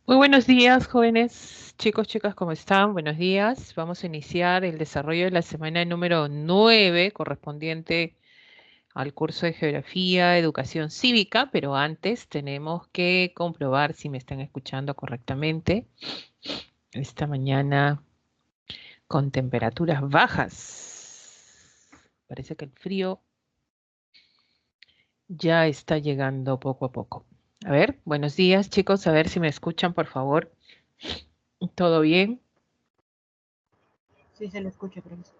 Muy buenos días, jóvenes, chicos, chicas, ¿cómo están? Buenos días. Vamos a iniciar el desarrollo de la semana número 9, correspondiente al curso de Geografía, Educación Cívica, pero antes tenemos que comprobar si me están escuchando correctamente. Esta mañana con temperaturas bajas. Parece que el frío ya está llegando poco a poco. A ver, buenos días, chicos, a ver si me escuchan, por favor. ¿Todo bien? Sí, se le escucha, profesor.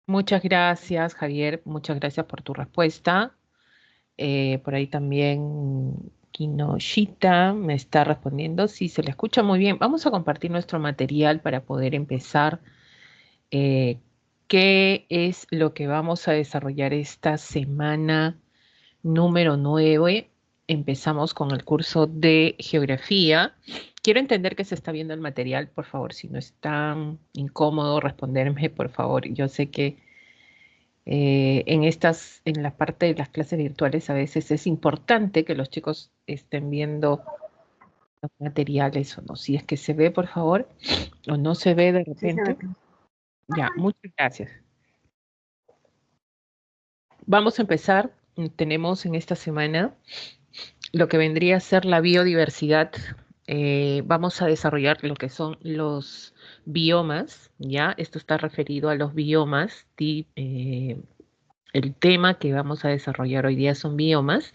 Muchas gracias, Javier. Muchas gracias por tu respuesta. Por ahí también Kinoshita me está respondiendo. Sí, se le escucha muy bien. Vamos a compartir nuestro material para poder empezar. eh, ¿Qué es lo que vamos a desarrollar esta semana número 9? Empezamos con el curso de geografía. Quiero entender que se está viendo el material, por favor. Si no es tan incómodo responderme, por favor. Yo sé que en la parte de las clases virtuales a veces es importante que los chicos estén viendo los materiales o no. Si es que se ve, por favor, o no se ve de Sí, se ve, repente. profesor. Ya, muchas gracias. Vamos a empezar. Tenemos en esta semana lo que vendría a ser la biodiversidad. Vamos a desarrollar lo que son los biomas, ¿ya? Esto está referido a los biomas. El tema que vamos a desarrollar hoy día son biomas.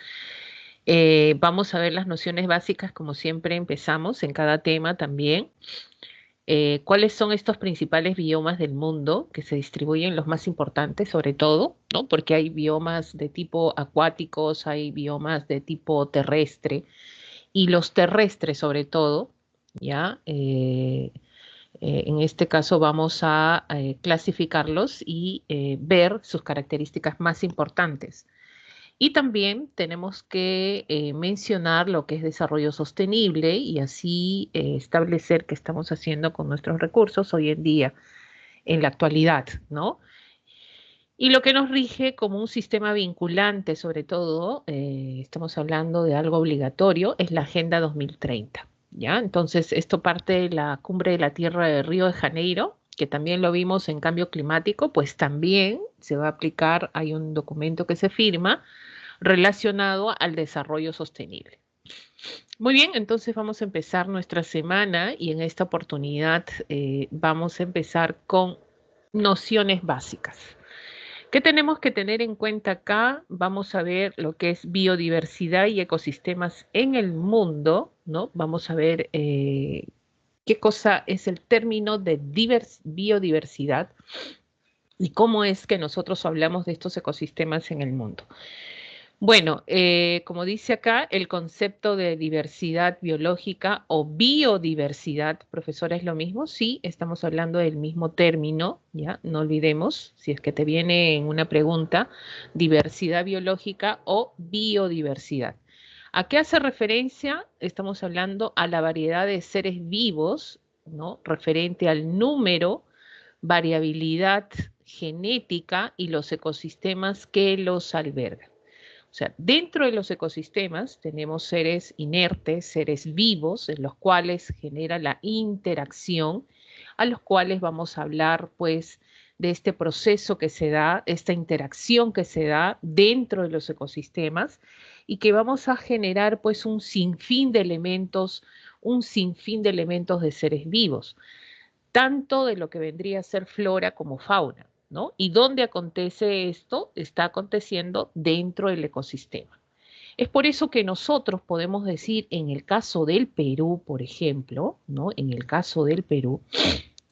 Vamos a ver las nociones básicas, como siempre empezamos en cada tema también. ¿Cuáles son estos principales biomas del mundo que se distribuyen los más importantes, sobre todo, ¿no? Porque hay biomas de tipo acuáticos, hay biomas de tipo terrestre, y los terrestres, sobre todo, ¿ya? En este caso vamos a clasificarlos y ver sus características más importantes. Y también tenemos que mencionar lo que es desarrollo sostenible y así establecer qué estamos haciendo con nuestros recursos hoy en día, en la actualidad, ¿no? Y lo que nos rige como un sistema vinculante, sobre todo, estamos hablando de algo obligatorio, es la Agenda 2030, ¿ya? Entonces, esto parte de la Cumbre de la Tierra de Río de Janeiro, que también lo vimos en cambio climático, pues también se va a aplicar, hay un documento que se firma relacionado al desarrollo sostenible. Muy bien, entonces vamos a empezar nuestra semana y en esta oportunidad vamos a empezar con nociones básicas. ¿Qué tenemos que tener en cuenta acá? Vamos a ver lo que es biodiversidad y ecosistemas en el mundo, ¿no? Vamos a ver qué cosa es el término de biodiversidad y cómo es que nosotros hablamos de estos ecosistemas en el mundo. Bueno, como dice acá, el concepto de diversidad biológica o biodiversidad, profesora, ¿es lo mismo? Sí, estamos hablando del mismo término, ¿ya? No olvidemos, si es que te viene en una pregunta, diversidad biológica o biodiversidad. ¿A qué hace referencia? Estamos hablando a la variedad de seres vivos, ¿no? Referente al número, variabilidad genética y los ecosistemas que los albergan. O sea, dentro de los ecosistemas tenemos seres inertes, seres vivos, en los cuales genera la interacción, a los cuales vamos a hablar, pues, de este proceso que se da, esta interacción que se da dentro de los ecosistemas y que vamos a generar, pues, un sinfín de elementos de seres vivos, tanto de lo que vendría a ser flora como fauna, ¿no? ¿Y dónde acontece esto? Está aconteciendo dentro del ecosistema. Es por eso que nosotros podemos decir, en el caso del Perú, por ejemplo, ¿no? En el caso del Perú,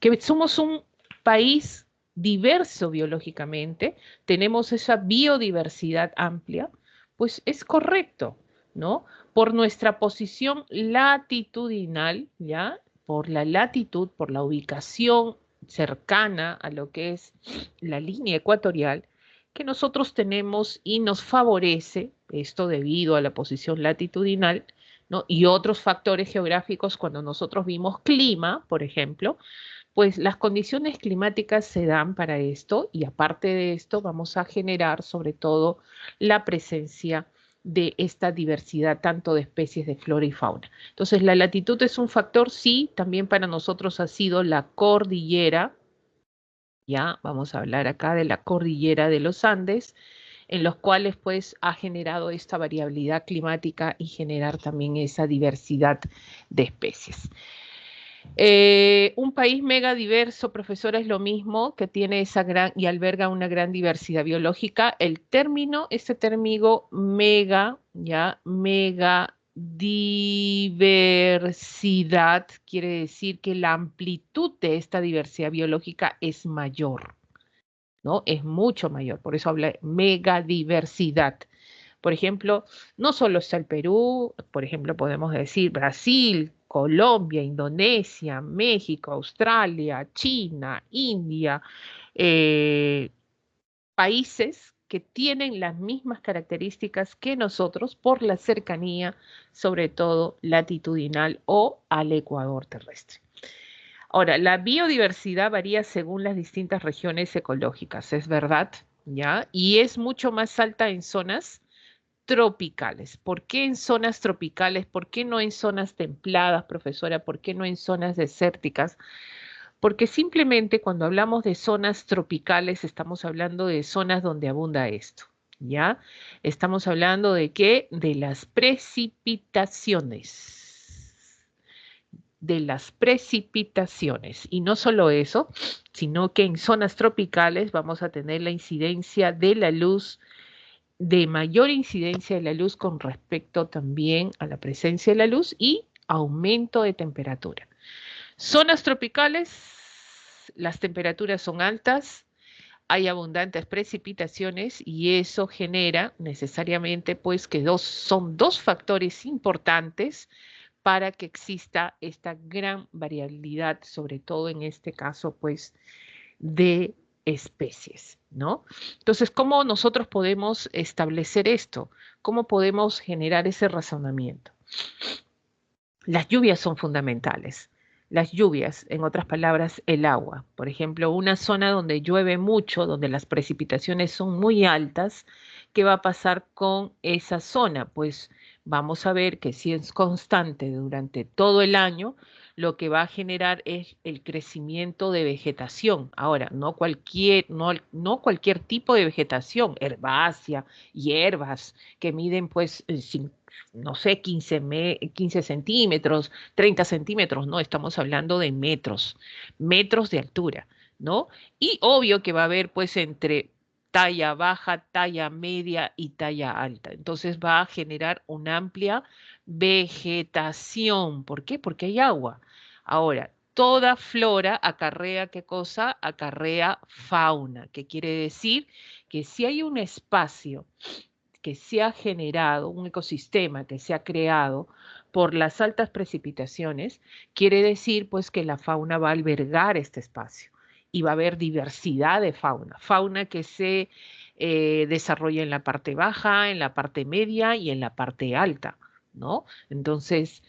que somos un país diverso biológicamente, tenemos esa biodiversidad amplia, pues es correcto, ¿no? Por nuestra posición latitudinal, ¿ya? Por la latitud, por la ubicación cercana a lo que es la línea ecuatorial, que nosotros tenemos y nos favorece, esto debido a la posición latitudinal, ¿no? Y otros factores geográficos, cuando nosotros vimos clima, por ejemplo, pues las condiciones climáticas se dan para esto y aparte de esto vamos a generar sobre todo la presencia de esta diversidad tanto de especies de flora y fauna. Entonces, la latitud es un factor, sí, también para nosotros ha sido la cordillera, ya vamos a hablar acá de la cordillera de los Andes, en los cuales pues ha generado esta variabilidad climática y generar también esa diversidad de especies. Un país mega diverso, profesora, es lo mismo que tiene esa gran y alberga una gran diversidad biológica. El término, este término mega, ya, mega diversidad, quiere decir que la amplitud de esta diversidad biológica es mayor, ¿no? Es mucho mayor, por eso habla de megadiversidad. Por ejemplo, no solo está el Perú, por ejemplo, podemos decir Brasil, Colombia, Indonesia, México, Australia, China, India, eh, países que tienen las mismas características que nosotros por la cercanía, sobre todo latitudinal o al ecuador terrestre. Ahora, la biodiversidad varía según las distintas regiones ecológicas, es verdad, ¿ya? Y es mucho más alta en zonas tropicales. ¿Por qué en zonas tropicales? ¿Por qué no en zonas templadas, profesora? ¿Por qué no en zonas desérticas? Porque simplemente cuando hablamos de zonas tropicales estamos hablando de zonas donde abunda esto, ¿ya? Estamos hablando de qué? De las precipitaciones. De las precipitaciones. Y no solo eso, sino que en zonas tropicales vamos a tener la incidencia de la luz, de mayor incidencia de la luz con respecto también a la presencia de la luz y aumento de temperatura. Zonas tropicales, las temperaturas son altas, hay abundantes precipitaciones y eso genera necesariamente pues que son dos factores importantes para que exista esta gran variabilidad, sobre todo en este caso pues de especies, ¿no? Entonces, ¿cómo nosotros podemos establecer esto? ¿Cómo podemos generar ese razonamiento? Las lluvias son fundamentales. Las lluvias, en otras palabras, el agua. Por ejemplo, una zona donde llueve mucho, donde las precipitaciones son muy altas, ¿qué va a pasar con esa zona? Pues vamos a ver que si es constante durante todo el año, lo que va a generar es el crecimiento de vegetación. Ahora, no cualquier tipo de vegetación, herbácea, hierbas que miden pues no sé, 15 centímetros, 30 centímetros, no, estamos hablando de metros, metros de altura, ¿no? Y obvio que va a haber pues entre talla baja, talla media y talla alta. Entonces va a generar una amplia vegetación. ¿Por qué? Porque hay agua. Ahora, toda flora acarrea, ¿qué cosa? Acarrea fauna, que quiere decir que si hay un espacio que se ha generado, un ecosistema que se ha creado por las altas precipitaciones, quiere decir pues que la fauna va a albergar este espacio y va a haber diversidad de fauna, fauna que se desarrolla en la parte baja, en la parte media y en la parte alta, ¿no? Entonces,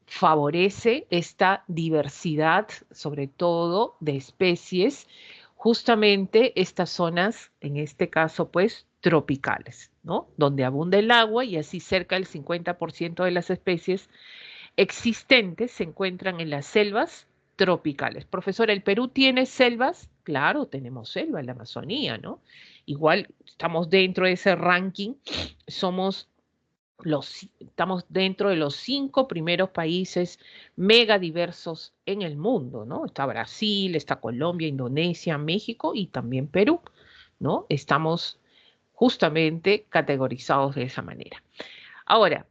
favorece esta diversidad, sobre todo de especies, justamente estas zonas, en este caso, pues, tropicales, ¿no? Donde abunda el agua y así cerca del 50% de las especies existentes se encuentran en las selvas tropicales. Profesora, ¿el Perú tiene selvas? Claro, tenemos selva en la Amazonía, ¿no? Igual estamos dentro de ese ranking, somos estamos dentro de los 5 primeros países megadiversos en el mundo, ¿no? Está Brasil, está Colombia, Indonesia, México y también Perú, ¿no? Estamos justamente categorizados de esa manera. Ahora,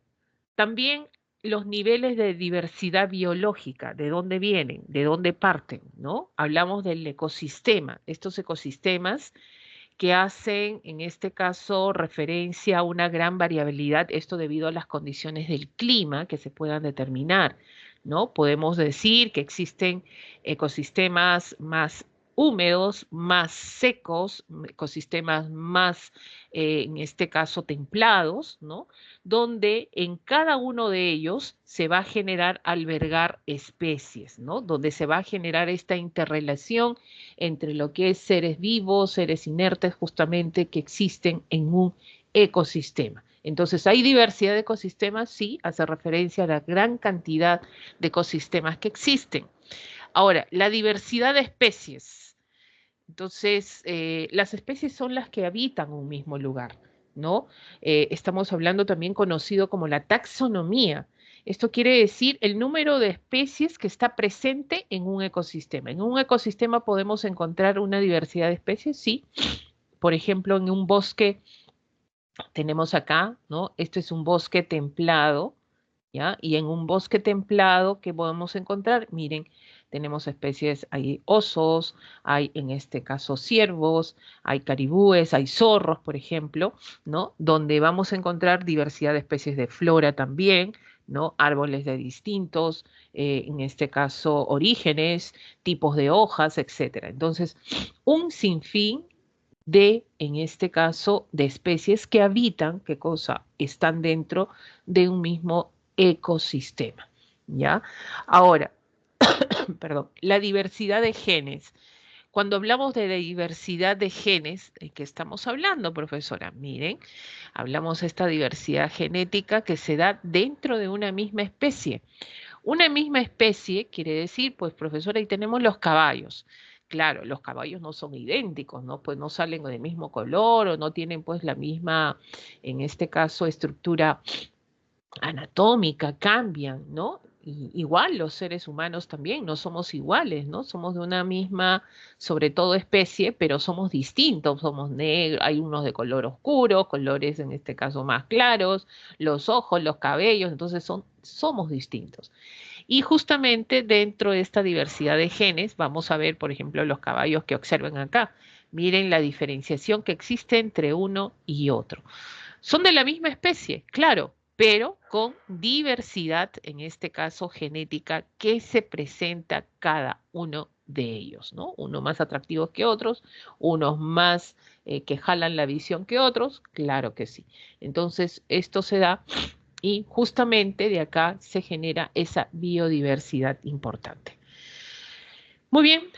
también los niveles de diversidad biológica, ¿de dónde vienen? ¿De dónde parten? ¿No? Hablamos del ecosistema. Estos ecosistemas que hacen, en este caso, referencia a una gran variabilidad, esto debido a las condiciones del clima que se puedan determinar, ¿no? Podemos decir que existen ecosistemas más húmedos, más secos, ecosistemas más, en este caso, templados, ¿no? Donde en cada uno de ellos se va a generar, albergar especies, ¿no? Donde se va a generar esta interrelación entre lo que es seres vivos, seres inertes, justamente que existen en un ecosistema. Entonces, ¿hay diversidad de ecosistemas? Sí, hace referencia a la gran cantidad de ecosistemas que existen. Ahora, la diversidad de especies. Entonces, las especies son las que habitan un mismo lugar, ¿no? Estamos hablando también conocido como la taxonomía. Esto quiere decir el número de especies que está presente en un ecosistema. En un ecosistema podemos encontrar una diversidad de especies, sí. Por ejemplo, en un bosque tenemos acá, ¿no? Este es un bosque templado, ¿ya? Y en un bosque templado, ¿qué podemos encontrar? Miren, tenemos especies, hay osos, hay en este caso ciervos, hay caribúes, hay zorros, por ejemplo, ¿no? Donde vamos a encontrar diversidad de especies de flora también, ¿no? Árboles de distintos, en este caso, orígenes, tipos de hojas, etcétera. Entonces, un sinfín de, en este caso, de especies que habitan, ¿qué cosa? Están dentro de un mismo ecosistema, ¿ya? Ahora, perdón, la diversidad de genes. Cuando hablamos de la diversidad de genes, ¿de qué estamos hablando, profesora? Miren, hablamos de esta diversidad genética que se da dentro de una misma especie. Una misma especie quiere decir, pues, profesora, ahí tenemos los caballos. Claro, los caballos no son idénticos, ¿no? Pues no salen del mismo color o no tienen pues la misma, en este caso, estructura anatómica, cambian, ¿no? Y igual los seres humanos también, no somos iguales, ¿no? Somos de una misma, sobre todo especie, pero somos distintos, somos negros, hay unos de color oscuro, colores en este caso más claros, los ojos, los cabellos, entonces somos distintos. Y justamente dentro de esta diversidad de genes, vamos a ver, por ejemplo, los caballos que observen acá. Miren la diferenciación que existe entre uno y otro. Son de la misma especie, claro, pero con diversidad, en este caso genética, que se presenta cada uno de ellos, ¿no? Unos más atractivos que otros, unos más que jalan la visión que otros, claro que sí. Entonces, esto se da y justamente de acá se genera esa biodiversidad importante. Muy bien,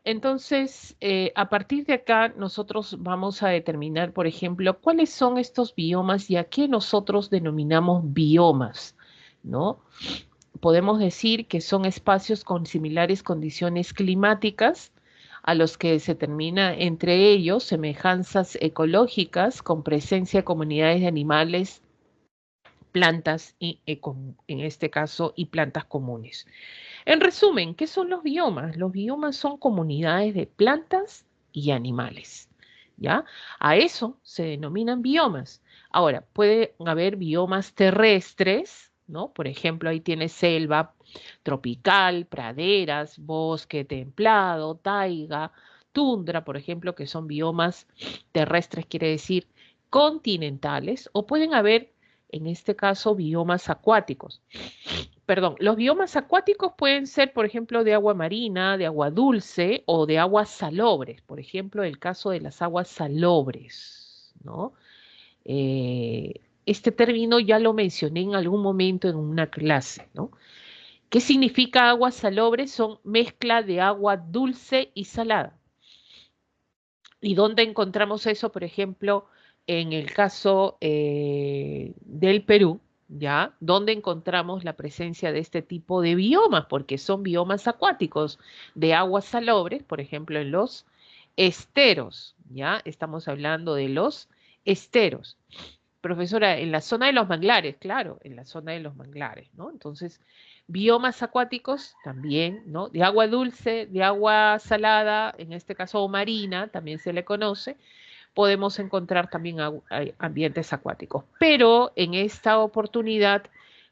entonces a partir de acá nosotros vamos a determinar, por ejemplo, cuáles son estos biomas y a qué nosotros denominamos biomas, ¿no? Podemos decir que son espacios con similares condiciones climáticas a los que se determina entre ellos semejanzas ecológicas con presencia de comunidades de animales, plantas y, en este caso, y plantas comunes. En resumen, ¿qué son los biomas? Los biomas son comunidades de plantas y animales, ¿ya? A eso se denominan biomas. Ahora, puede haber biomas terrestres, ¿no? Por ejemplo, ahí tiene selva tropical, praderas, bosque templado, taiga, tundra, por ejemplo, que son biomas terrestres, quiere decir continentales, o pueden haber, en este caso, biomas acuáticos. Perdón, los biomas acuáticos pueden ser, por ejemplo, de agua marina, de agua dulce o de aguas salobres. Por ejemplo, el caso de las aguas salobres, ¿no? Eh, este término ya lo mencioné en algún momento en una clase, ¿no? ¿Qué significa aguas salobres? Son mezcla de agua dulce y salada. ¿Y dónde encontramos eso? Por ejemplo, en el caso del Perú, ¿ya? ¿Dónde encontramos la presencia de este tipo de biomas? Porque son biomas acuáticos de aguas salobres, por ejemplo, en los esteros, ¿ya? Estamos hablando de los esteros. Profesora, en la zona de los manglares, claro, en la zona de los manglares, ¿no? Entonces, biomas acuáticos también, ¿no? De agua dulce, de agua salada, en este caso o marina, también se le conoce, podemos encontrar también ambientes acuáticos. Pero en esta oportunidad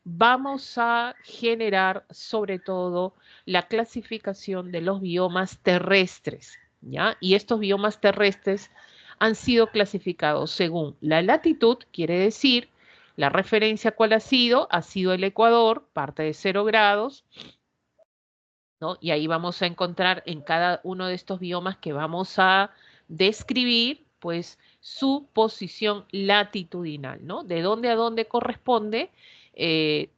vamos a generar sobre todo la clasificación de los biomas terrestres, ¿ya? Y estos biomas terrestres han sido clasificados según la latitud, quiere decir, la referencia cuál ha sido el Ecuador, parte de 0 grados, ¿no? Y ahí vamos a encontrar en cada uno de estos biomas que vamos a describir, pues, su posición latitudinal, ¿no? De dónde a dónde corresponde,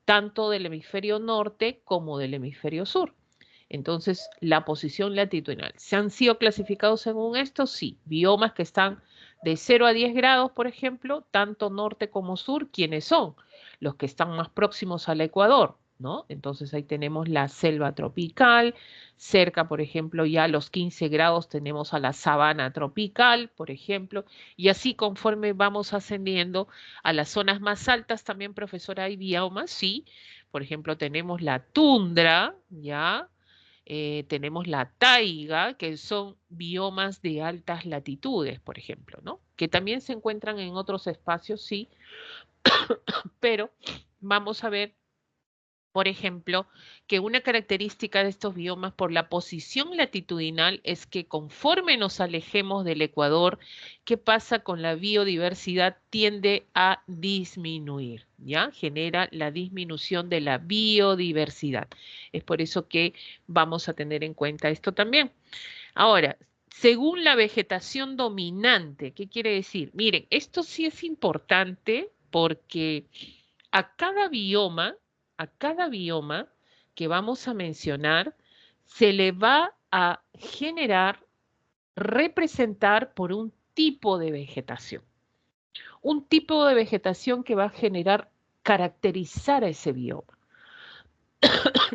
tanto del hemisferio norte como del hemisferio sur. Entonces, la posición latitudinal. ¿Se han sido clasificados según esto? Sí, biomas que están De 0 a 10 grados, por ejemplo, tanto norte como sur, ¿quiénes son? Los que están más próximos al Ecuador, ¿no? Entonces ahí tenemos la selva tropical, cerca, por ejemplo, ya a los 15 grados tenemos a la sabana tropical, por ejemplo, y así conforme vamos ascendiendo a las zonas más altas, también, profesora, hay biomas, sí. Por ejemplo, tenemos la tundra, ¿ya? Tenemos la taiga, que son biomas de altas latitudes, por ejemplo, ¿no? Que también se encuentran en otros espacios, sí, pero vamos a ver, por ejemplo, que una característica de estos biomas por la posición latitudinal es que conforme nos alejemos del Ecuador, ¿qué pasa con la biodiversidad? Tiende a disminuir, ¿ya? Genera la disminución de la biodiversidad. Es por eso que vamos a tener en cuenta esto también. Ahora, según la vegetación dominante, ¿qué quiere decir? Miren, esto sí es importante porque a cada bioma, a cada bioma que vamos a mencionar, se le va a generar, representar por un tipo de vegetación. Un tipo de vegetación que va a generar, caracterizar a ese bioma.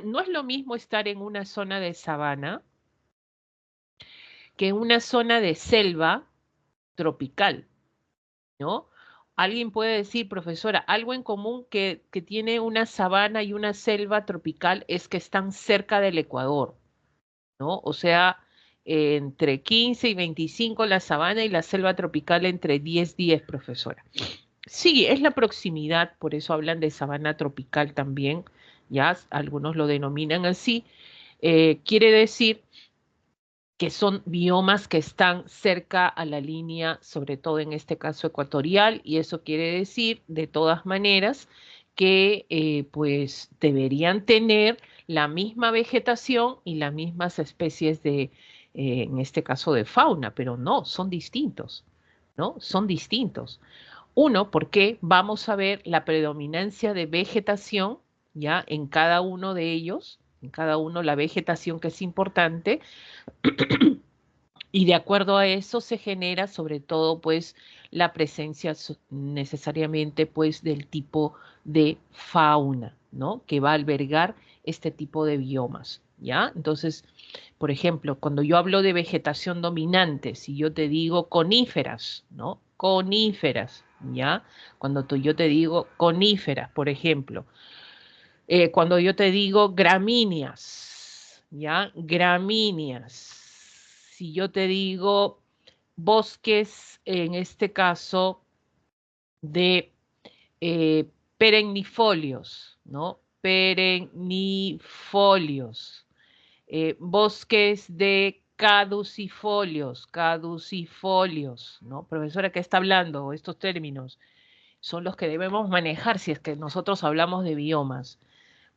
No es lo mismo estar en una zona de sabana que en una zona de selva tropical, ¿no? Alguien puede decir, profesora, algo en común que tiene una sabana y una selva tropical es que están cerca del Ecuador, ¿no? O sea, entre 15 y 25 la sabana y la selva tropical entre 10, profesora. Sí, es la proximidad, por eso hablan de sabana tropical también, ya algunos lo denominan así. Quiere decir que son biomas que están cerca a la línea, sobre todo en este caso ecuatorial, y eso quiere decir, de todas maneras, que pues deberían tener la misma vegetación y las mismas especies de, en este caso de fauna, pero no, son distintos, ¿no? Son distintos. Uno, porque vamos a ver la predominancia de vegetación, ya, en cada uno de ellos, en cada uno la vegetación que es importante, y de acuerdo a eso se genera sobre todo pues la presencia necesariamente pues del tipo de fauna, ¿no? Que va a albergar este tipo de biomas, ¿ya? Entonces, por ejemplo, cuando yo hablo de vegetación dominante, si yo te digo coníferas, ¿no? Coníferas, ¿ya? Cuando yo te digo coníferas, por ejemplo, cuando yo te digo gramíneas, ¿ya? Gramíneas. Si yo te digo bosques, en este caso, de perennifolios, ¿no? Perennifolios. Bosques de caducifolios, caducifolios, ¿no? Profesora, ¿qué está hablando? Estos términos son los que debemos manejar si es que nosotros hablamos de biomas.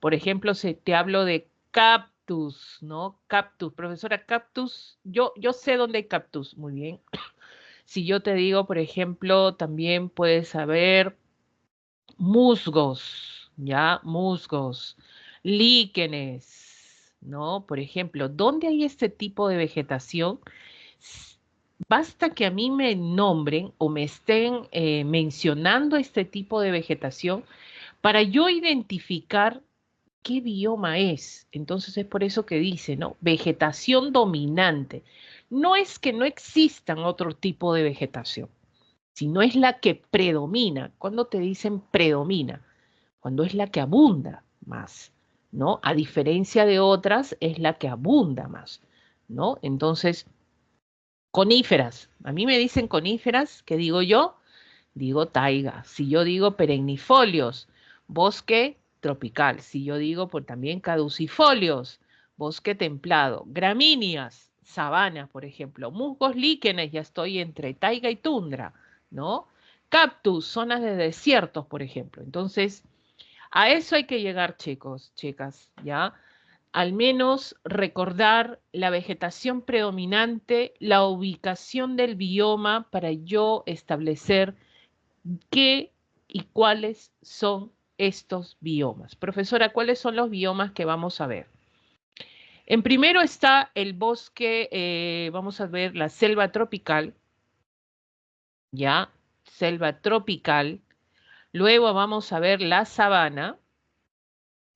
Por ejemplo, si te hablo de cactus, ¿no? Cactus, profesora, cactus, yo sé dónde hay cactus, muy bien. Si yo te digo, por ejemplo, también puedes saber musgos, ¿ya? Musgos, líquenes, ¿no? Por ejemplo, ¿dónde hay este tipo de vegetación? Basta que a mí me nombren o me estén mencionando este tipo de vegetación para yo identificar qué bioma es. Entonces es por eso que dice, ¿no? Vegetación dominante. No es que no existan otro tipo de vegetación, sino es la que predomina. ¿Cuándo te dicen predomina? Cuando es la que abunda más, ¿no? A diferencia de otras, es la que abunda más, ¿no? Entonces, coníferas. A mí me dicen coníferas, ¿qué digo yo? Digo taiga. Si yo digo perennifolios, bosque tropical. Si yo digo pues también caducifolios, bosque templado. Gramíneas, sabanas, por ejemplo. Musgos líquenes, ya estoy entre taiga y tundra, ¿no? Cactus, zonas de desiertos, por ejemplo. Entonces, a eso hay que llegar, chicos, chicas, ¿ya? Al menos recordar la vegetación predominante, la ubicación del bioma para yo establecer qué y cuáles son estos biomas. Profesora, ¿cuáles son los biomas que vamos a ver? En primero está el bosque, vamos a ver la selva tropical, ¿ya? Selva tropical. Luego vamos a ver la sabana,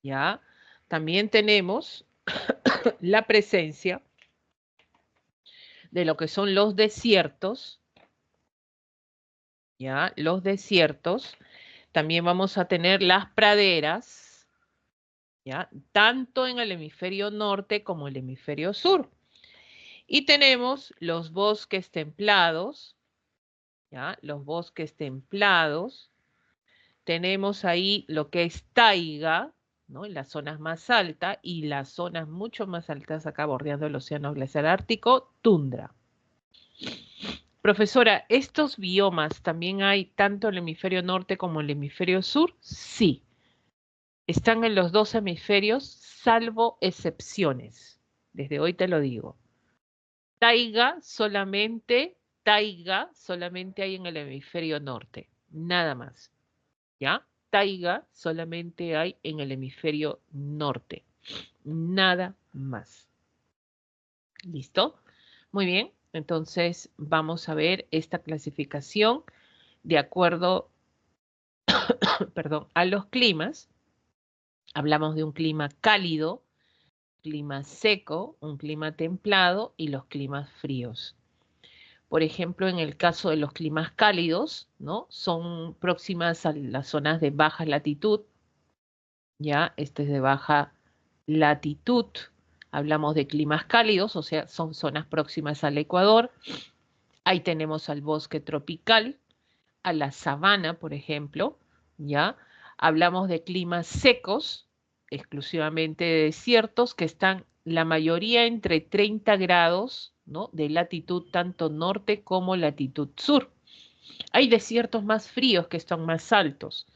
¿ya? También tenemos la presencia de lo que son los desiertos, ¿ya? Los desiertos. También vamos a tener las praderas, ¿ya? Tanto en el hemisferio norte como el hemisferio sur. Y tenemos los bosques templados, ¿ya? Los bosques templados. Tenemos ahí lo que es taiga, ¿no? En las zonas más altas y las zonas mucho más altas acá bordeando el océano glaciar ártico, tundra. Profesora, ¿estos biomas también hay tanto en el hemisferio norte como en el hemisferio sur? Sí, están en los dos hemisferios, salvo excepciones. Desde hoy te lo digo. Taiga solamente hay en el hemisferio norte, nada más. ¿Ya? Taiga solamente hay en el hemisferio norte, nada más. ¿Listo? Muy bien, entonces vamos a ver esta clasificación de acuerdo, perdón, a los climas. Hablamos de un clima cálido, clima seco, un clima templado y los climas fríos. Por ejemplo, en el caso de los climas cálidos, ¿no? Son próximas a las zonas de baja latitud, ¿ya? Este es de baja latitud. Hablamos de climas cálidos, o sea, son zonas próximas al Ecuador. Ahí tenemos al bosque tropical, a la sabana, por ejemplo, ¿ya? Hablamos de climas secos, exclusivamente de desiertos, que están la mayoría entre 30 grados, ¿no? De latitud tanto norte como latitud sur. Hay desiertos más fríos que están más altos,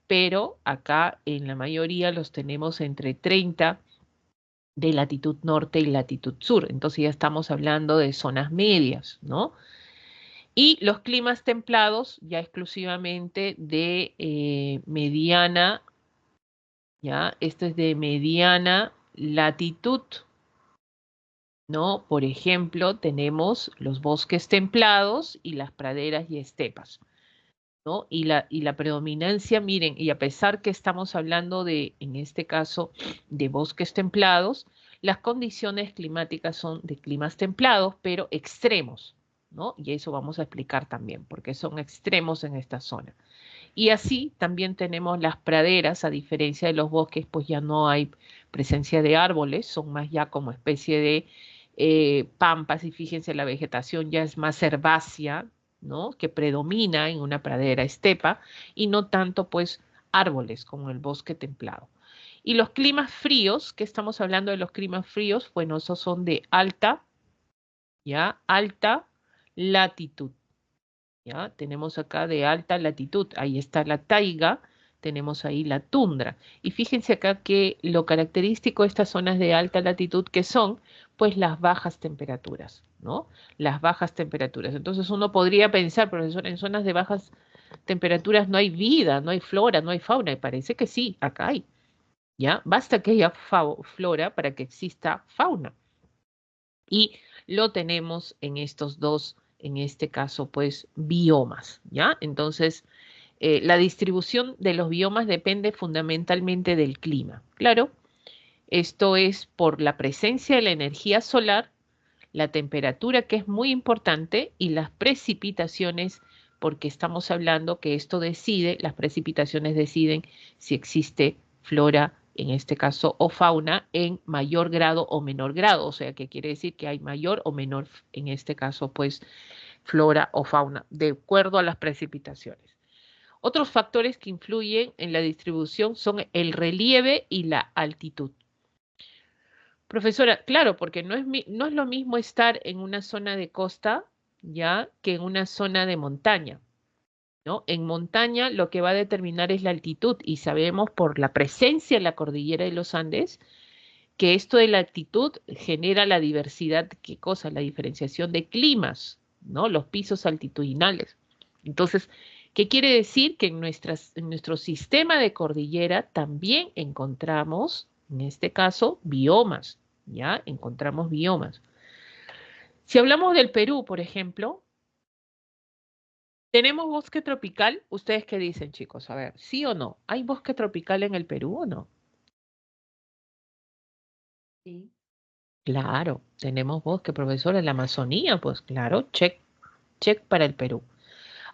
pero acá en la mayoría los tenemos entre 30 de latitud norte y latitud sur. Entonces ya estamos hablando de zonas medias, ¿no? Y los climas templados ya exclusivamente de mediana, ¿ya? Esto es de mediana latitud, ¿no? Por ejemplo, tenemos los bosques templados y las praderas y estepas, ¿no? Y la predominancia, miren, y a pesar que estamos hablando de, en este caso, de bosques templados, las condiciones climáticas son de climas templados, pero extremos, ¿no? Y eso vamos a explicar también, porque son extremos en esta zona. Y así también tenemos las praderas, a diferencia de los bosques, pues ya no hay presencia de árboles, son más ya como especie de pampas, y fíjense, la vegetación ya es más herbácea, ¿no? Que predomina en una pradera estepa, y no tanto pues árboles como el bosque templado. Y los climas fríos, que estamos hablando de los climas fríos, bueno, esos son de alta, ¿ya? Alta latitud. ¿Ya? Tenemos acá de alta latitud, ahí está la taiga, tenemos ahí la tundra. Y fíjense acá que lo característico de estas zonas de alta latitud que son, pues las bajas temperaturas, ¿no? Las bajas temperaturas. Entonces uno podría pensar, profesor, en zonas de bajas temperaturas no hay vida, no hay flora, no hay fauna, y parece que sí, acá hay, ¿ya? Basta que haya flora para que exista fauna. Y lo tenemos en estos dos, en este caso, pues, biomas, ¿ya? Entonces, la distribución de los biomas depende fundamentalmente del clima. Claro, esto es por la presencia de la energía solar, la temperatura, que es muy importante, y las precipitaciones, porque estamos hablando que esto decide, las precipitaciones deciden si existe flora, en este caso, o fauna, en mayor grado o menor grado, o sea, que quiere decir que hay mayor o menor, en este caso, pues, flora o fauna, de acuerdo a las precipitaciones. Otros factores que influyen en la distribución son el relieve y la altitud. Profesora, claro, porque no es lo mismo estar en una zona de costa, ya, que en una zona de montaña, ¿no? En montaña lo que va a determinar es la altitud y sabemos por la presencia en la cordillera de los Andes que esto de la altitud genera la diversidad, ¿qué cosa? La diferenciación de climas, ¿no? Los pisos altitudinales. Entonces, ¿qué quiere decir? Que en nuestro sistema de cordillera también encontramos, en este caso, biomas, ¿ya? Encontramos biomas. Si hablamos del Perú, por ejemplo, ¿Tenemos bosque tropical? ¿Ustedes qué dicen, chicos? A ver, ¿sí o no? ¿Hay bosque tropical en el Perú o no? Sí, Claro, tenemos bosque, profesor, en la Amazonía, pues claro, check, check para el Perú.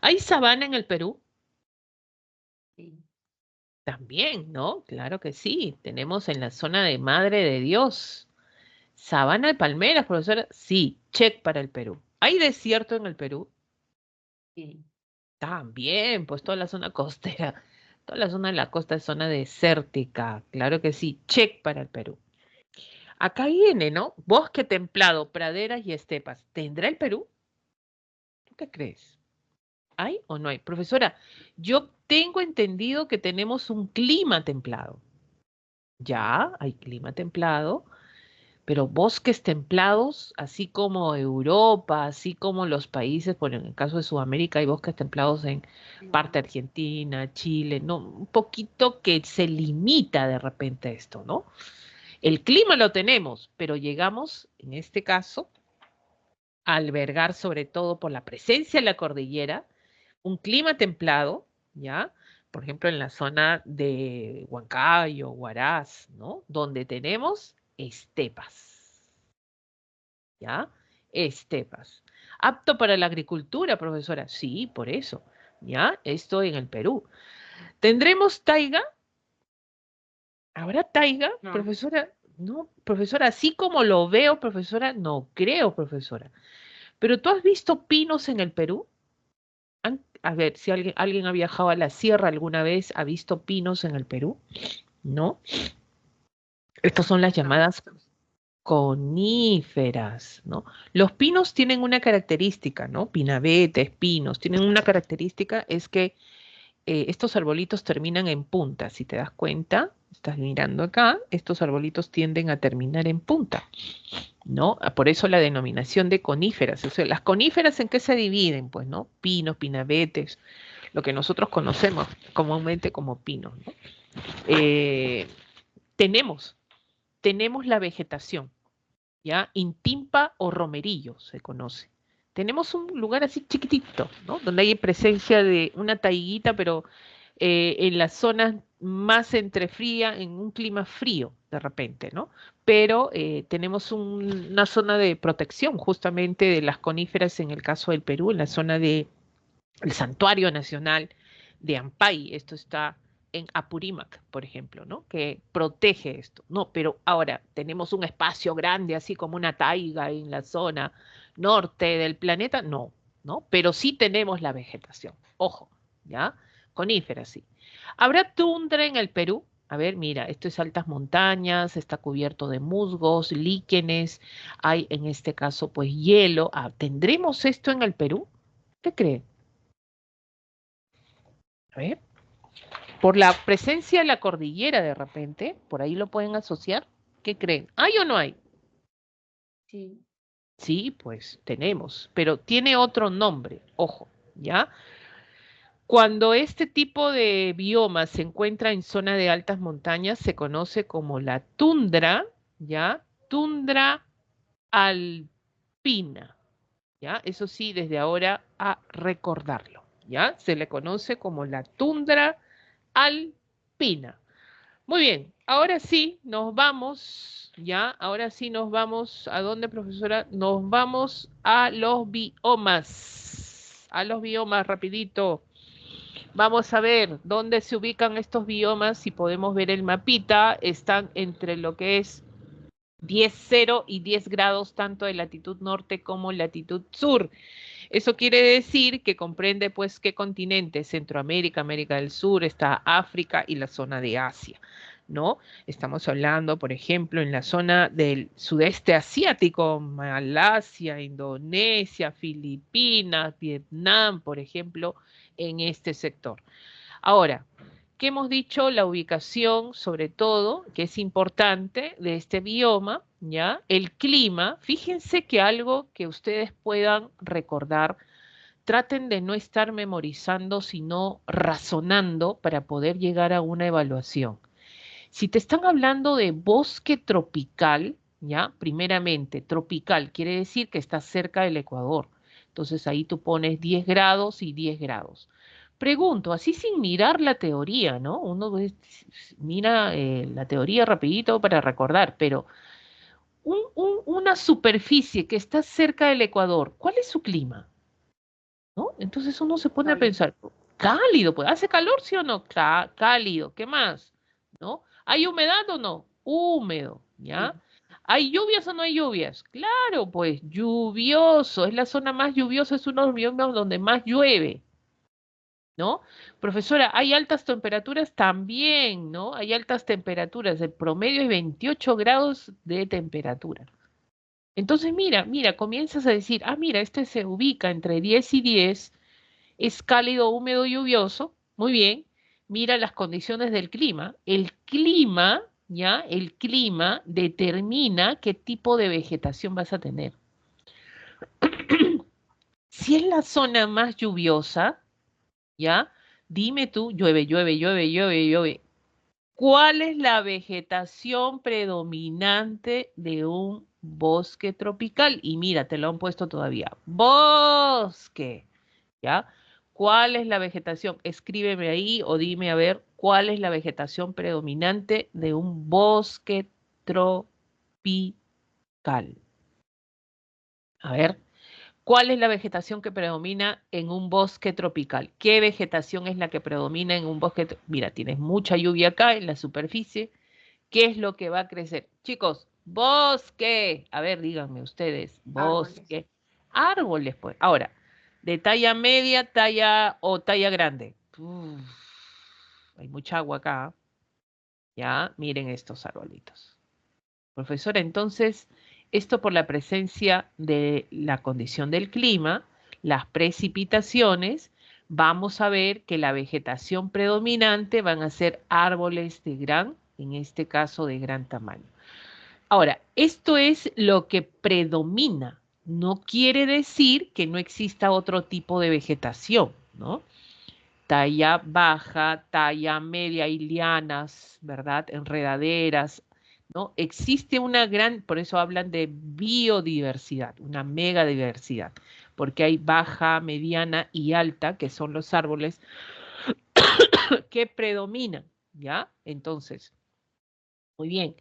¿Hay sabana en el Perú? sí, También, ¿no? Claro que sí. Tenemos en la zona de Madre de Dios. Sabana de palmeras, profesora. Sí, check para el Perú. ¿Hay desierto en el Perú? sí. También, pues toda la zona costera, toda la zona de la costa es zona desértica. Claro que sí, check para el Perú. Acá viene, ¿no? Bosque templado, praderas y estepas. ¿Tendrá el Perú? ¿Tú qué crees? ¿Hay o no hay? Profesora, yo tengo entendido que tenemos un clima templado. Ya, hay clima templado, pero bosques templados, así como Europa, así como los países, por en el caso de Sudamérica, hay bosques templados en parte No, Argentina, Chile, ¿no? Un poquito que se limita de repente a esto, ¿no? El clima lo tenemos, pero llegamos, en este caso, a albergar sobre todo por la presencia de la cordillera, un clima templado, ¿ya? Por ejemplo, en la zona de Huancayo, Huaraz, ¿no? Donde tenemos estepas, ¿ya? Estepas. ¿Apto para la agricultura, profesora? Sí, por eso, ¿ya? Esto en el Perú. ¿Tendremos taiga? ¿Habrá taiga, no, profesora? No, profesora, así como lo veo, profesora, no creo, profesora. ¿Pero tú has visto pinos en el Perú? A ver, si alguien ha viajado a la sierra alguna vez, ¿ha visto pinos en el Perú? ¿No? Estas son las no. llamadas coníferas, ¿no? Los pinos tienen una característica, ¿no? Pinabetes, pinos, tienen una característica, es que estos arbolitos terminan en punta. Si te das cuenta, estás mirando acá, estos arbolitos tienden a terminar en punta, ¿no? Por eso la denominación de coníferas. O sea, las coníferas, ¿en qué se dividen? Pues, ¿no? Pinos, pinabetes, lo que nosotros conocemos comúnmente como pinos, ¿no? Eh, tenemos, tenemos la vegetación, ¿ya? Intimpa o romerillo se conoce. Tenemos un lugar así chiquitito, ¿no? Donde hay presencia de una taiguita, pero en las zonas más entre fría, en un clima frío de repente, ¿no? Pero tenemos una zona de protección justamente de las coníferas en el caso del Perú, en la zona de el Santuario Nacional de Ampay. Esto está en Apurímac, por ejemplo, ¿no? Que protege esto. No, pero ahora tenemos un espacio grande, así como una taiga en la zona norte del planeta, no, ¿no? Pero sí tenemos la vegetación. Ojo, ¿ya? Coníferas, sí. ¿Habrá tundra en el Perú? A ver, mira, esto es altas montañas, está cubierto de musgos, líquenes, hay en este caso pues hielo. Ah, ¿tendremos esto en el Perú? ¿Qué cree? A ver, por la presencia de la cordillera de repente, por ahí lo pueden asociar. ¿Qué creen? ¿Hay o no hay? Sí, Sí, pues tenemos, pero tiene otro nombre, ojo, ¿ya? Cuando este tipo de bioma se encuentra en zona de altas montañas, se conoce como la tundra, ¿ya? Tundra alpina, ¿ya? Eso sí, desde ahora a recordarlo, ¿ya? Se le conoce como la tundra alpina. Muy bien, ahora sí nos vamos, ¿ya? Ahora sí nos vamos, ¿a dónde, profesora? Nos vamos a los biomas, rapidito. Vamos a ver dónde se ubican estos biomas, si podemos ver el mapita, están entre lo que es 10 0 y 10 grados, tanto de latitud norte como latitud sur. Eso quiere decir que comprende, pues, qué continente, Centroamérica, América del Sur, está África y la zona de Asia, ¿no? Estamos hablando, por ejemplo, en la zona del sudeste asiático, Malasia, Indonesia, Filipinas, Vietnam, por ejemplo, en este sector. Ahora, ¿qué hemos dicho? La ubicación, sobre todo, que es importante de este bioma, ¿ya? El clima. Fíjense que algo que ustedes puedan recordar, traten de no estar memorizando, sino razonando para poder llegar a una evaluación. Si te están hablando de bosque tropical, ¿ya? Primeramente, tropical quiere decir que está cerca del Ecuador. Entonces ahí tú pones 10 grados y 10 grados. Pregunto, así sin mirar la teoría, ¿no? Mira la teoría rapidito para recordar, pero una superficie que está cerca del Ecuador, ¿cuál es su clima? ¿No? Entonces uno se pone a Cálido. pensar, cálido, pues, ¿hace calor, sí o no? Cálido, ¿qué más? ¿No? ¿Hay humedad o no? Húmedo, ¿ya? Sí. ¿Hay lluvias o no hay lluvias? Claro, pues, lluvioso, es la zona más lluviosa, es uno de los biomas donde más llueve, ¿no? Profesora, ¿hay altas temperaturas? También, ¿no? Hay altas temperaturas, el promedio es 28 grados de temperatura. Entonces, mira, comienzas a decir, mira, este se ubica entre 10 y 10, es cálido, húmedo, lluvioso. Muy bien. Mira las condiciones del clima. El clima, ¿ya? El clima determina qué tipo de vegetación vas a tener. Si es la zona más lluviosa, ¿ya? Dime tú, llueve, llueve, llueve, llueve, llueve. ¿Cuál es la vegetación predominante de un bosque tropical? Y mira, te lo han puesto todavía. Bosque. ¿Ya? ¿Cuál es la vegetación? Escríbeme ahí o dime a ver cuál es la vegetación predominante de un bosque tropical. A ver, ¿cuál es la vegetación que predomina en un bosque tropical? ¿Qué vegetación es la que predomina en un bosque? Mira, tienes mucha lluvia acá en la superficie. ¿Qué es lo que va a crecer? Chicos, bosque. A ver, díganme ustedes, Árboles. bosque. Árboles, pues. Ahora, de talla media, talla o talla grande. Uf, hay mucha agua acá. Ya, miren estos arbolitos. Profesora, entonces, esto por la presencia de la condición del clima, las precipitaciones, vamos a ver que la vegetación predominante van a ser árboles de gran, en este caso de gran tamaño. Ahora, esto es lo que predomina. No quiere decir que no exista otro tipo de vegetación, ¿no? Talla baja, talla media y lianas, ¿verdad? Enredaderas, ¿no? Existe una gran, por eso hablan de biodiversidad, una megadiversidad, porque hay baja, mediana y alta, que son los árboles que predominan, ¿ya? Entonces, muy bien.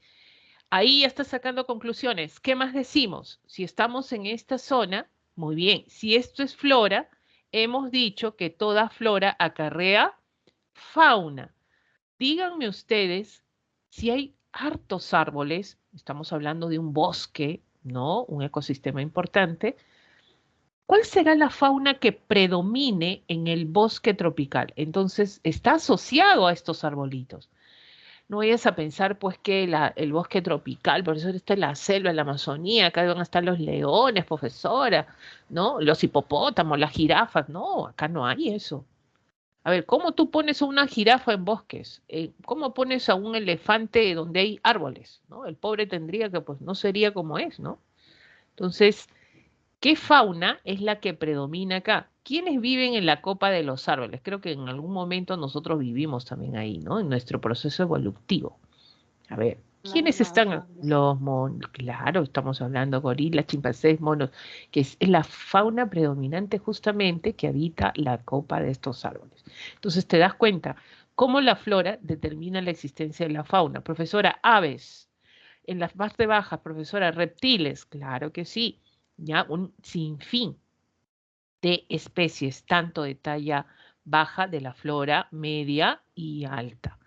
Ahí ya estás sacando conclusiones. ¿Qué más decimos? Si estamos en esta zona, muy bien. Si esto es flora, hemos dicho que toda flora acarrea fauna. Díganme ustedes si hay hartos árboles, estamos hablando de un bosque, ¿no? Un ecosistema importante. ¿Cuál será la fauna que predomine en el bosque tropical? Entonces, está asociado a estos arbolitos. No vayas a pensar pues que el bosque tropical, por eso está en la selva, en la Amazonía, acá van a estar los leones, profesora, ¿no? Los hipopótamos, las jirafas, no, acá no hay eso. A ver, ¿cómo tú pones a una jirafa en bosques? ¿Cómo pones a un elefante donde hay árboles? ¿No? El pobre tendría que, pues, no sería como es, ¿no? Entonces, ¿qué fauna es la que predomina acá? ¿Quiénes viven en la copa de los árboles? Creo que en algún momento nosotros vivimos también ahí, ¿no? En nuestro proceso evolutivo. A ver, ¿quiénes Los están? árboles. Los monos, claro, estamos hablando gorilas, chimpancés, monos, que es la fauna predominante justamente que habita la copa de estos árboles. Entonces te das cuenta cómo la flora determina la existencia de la fauna. Profesora, aves, en las partes bajas, profesora, reptiles, claro que sí, ya un sinfín de especies, tanto de talla baja de la flora, media y alta.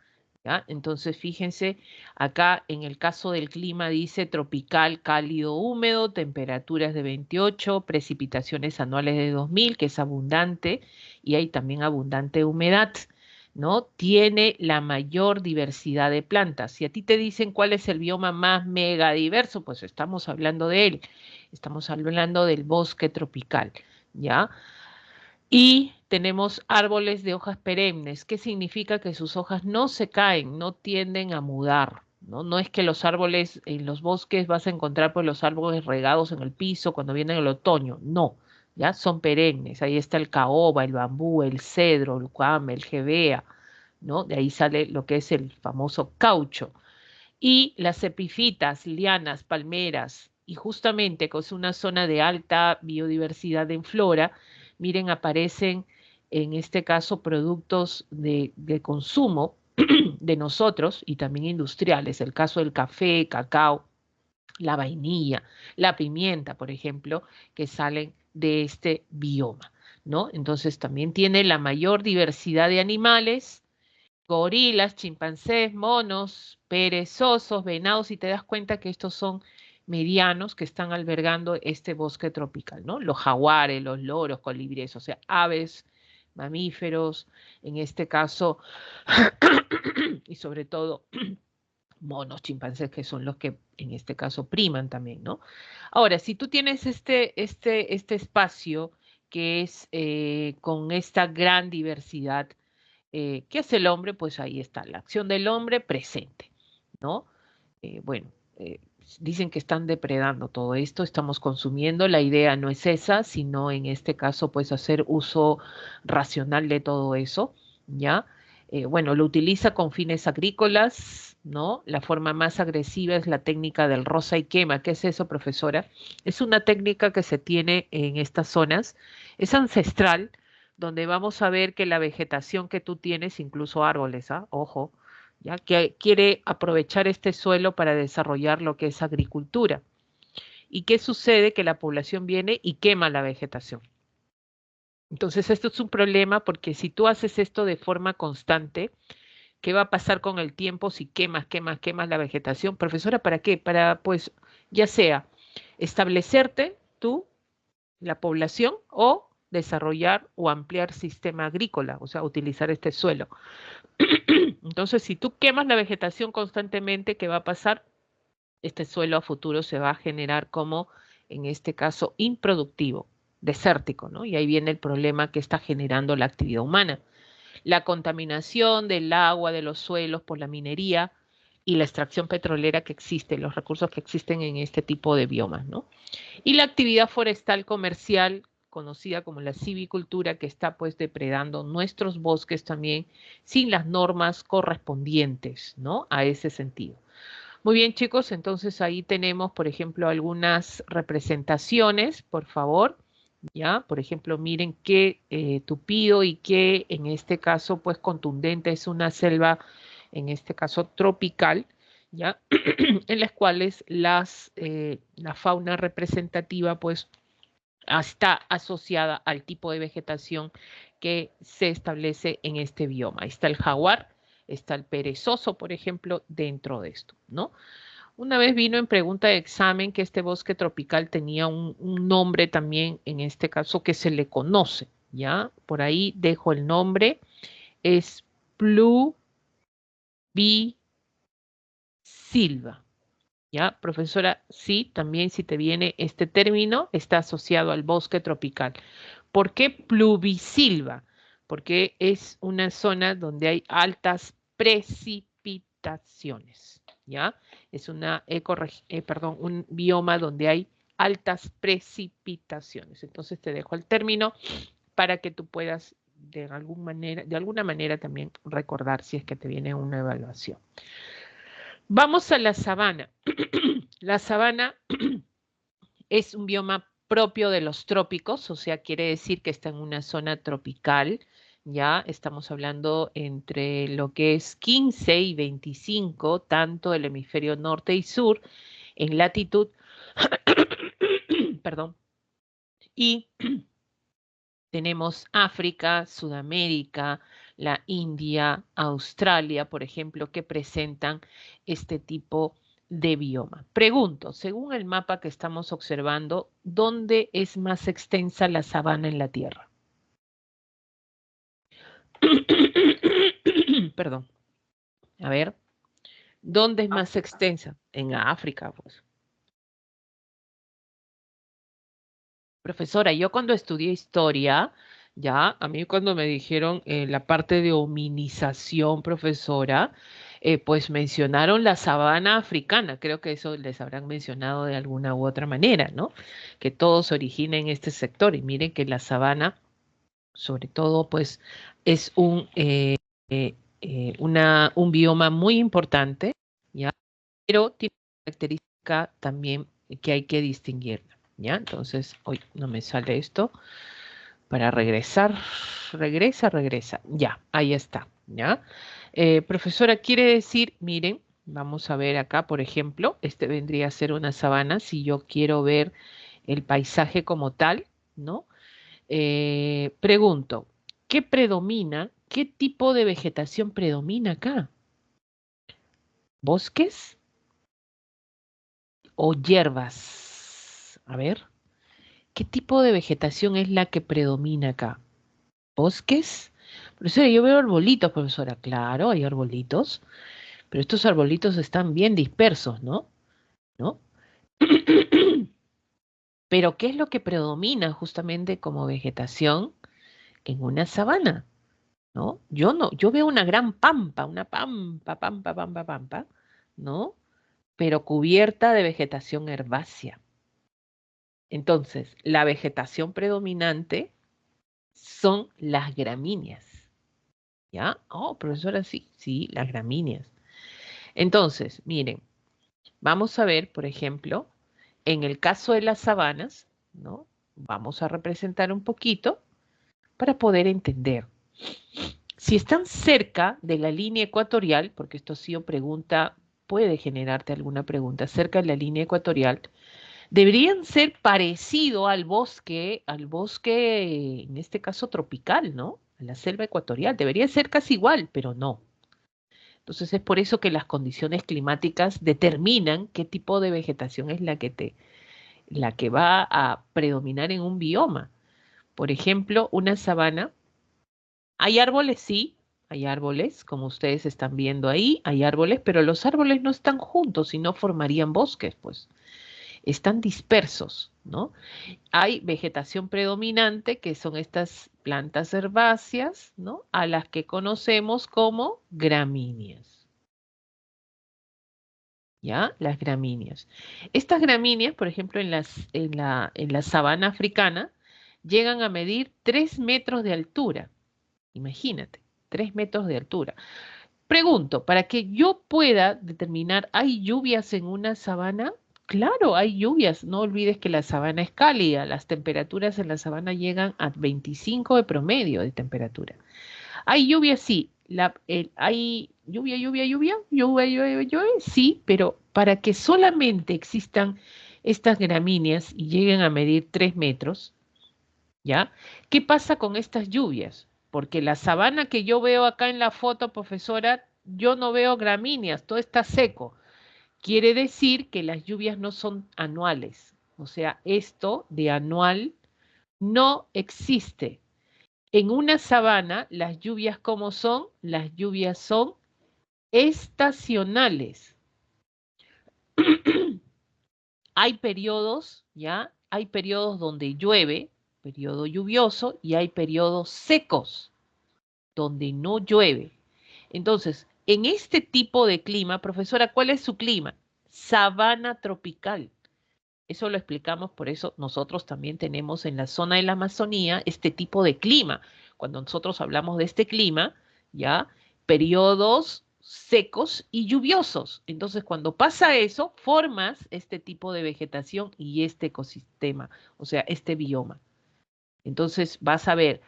¿Ya? Entonces, fíjense, acá en el caso del clima dice tropical, cálido, húmedo, temperaturas de 28, precipitaciones anuales de 2000, que es abundante, y hay también abundante humedad, ¿no? Tiene la mayor diversidad de plantas. Si a ti te dicen cuál es el bioma más mega diverso, pues estamos hablando de él. Estamos hablando del bosque tropical, ¿ya? Y tenemos árboles de hojas perennes. ¿Qué significa? Que sus hojas no se caen, no tienden a mudar, ¿no? No es que los árboles en los bosques vas a encontrar pues los árboles regados en el piso cuando viene el otoño. No, ya son perennes. Ahí está el caoba, el bambú, el cedro, el cuame, el jevea, ¿no? De ahí sale lo que es el famoso caucho. Y las epifitas, lianas, palmeras y justamente que es una zona de alta biodiversidad en flora, miren, aparecen en este caso productos de consumo de nosotros y también industriales, el caso del café, cacao, la vainilla, la pimienta, por ejemplo, que salen de este bioma, ¿no? Entonces también tiene la mayor diversidad de animales, gorilas, chimpancés, monos, perezosos, venados, y te das cuenta que estos son medianos que están albergando este bosque tropical, ¿no? Los jaguares, los loros, colibríes, o sea, aves, mamíferos, en este caso, y sobre todo monos, chimpancés, que son los que en este caso priman también, ¿no? Ahora, si tú tienes este espacio que es con esta gran diversidad, ¿qué hace el hombre? Pues ahí está, la acción del hombre presente, ¿no? Bueno, eh, dicen que están depredando todo esto, estamos consumiendo, la idea no es esa, sino en este caso, pues hacer uso racional de todo eso, ¿ya? Bueno, lo utiliza con fines agrícolas, ¿no? La forma más agresiva es la técnica del rosa y quema. ¿Qué es eso, profesora? Es una técnica que se tiene en estas zonas, es ancestral, donde vamos a ver que la vegetación que tú tienes, incluso árboles, ¿ah? Ojo, ya que quiere aprovechar este suelo para desarrollar lo que es agricultura. ¿Y qué sucede? Que la población viene y quema la vegetación. Entonces, esto es un problema porque si tú haces esto de forma constante, ¿qué va a pasar con el tiempo si quemas la vegetación? Profesora, ¿para qué? Para, pues, ya sea establecerte tú, la población, o desarrollar o ampliar sistema agrícola, o sea, utilizar este suelo. Entonces, si tú quemas la vegetación constantemente, ¿qué va a pasar? Este suelo a futuro se va a generar como, en este caso, improductivo, desértico, ¿no? Y ahí viene el problema que está generando la actividad humana. La contaminación del agua, de los suelos por la minería y la extracción petrolera que existe, los recursos que existen en este tipo de biomas, ¿no? Y la actividad forestal comercial, conocida como la civicultura, que está pues depredando nuestros bosques también sin las normas correspondientes, ¿no? A ese sentido. Muy bien, chicos, entonces ahí tenemos, por ejemplo, algunas representaciones, por favor, ¿ya? Por ejemplo, miren qué tupido y qué, en este caso, pues contundente es una selva, en este caso tropical, ¿ya? En las cuales la fauna representativa, pues, está asociada al tipo de vegetación que se establece en este bioma. Ahí está el jaguar, está el perezoso, por ejemplo, dentro de esto, ¿no? Una vez vino en pregunta de examen que este bosque tropical tenía un nombre también, en este caso, que se le conoce, ¿ya? Por ahí dejo el nombre, es pluvisilva, ¿ya? Profesora, sí, también si te viene este término, está asociado al bosque tropical. ¿Por qué pluvisilva? Porque es una zona donde hay altas precipitaciones, ¿ya? Es un bioma donde hay altas precipitaciones. Entonces te dejo el término para que tú puedas de alguna manera también recordar si es que te viene una evaluación. Vamos a la sabana. La sabana es un bioma propio de los trópicos, o sea, quiere decir que está en una zona tropical, ya estamos hablando entre lo que es 15 y 25, tanto el hemisferio norte y sur, en latitud, perdón, y tenemos África, Sudamérica, la India, Australia, por ejemplo, que presentan este tipo de bioma. Pregunto, según el mapa que estamos observando, ¿dónde es más extensa la sabana en la Tierra? Perdón. A ver, ¿dónde es más extensa? En África, pues. Profesora, yo cuando estudié historia, ya, a mí cuando me dijeron la parte de hominización, profesora, pues mencionaron la sabana africana, creo que eso les habrán mencionado de alguna u otra manera, ¿no? Que todo se origina en este sector y miren que la sabana, sobre todo, pues es un bioma muy importante, ¿ya? Pero tiene una característica también que hay que distinguir, ¿ya? Entonces, hoy no me sale esto. Para regresar, regresa, ya, ahí está, ¿ya? Profesora, quiere decir, miren, vamos a ver acá, por ejemplo, este vendría a ser una sabana, si yo quiero ver el paisaje como tal, ¿no? Pregunto, ¿qué predomina? ¿Qué tipo de vegetación predomina acá? ¿Bosques o hierbas? A ver, ¿qué tipo de vegetación es la que predomina acá? ¿Bosques? Profesora, yo veo arbolitos, profesora. Claro, hay arbolitos, pero estos arbolitos están bien dispersos, ¿no? ¿No? Pero ¿qué es lo que predomina justamente como vegetación en una sabana? ¿No? Yo no, yo veo una gran pampa, una pampa, ¿no? Pero cubierta de vegetación herbácea. Entonces, la vegetación predominante son las gramíneas. ¿Ya? Oh, profesora, sí, sí, las gramíneas. Entonces, miren, vamos a ver, por ejemplo, en el caso de las sabanas, ¿no? Vamos a representar un poquito para poder entender. Si están cerca de la línea ecuatorial, porque esto ha sido pregunta, puede generarte alguna pregunta, cerca de la línea ecuatorial, deberían ser parecido al bosque, en este caso tropical, ¿no? A la selva ecuatorial. Debería ser casi igual, pero no. Entonces es por eso que las condiciones climáticas determinan qué tipo de vegetación es la que va a predominar en un bioma. Por ejemplo, una sabana. Hay árboles, sí, hay árboles, como ustedes están viendo ahí, hay árboles, pero los árboles no están juntos y no formarían bosques, pues están dispersos, ¿no? Hay vegetación predominante, que son estas plantas herbáceas, ¿no? A las que conocemos como gramíneas. ¿Ya? Las gramíneas. Estas gramíneas, por ejemplo, en la sabana africana, llegan a medir 3 metros de altura. Imagínate, 3 metros de altura. Pregunto, para que yo pueda determinar, ¿hay lluvias en una sabana? Claro, hay lluvias. No olvides que la sabana es cálida. Las temperaturas en la sabana llegan a 25 de promedio de temperatura. Hay lluvia, sí. Hay lluvia, sí, pero para que solamente existan estas gramíneas y lleguen a medir 3 metros, ¿ya? ¿Qué pasa con estas lluvias? Porque la sabana que yo veo acá en la foto, profesora, yo no veo gramíneas, todo está seco. Quiere decir que las lluvias no son anuales. O sea, esto de anual no existe. En una sabana, las lluvias ¿cómo son? Las lluvias son estacionales. Hay periodos, ¿ya? Hay periodos donde llueve, periodo lluvioso, y hay periodos secos, donde no llueve. Entonces, en este tipo de clima, profesora, ¿cuál es su clima? Sabana tropical. Eso lo explicamos, por eso nosotros también tenemos en la zona de la Amazonía este tipo de clima. Cuando nosotros hablamos de este clima, ¿ya? Periodos secos y lluviosos. Entonces, cuando pasa eso, formas este tipo de vegetación y este ecosistema, o sea, este bioma. Entonces, vas a ver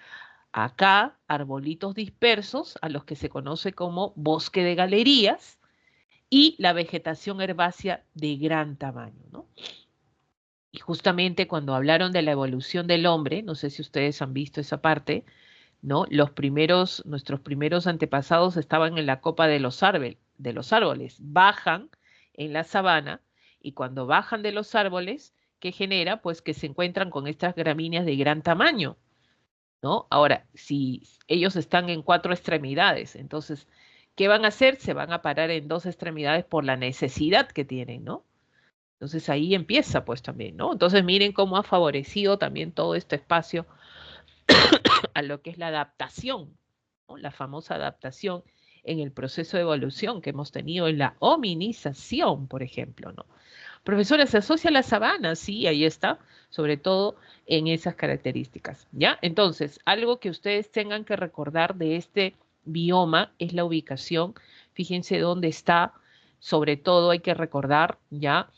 acá arbolitos dispersos, a los que se conoce como bosque de galerías, y la vegetación herbácea de gran tamaño, ¿no? Y justamente cuando hablaron de la evolución del hombre, no sé si ustedes han visto esa parte, ¿no? Nuestros primeros antepasados estaban en la copa de los árboles, bajan en la sabana y cuando bajan de los árboles, ¿qué genera? Pues que se encuentran con estas gramíneas de gran tamaño, ¿no? Ahora, si ellos están en 4 extremidades, entonces, ¿qué van a hacer? Se van a parar en 2 extremidades por la necesidad que tienen, ¿no? Entonces ahí empieza pues también, ¿no? Entonces miren cómo ha favorecido también todo este espacio a lo que es la adaptación, ¿no? La famosa adaptación en el proceso de evolución que hemos tenido en la hominización, por ejemplo, ¿no? Profesora, ¿se asocia a la sabana? Sí, ahí está, sobre todo en esas características, ¿ya? Entonces, algo que ustedes tengan que recordar de este bioma es la ubicación. Fíjense dónde está, sobre todo hay que recordar, ¿ya?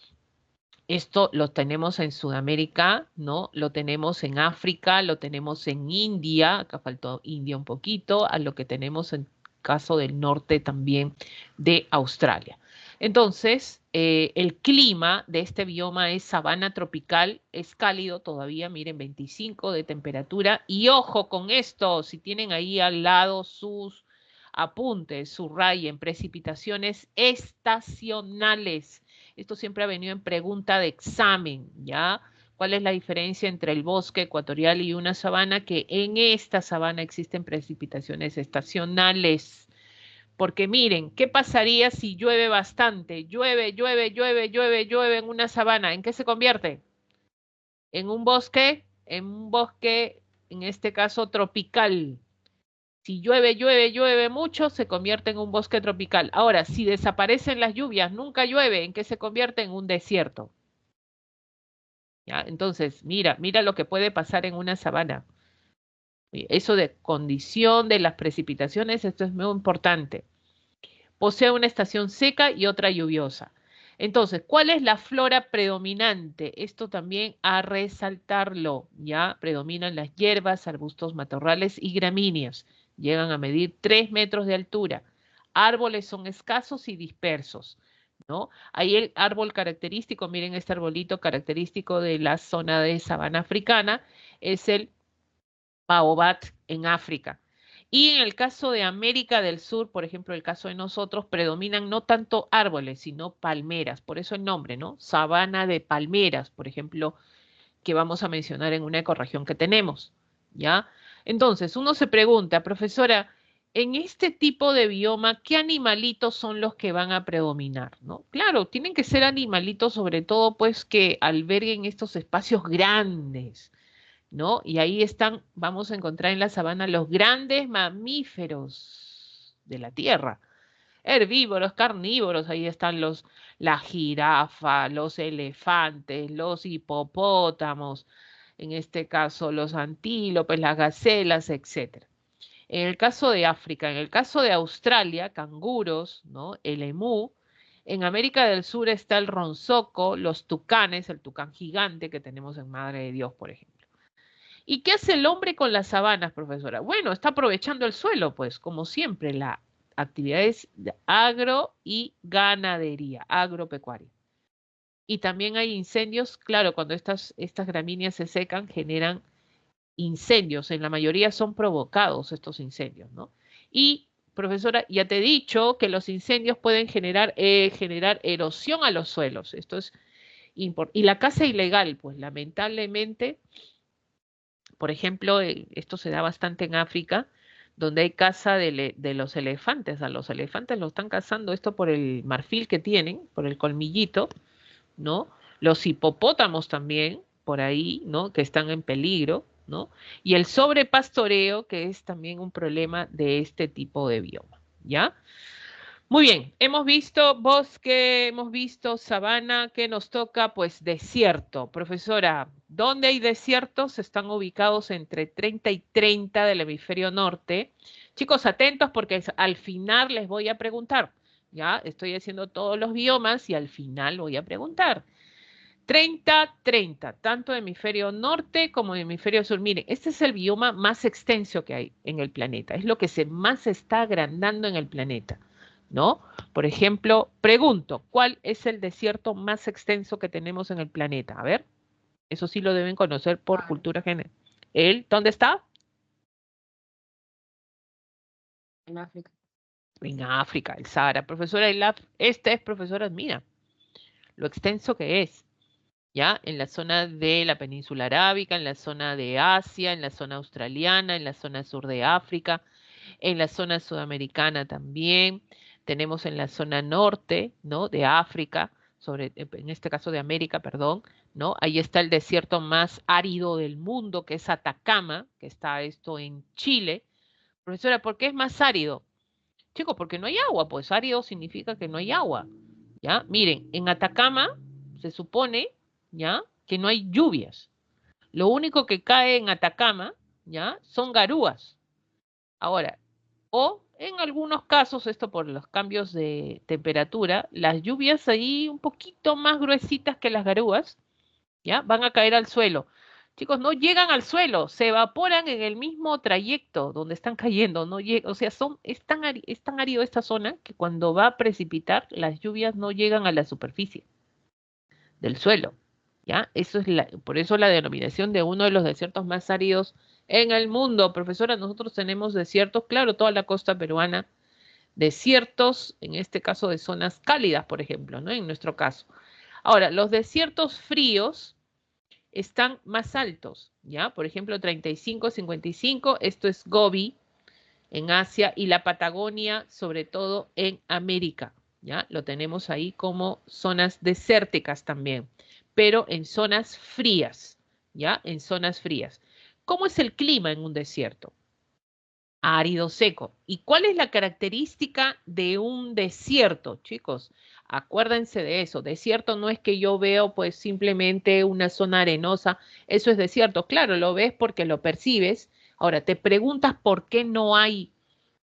Esto lo tenemos en Sudamérica, ¿no? Lo tenemos en África, lo tenemos en India, acá faltó India un poquito, a lo que tenemos en caso del norte también de Australia. Entonces, el clima de este bioma es sabana tropical, es cálido todavía, miren, 25 de temperatura. Y ojo con esto, si tienen ahí al lado sus apuntes, subrayen, precipitaciones estacionales. Esto siempre ha venido en pregunta de examen, ¿ya? ¿Cuál es la diferencia entre el bosque ecuatorial y una sabana? Que en esta sabana existen precipitaciones estacionales. Porque miren, ¿qué pasaría si llueve bastante? Llueve, llueve, llueve, llueve, llueve en una sabana. ¿En qué se convierte? En un bosque, en este caso tropical. Si llueve, llueve, llueve mucho, se convierte en un bosque tropical. Ahora, si desaparecen las lluvias, nunca llueve, ¿en qué se convierte? En un desierto. ¿Ya? Entonces, mira, mira lo que puede pasar en una sabana. Eso de condición de las precipitaciones, esto es muy importante. Posee una estación seca y otra lluviosa. Entonces, ¿cuál es la flora predominante? Esto también a resaltarlo, ¿ya? Predominan las hierbas, arbustos, matorrales y gramíneas. Llegan a medir 3 metros de altura. Árboles son escasos y dispersos, ¿no? Ahí el árbol característico, miren este arbolito característico de la zona de sabana africana, es el baobab en África. Y en el caso de América del Sur, por ejemplo, el caso de nosotros, predominan no tanto árboles, sino palmeras. Por eso el nombre, ¿no? Sabana de palmeras, por ejemplo, que vamos a mencionar en una ecorregión que tenemos, ¿ya? Entonces, uno se pregunta, profesora, en este tipo de bioma, ¿qué animalitos son los que van a predominar, ¿no? Claro, tienen que ser animalitos, sobre todo, pues, que alberguen estos espacios grandes, ¿no? Y ahí están, vamos a encontrar en la sabana los grandes mamíferos de la tierra, herbívoros, carnívoros, ahí están la jirafa, los elefantes, los hipopótamos, en este caso los antílopes, las gacelas, etcétera. En el caso de África, en el caso de Australia, canguros, ¿no? El emú. En América del Sur está el ronzoco, los tucanes, el tucán gigante que tenemos en Madre de Dios, por ejemplo. ¿Y qué hace el hombre con las sabanas, profesora? Bueno, está aprovechando el suelo, pues, como siempre, la actividad es de agro y ganadería, agropecuaria. Y también hay incendios, claro, cuando estas gramíneas se secan, generan incendios. En la mayoría son provocados estos incendios, ¿no? Y, profesora, ya te he dicho que los incendios pueden generar erosión a los suelos. Esto es importante. Y la caza ilegal, pues lamentablemente por ejemplo, esto se da bastante en África, donde hay caza de los elefantes. A los elefantes los están cazando esto por el marfil que tienen, por el colmillito, ¿no? Los hipopótamos también, por ahí, ¿no? Que están en peligro, ¿no? Y el sobrepastoreo, que es también un problema de este tipo de bioma, ¿ya? Muy bien, hemos visto bosque, hemos visto sabana, ¿qué nos toca? Pues desierto. Profesora, ¿dónde hay desiertos? Están ubicados entre 30 y 30 del hemisferio norte. Chicos, atentos porque al final les voy a preguntar. Ya, estoy haciendo todos los biomas y al final voy a preguntar. 30, 30, tanto hemisferio norte como hemisferio sur. Miren, este es el bioma más extenso que hay en el planeta. Es lo que más se está agrandando en el planeta. ¿No? Por ejemplo, pregunto, ¿cuál es el desierto más extenso que tenemos en el planeta? A ver, eso sí lo deben conocer por Claro, cultura general. ¿Él dónde está? en África. En África, el Sahara. Profesora, esta es profesora, mira, lo extenso que es, ¿ya? En la zona de la península arábica, en la zona de Asia, en la zona australiana, en la zona sur de África, en la zona sudamericana también, tenemos en la zona norte, ¿no? De África, en este caso de América, perdón, ¿no? Ahí está el desierto más árido del mundo, que es Atacama, que está esto en Chile. Profesora, ¿por qué es más árido? Chicos, porque no hay agua, pues árido significa que no hay agua, ¿ya? Miren, en Atacama se supone, ¿ya? Que no hay lluvias. Lo único que cae en Atacama, ¿ya? Son garúas. Ahora, o En algunos casos, esto por los cambios de temperatura, las lluvias ahí un poquito más gruesitas que las garúas, ¿ya? Van a caer al suelo. Chicos, no llegan al suelo, se evaporan en el mismo trayecto donde están cayendo, no o sea, es tan árido esta zona que cuando va a precipitar, las lluvias no llegan a la superficie del suelo, ¿ya? Por eso la denominación de uno de los desiertos más áridos en el mundo. Profesora, nosotros tenemos desiertos, claro, toda la costa peruana, desiertos, en este caso de zonas cálidas, por ejemplo, ¿no? En nuestro caso. Ahora, los desiertos fríos están más altos, ¿ya? Por ejemplo, 35, 55, esto es Gobi en Asia y la Patagonia, sobre todo en América, ¿ya? Lo tenemos ahí como zonas desérticas también, pero en zonas frías, ¿ya? En zonas frías. ¿Cómo es el clima en un desierto? Árido seco. ¿Y cuál es la característica de un desierto, chicos? Acuérdense de eso. Desierto no es que yo veo pues simplemente una zona arenosa. Eso es desierto. Claro, lo ves porque lo percibes. Ahora, te preguntas por qué no hay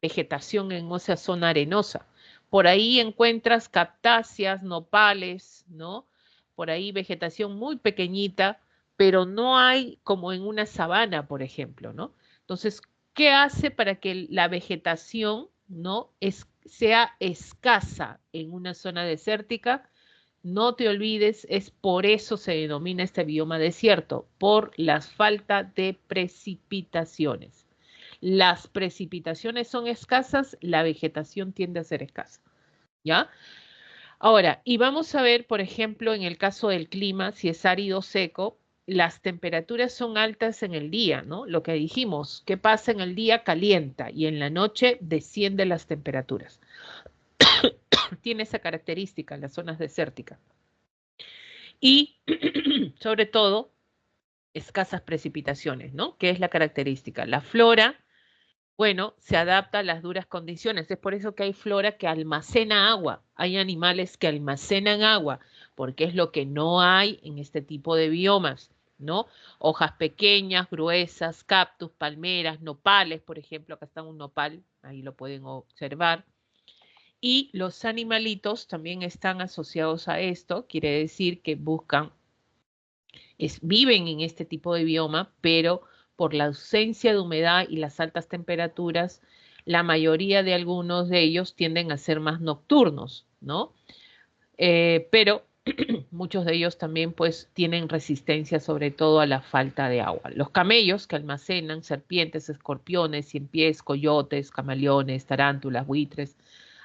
vegetación en esa zona arenosa. Por ahí encuentras cactáceas, nopales, ¿no? Por ahí vegetación muy pequeñita, pero no hay como en una sabana, por ejemplo, ¿no? Entonces, ¿qué hace para que la vegetación no sea escasa en una zona desértica? No te olvides, es por eso se denomina este bioma desierto, por la falta de precipitaciones. Las precipitaciones son escasas, la vegetación tiende a ser escasa, ¿ya? Ahora, y vamos a ver, por ejemplo, en el caso del clima, si es árido o seco, las temperaturas son altas en el día, ¿no? Lo que dijimos, ¿qué pasa en el día? Calienta y en la noche descienden las temperaturas. Tiene esa característica en las zonas desérticas. Y, sobre todo, escasas precipitaciones, ¿no? ¿Qué es la característica? La flora, bueno, se adapta a las duras condiciones. Es por eso que hay flora que almacena agua. Hay animales que almacenan agua, porque es lo que no hay en este tipo de biomas, ¿no? Hojas pequeñas, gruesas, cactus, palmeras, nopales, por ejemplo, acá está un nopal, ahí lo pueden observar. Y los animalitos también están asociados a esto, quiere decir que viven en este tipo de bioma, pero por la ausencia de humedad y las altas temperaturas, la mayoría de algunos de ellos tienden a ser más nocturnos, ¿no? Pero muchos de ellos también pues tienen resistencia sobre todo a la falta de agua. Los camellos que almacenan serpientes, escorpiones, ciempiés, coyotes, camaleones, tarántulas, buitres.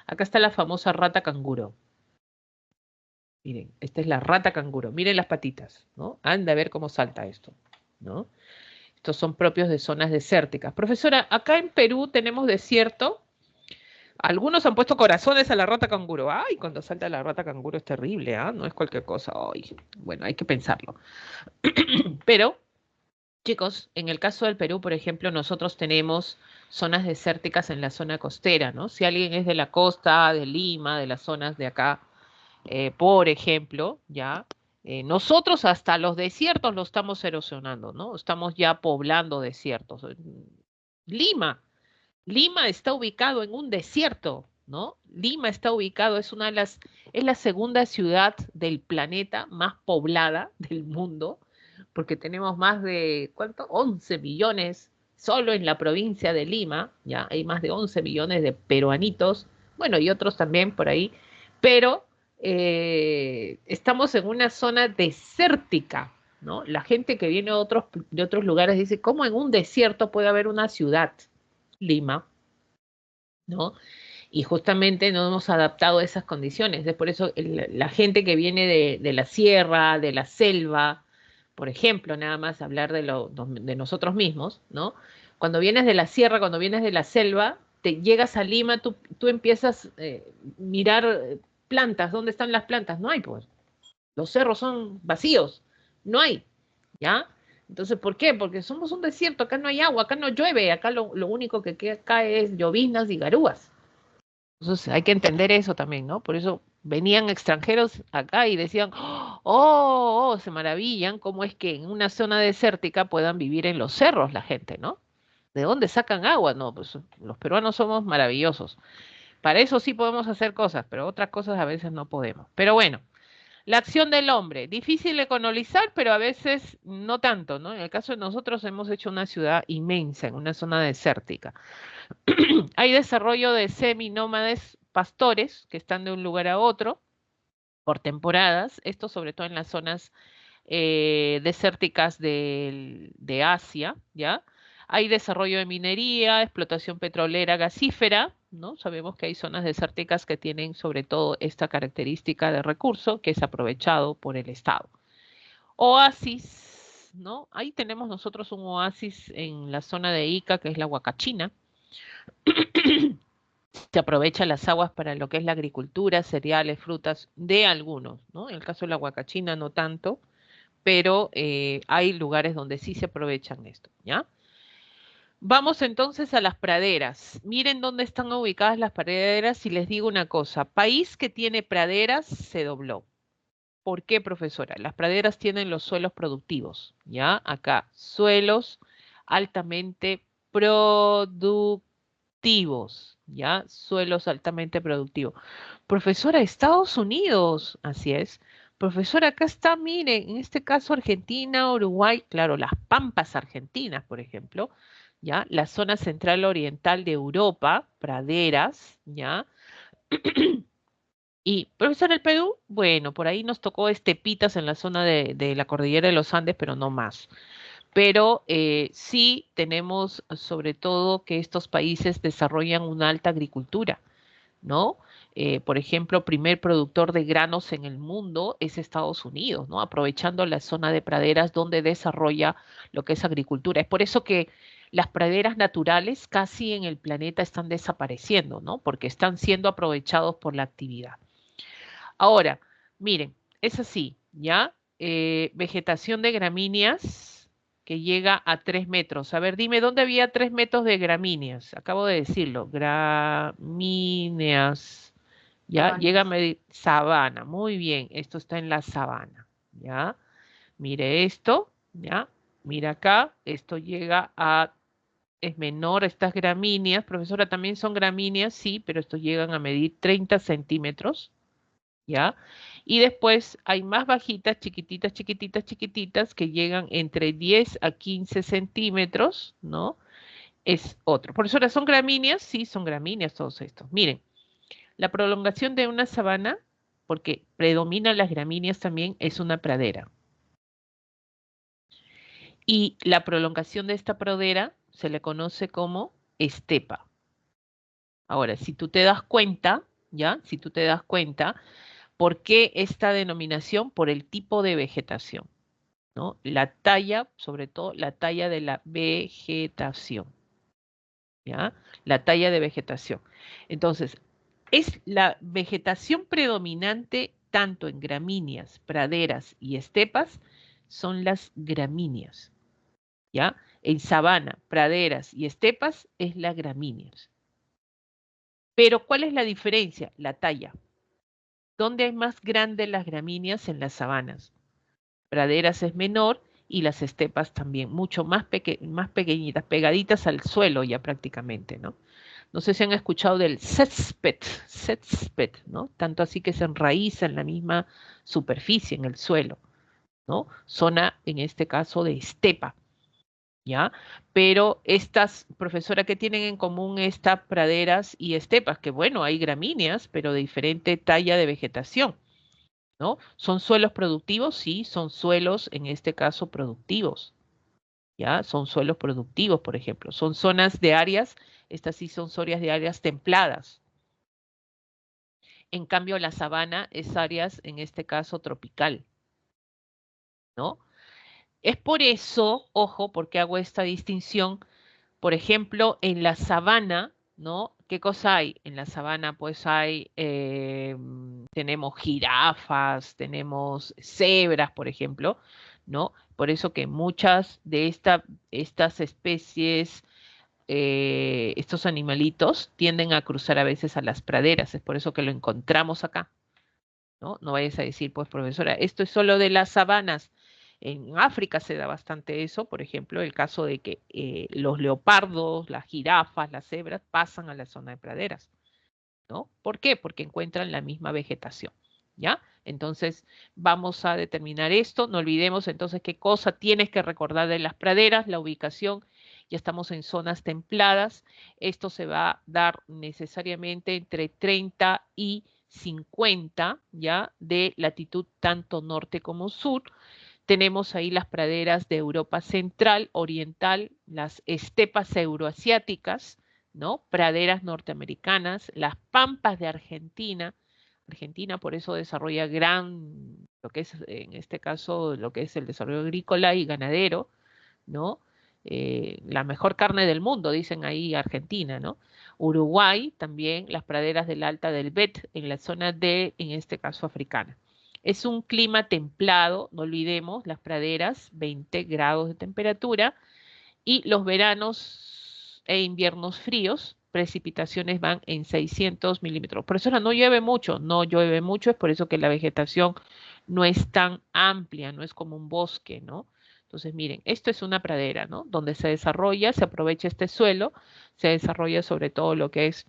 Acá está la famosa rata canguro. Miren, esta es la rata canguro. Miren las patitas, ¿no? Anda a ver cómo salta esto, ¿no? Estos son propios de zonas desérticas. Profesora, acá en Perú tenemos desierto. Algunos han puesto corazones a la rata canguro. Ay, cuando salta la rata canguro es terrible, ¿ah? No es cualquier cosa. Ay, bueno, hay que pensarlo. Pero, chicos, en el caso del Perú, por ejemplo, nosotros tenemos zonas desérticas en la zona costera, ¿no? Si alguien es de la costa, de Lima, de las zonas de acá, por ejemplo, ya, nosotros hasta los desiertos lo estamos erosionando, ¿no? Estamos ya poblando desiertos. Lima, Lima está ubicado en un desierto, ¿no? Lima está ubicado, es la segunda ciudad del planeta más poblada del mundo, porque tenemos más de, ¿cuánto? 11 millones solo en la provincia de Lima, ya hay más de 11 millones de peruanitos, bueno, y otros también por ahí, pero estamos en una zona desértica, ¿no? La gente que viene de otros lugares dice, ¿cómo en un desierto puede haber una ciudad? Lima, ¿no? Y justamente no hemos adaptado a esas condiciones. Es por eso la gente que viene de la sierra, de la selva, por ejemplo, nada más hablar de nosotros mismos, ¿no? Cuando vienes de la sierra, cuando vienes de la selva, te llegas a Lima, tú empiezas a mirar plantas, ¿dónde están las plantas? No hay, pues. Los cerros son vacíos, no hay, ¿ya? Entonces, ¿por qué? Porque somos un desierto, acá no hay agua, acá no llueve, acá lo único que cae es lloviznas y garúas. Entonces hay que entender eso también, ¿no? Por eso venían extranjeros acá y decían, se maravillan cómo es que en una zona desértica puedan vivir en los cerros la gente, ¿no? ¿De dónde sacan agua? No, pues los peruanos somos maravillosos. Para eso sí podemos hacer cosas, pero otras cosas a veces no podemos. Pero bueno, la acción del hombre, difícil de colonizar, pero a veces no tanto, ¿no? En el caso de nosotros hemos hecho una ciudad inmensa, en una zona desértica. Hay desarrollo de seminómades pastores que están de un lugar a otro por temporadas, esto sobre todo en las zonas desérticas de Asia, ¿ya? Hay desarrollo de minería, explotación petrolera, gasífera, ¿no? Sabemos que hay zonas desérticas que tienen sobre todo esta característica de recurso que es aprovechado por el Estado. Oasis, ¿no? Ahí tenemos nosotros un oasis en la zona de Ica, que es la Huacachina. Se aprovecha las aguas para lo que es la agricultura, cereales, frutas, de algunos, ¿no? En el caso de la Huacachina no tanto, pero hay lugares donde sí se aprovechan esto, ¿ya? Vamos entonces a las praderas. Miren dónde están ubicadas las praderas y les digo una cosa, país que tiene praderas se dobló. ¿Por qué, profesora? Las praderas tienen los suelos productivos, ¿ya? Acá, suelos altamente productivos, ¿ya? Suelos altamente productivos. Profesora, Estados Unidos, así es. Profesora, acá está, mire, en este caso Argentina, Uruguay, claro, las pampas argentinas, por ejemplo, ¿ya? La zona central oriental de Europa, praderas, ¿ya? Y, profesora, el Perú, bueno, por ahí nos tocó estepitas en la zona de la cordillera de los Andes, pero no más. Pero sí tenemos sobre todo que estos países desarrollan una alta agricultura, ¿no? Por ejemplo, primer productor de granos en el mundo es Estados Unidos, ¿no? Aprovechando la zona de praderas donde desarrolla lo que es agricultura. Es por eso que las praderas naturales casi en el planeta están desapareciendo, ¿no? Porque están siendo aprovechados por la actividad. Ahora, miren, es así, ¿ya? Vegetación de gramíneas que llega a 3 metros. A ver, dime, ¿dónde había 3 metros de gramíneas? Acabo de decirlo, gramíneas, ¿ya? Llega a Sabanas. medir sabana, muy bien, esto está en la sabana, ¿ya? Mire esto, ¿ya? Mira acá, esto llega a, es menor, estas gramíneas, profesora, también son gramíneas, sí, pero estos llegan a medir 30 centímetros, ¿ya? Y después hay más bajitas, chiquititas, chiquititas, chiquititas, que llegan entre 10 a 15 centímetros, ¿no? Es otro. Profesora, ¿son gramíneas? Sí, son gramíneas todos estos. Miren, la prolongación de una sabana, porque predominan las gramíneas también, es una pradera. Y la prolongación de esta pradera se le conoce como estepa. Ahora, si tú te das cuenta, ¿ya? Si tú te das cuenta, ¿por qué esta denominación? Por el tipo de vegetación, ¿no? La talla, sobre todo la talla de la vegetación, ¿ya? La talla de vegetación. Entonces, es la vegetación predominante tanto en gramíneas, praderas y estepas, son las gramíneas, ¿ya? En sabana, praderas y estepas es las gramíneas. Pero, ¿cuál es la diferencia? La talla. ¿Dónde hay más grandes las gramíneas? En las sabanas. Praderas es menor y las estepas también, mucho más pequeñitas, pegaditas al suelo ya prácticamente, ¿no? No sé si han escuchado del césped, ¿no? Tanto así que se enraiza en la misma superficie, en el suelo, ¿no? Zona, en este caso, de estepa, ¿ya? Pero estas, profesora, ¿qué tienen en común estas praderas y estepas? Que bueno, hay gramíneas, pero de diferente talla de vegetación, ¿no? ¿Son suelos productivos? Sí, son suelos, en este caso, productivos, ¿ya? Son suelos productivos, por ejemplo. Son zonas de áreas, estas sí son zonas de áreas templadas. En cambio, la sabana es áreas, en este caso, tropical, ¿no? Es por eso, ojo, porque hago esta distinción, por ejemplo, en la sabana, ¿no? ¿Qué cosa hay? En la sabana, pues hay, tenemos jirafas, tenemos cebras, por ejemplo, ¿no? Por eso que muchas de estas especies, estos animalitos, tienden a cruzar a veces a las praderas, es por eso que lo encontramos acá, ¿no? No vayas a decir, pues, profesora, esto es solo de las sabanas. En África se da bastante eso, por ejemplo, el caso de que los leopardos, las jirafas, las cebras pasan a la zona de praderas, ¿no? ¿Por qué? Porque encuentran la misma vegetación, ¿ya? Entonces, vamos a determinar esto. No olvidemos entonces qué cosa tienes que recordar de las praderas, la ubicación. Ya estamos en zonas templadas. Esto se va a dar necesariamente entre 30 y 50, ¿ya? De latitud tanto norte como sur. Tenemos ahí las praderas de Europa Central, Oriental, las estepas euroasiáticas, ¿no? Praderas norteamericanas, las pampas de Argentina. Argentina por eso desarrolla lo que es en este caso, lo que es el desarrollo agrícola y ganadero, ¿no? La mejor carne del mundo, dicen ahí Argentina, ¿no? Uruguay también, las praderas del Alta del Bet, en la zona de, en este caso, africana. Es un clima templado, no olvidemos, las praderas, 20 grados de temperatura, y los veranos e inviernos fríos, precipitaciones van en 600 milímetros. Por eso no llueve mucho, no llueve mucho, es por eso que la vegetación no es tan amplia, no es como un bosque, ¿no? Entonces, miren, esto es una pradera, ¿no? Donde se desarrolla, se aprovecha este suelo, se desarrolla sobre todo lo que es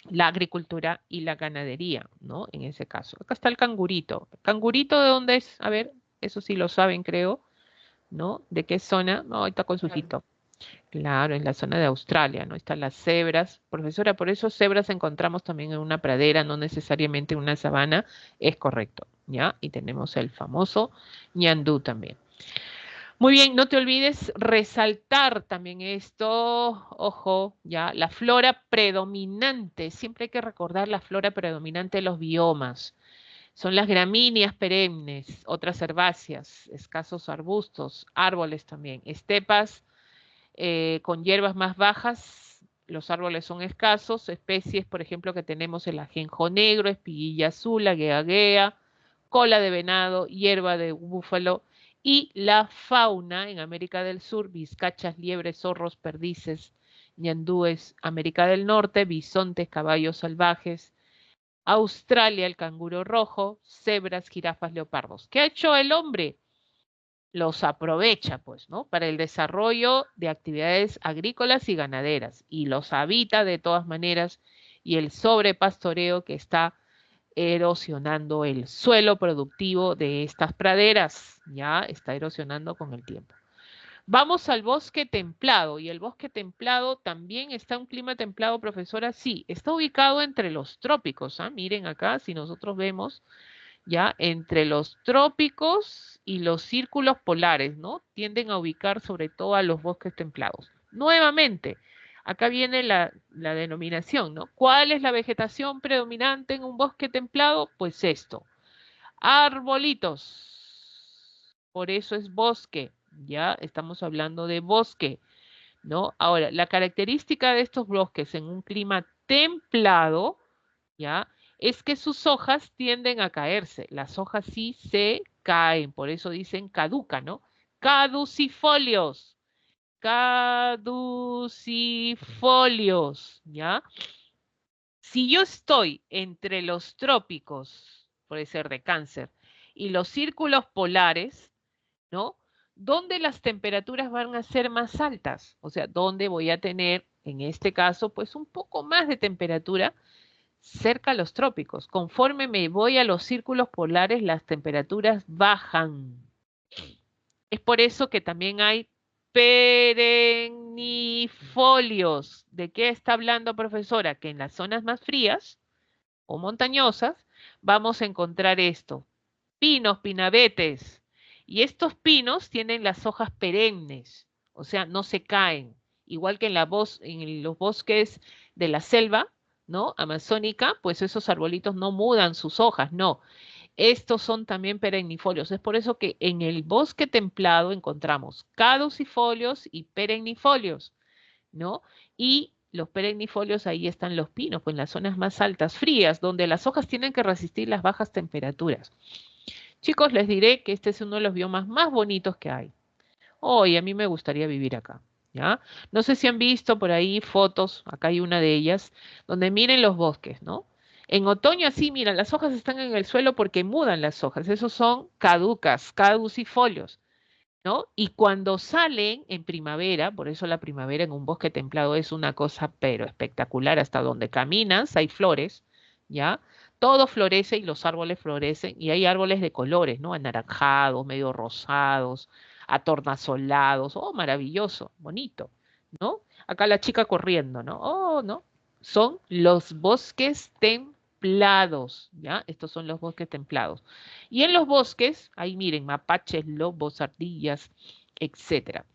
la agricultura y la ganadería, ¿no? En ese caso. Acá está el cangurito. ¿El cangurito de dónde es? A ver, eso sí lo saben, creo, ¿no? ¿De qué zona? No, ahí está con su Claro. hijito. Claro, en la zona de Australia, ¿no? Están las cebras. Profesora, por eso cebras encontramos también en una pradera, no necesariamente en una sabana, es correcto, ¿ya? Y tenemos el famoso ñandú también. Muy bien, no te olvides resaltar también esto, ojo, ya, la flora predominante, siempre hay que recordar la flora predominante de los biomas. Son las gramíneas perennes, otras herbáceas, escasos arbustos, árboles también, estepas con hierbas más bajas, los árboles son escasos, especies, por ejemplo, que tenemos el ajenjo negro, espiguilla azul, aguea, cola de venado, hierba de búfalo, y la fauna en América del Sur, vizcachas, liebres, zorros, perdices, ñandúes, América del Norte, bisontes, caballos salvajes, Australia, el canguro rojo, cebras, jirafas, leopardos. ¿Qué ha hecho el hombre? Los aprovecha, pues, ¿no? Para el desarrollo de actividades agrícolas y ganaderas y los habita de todas maneras y el sobrepastoreo que está erosionando el suelo productivo de estas praderas, ya está erosionando con el tiempo. Vamos al bosque templado y el bosque templado también está un clima templado, profesora, sí, está ubicado entre los trópicos, ¿ah? Miren acá, si nosotros vemos ya entre los trópicos y los círculos polares, ¿no? Tienden a ubicar sobre todo a los bosques templados. Nuevamente, acá viene la denominación, ¿no? ¿Cuál es la vegetación predominante en un bosque templado? Pues esto, arbolitos. Por eso es bosque, ya estamos hablando de bosque, ¿no? Ahora, la característica de estos bosques en un clima templado, ¿ya? Es que sus hojas tienden a caerse. Las hojas sí se caen, por eso dicen caduca, ¿no? Caducifolios, caducifolios, ¿ya? Si yo estoy entre los trópicos, puede ser de Cáncer, y los círculos polares, ¿no? ¿Dónde las temperaturas van a ser más altas? O sea, ¿dónde voy a tener, en este caso, pues un poco más de temperatura cerca a los trópicos? Conforme me voy a los círculos polares, las temperaturas bajan. Es por eso que también hay perennifolios. ¿De qué está hablando, profesora? Que en las zonas más frías o montañosas vamos a encontrar esto. Pinos, pinabetes. Y estos pinos tienen las hojas perennes, o sea, no se caen. Igual que en los bosques de la selva, ¿no? Amazónica, pues esos arbolitos no mudan sus hojas, no. Estos son también perennifolios. Es por eso que en el bosque templado encontramos caducifolios y perennifolios, ¿no? Y los perennifolios, ahí están los pinos, pues en las zonas más altas, frías, donde las hojas tienen que resistir las bajas temperaturas. Chicos, les diré que este es uno de los biomas más bonitos que hay. Hoy a mí me gustaría vivir acá, ¿ya? No sé si han visto por ahí fotos, acá hay una de ellas, donde miren los bosques, ¿no? En otoño así, mira, las hojas están en el suelo porque mudan las hojas. Esos son caducas, caducifolios. ¿no? Y cuando salen en primavera, por eso la primavera en un bosque templado es una cosa pero espectacular, hasta donde caminas hay flores, ¿ya? Todo florece y los árboles florecen y hay árboles de colores, ¿no? Anaranjados, medio rosados, atornasolados, oh, maravilloso, bonito, ¿no? Acá la chica corriendo, ¿no? Oh, ¿no? Son los bosques templados, ¿ya? Estos son los bosques templados. Y en los bosques, ahí miren, mapaches, lobos, ardillas, etcétera.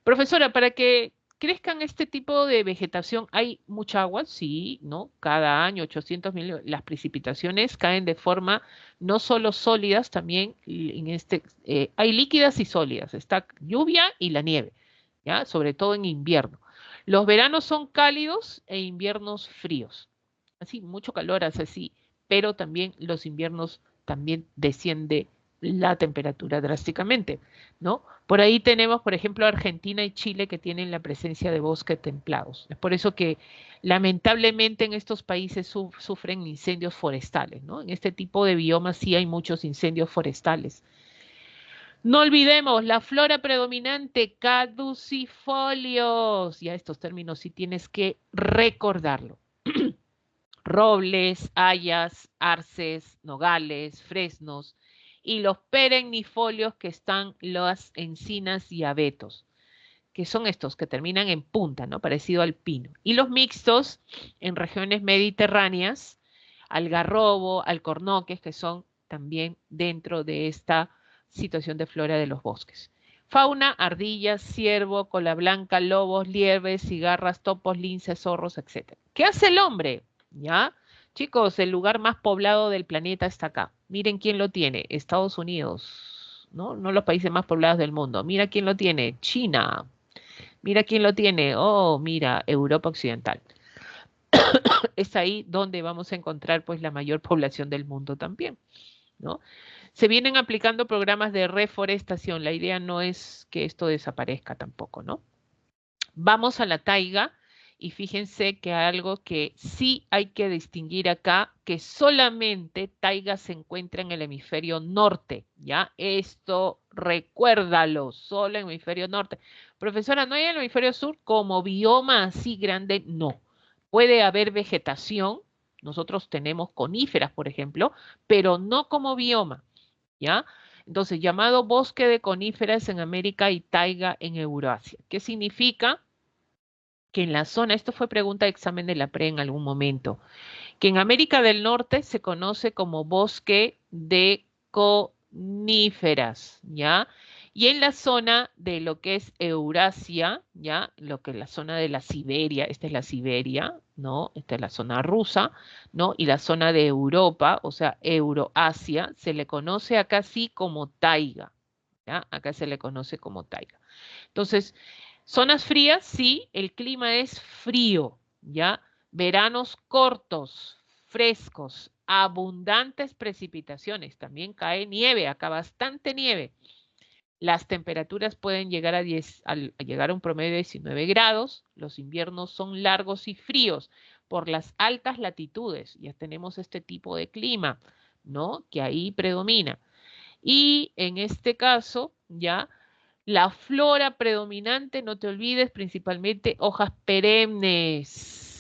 Profesora, para que crezcan este tipo de vegetación, ¿hay mucha agua? Sí, ¿no? Cada año 800 millones. Las precipitaciones caen de forma no solo sólidas, también hay líquidas y sólidas. Está lluvia y la nieve, ¿ya? Sobre todo en invierno. Los veranos son cálidos e inviernos fríos. Así, mucho calor hace así, pero también los inviernos también desciende la temperatura drásticamente, ¿no? Por ahí tenemos, por ejemplo, Argentina y Chile que tienen la presencia de bosques templados. Es por eso que lamentablemente en estos países sufren incendios forestales, ¿no? En este tipo de biomas sí hay muchos incendios forestales. No olvidemos la flora predominante, caducifolios. Ya estos términos sí tienes que recordarlo. Robles, hayas, arces, nogales, fresnos y los perennifolios que están las encinas y abetos, que son estos que terminan en punta, ¿no? Parecido al pino. Y los mixtos en regiones mediterráneas, algarrobo, alcornoques, que son también dentro de esta situación de flora de los bosques. Fauna, ardillas, ciervo, cola blanca, lobos, liebres, cigarras, topos, linces, zorros, etc. ¿Qué hace el hombre? ¿Ya? Chicos, el lugar más poblado del planeta está acá. Miren quién lo tiene, Estados Unidos, ¿no? No los países más poblados del mundo. Mira quién lo tiene, China. Mira quién lo tiene. Oh, mira, Europa Occidental. Es ahí donde vamos a encontrar pues la mayor población del mundo también, ¿no? Se vienen aplicando programas de reforestación. La idea no es que esto desaparezca tampoco, ¿no? Vamos a la taiga y fíjense que algo que sí hay que distinguir acá, que solamente taiga se encuentra en el hemisferio norte, ¿ya? Esto recuérdalo, solo en el hemisferio norte. Profesora, ¿no hay en el hemisferio sur como bioma así grande? No. Puede haber vegetación, nosotros tenemos coníferas, por ejemplo, pero no como bioma, ¿ya? Entonces, llamado bosque de coníferas en América y taiga en Eurasia. ¿Qué significa? Que en la zona, esto fue pregunta de examen de la pre en algún momento, que en América del Norte se conoce como bosque de coníferas, ¿ya? Y en la zona de lo que es Eurasia, ¿ya? Lo que es la zona de la Siberia, esta es la Siberia, ¿no? Esta es la zona rusa, ¿no? Y la zona de Europa, o sea, Euroasia, se le conoce acá sí como taiga, ¿ya? Acá se le conoce como taiga. Entonces, zonas frías, sí, el clima es frío, ¿ya? Veranos cortos, frescos, abundantes precipitaciones, también cae nieve, acá bastante nieve. Las temperaturas pueden llegar a llegar a un promedio de 19 grados, los inviernos son largos y fríos por las altas latitudes, ya tenemos este tipo de clima, ¿no? Que ahí predomina. Y en este caso, ya la flora predominante, no te olvides, principalmente hojas perennes.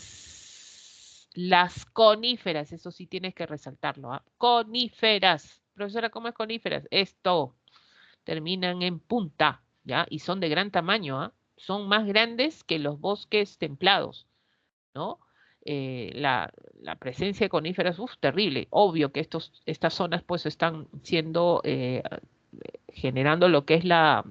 Las coníferas, eso sí tienes que resaltarlo, ¿ah? Coníferas. Profesora, ¿cómo es coníferas? Esto, terminan en punta, ¿ya? Y son de gran tamaño, ¿ah? Son más grandes que los bosques templados, ¿no? La presencia de coníferas, terrible. Obvio que estas zonas pues están siendo, generando lo que es la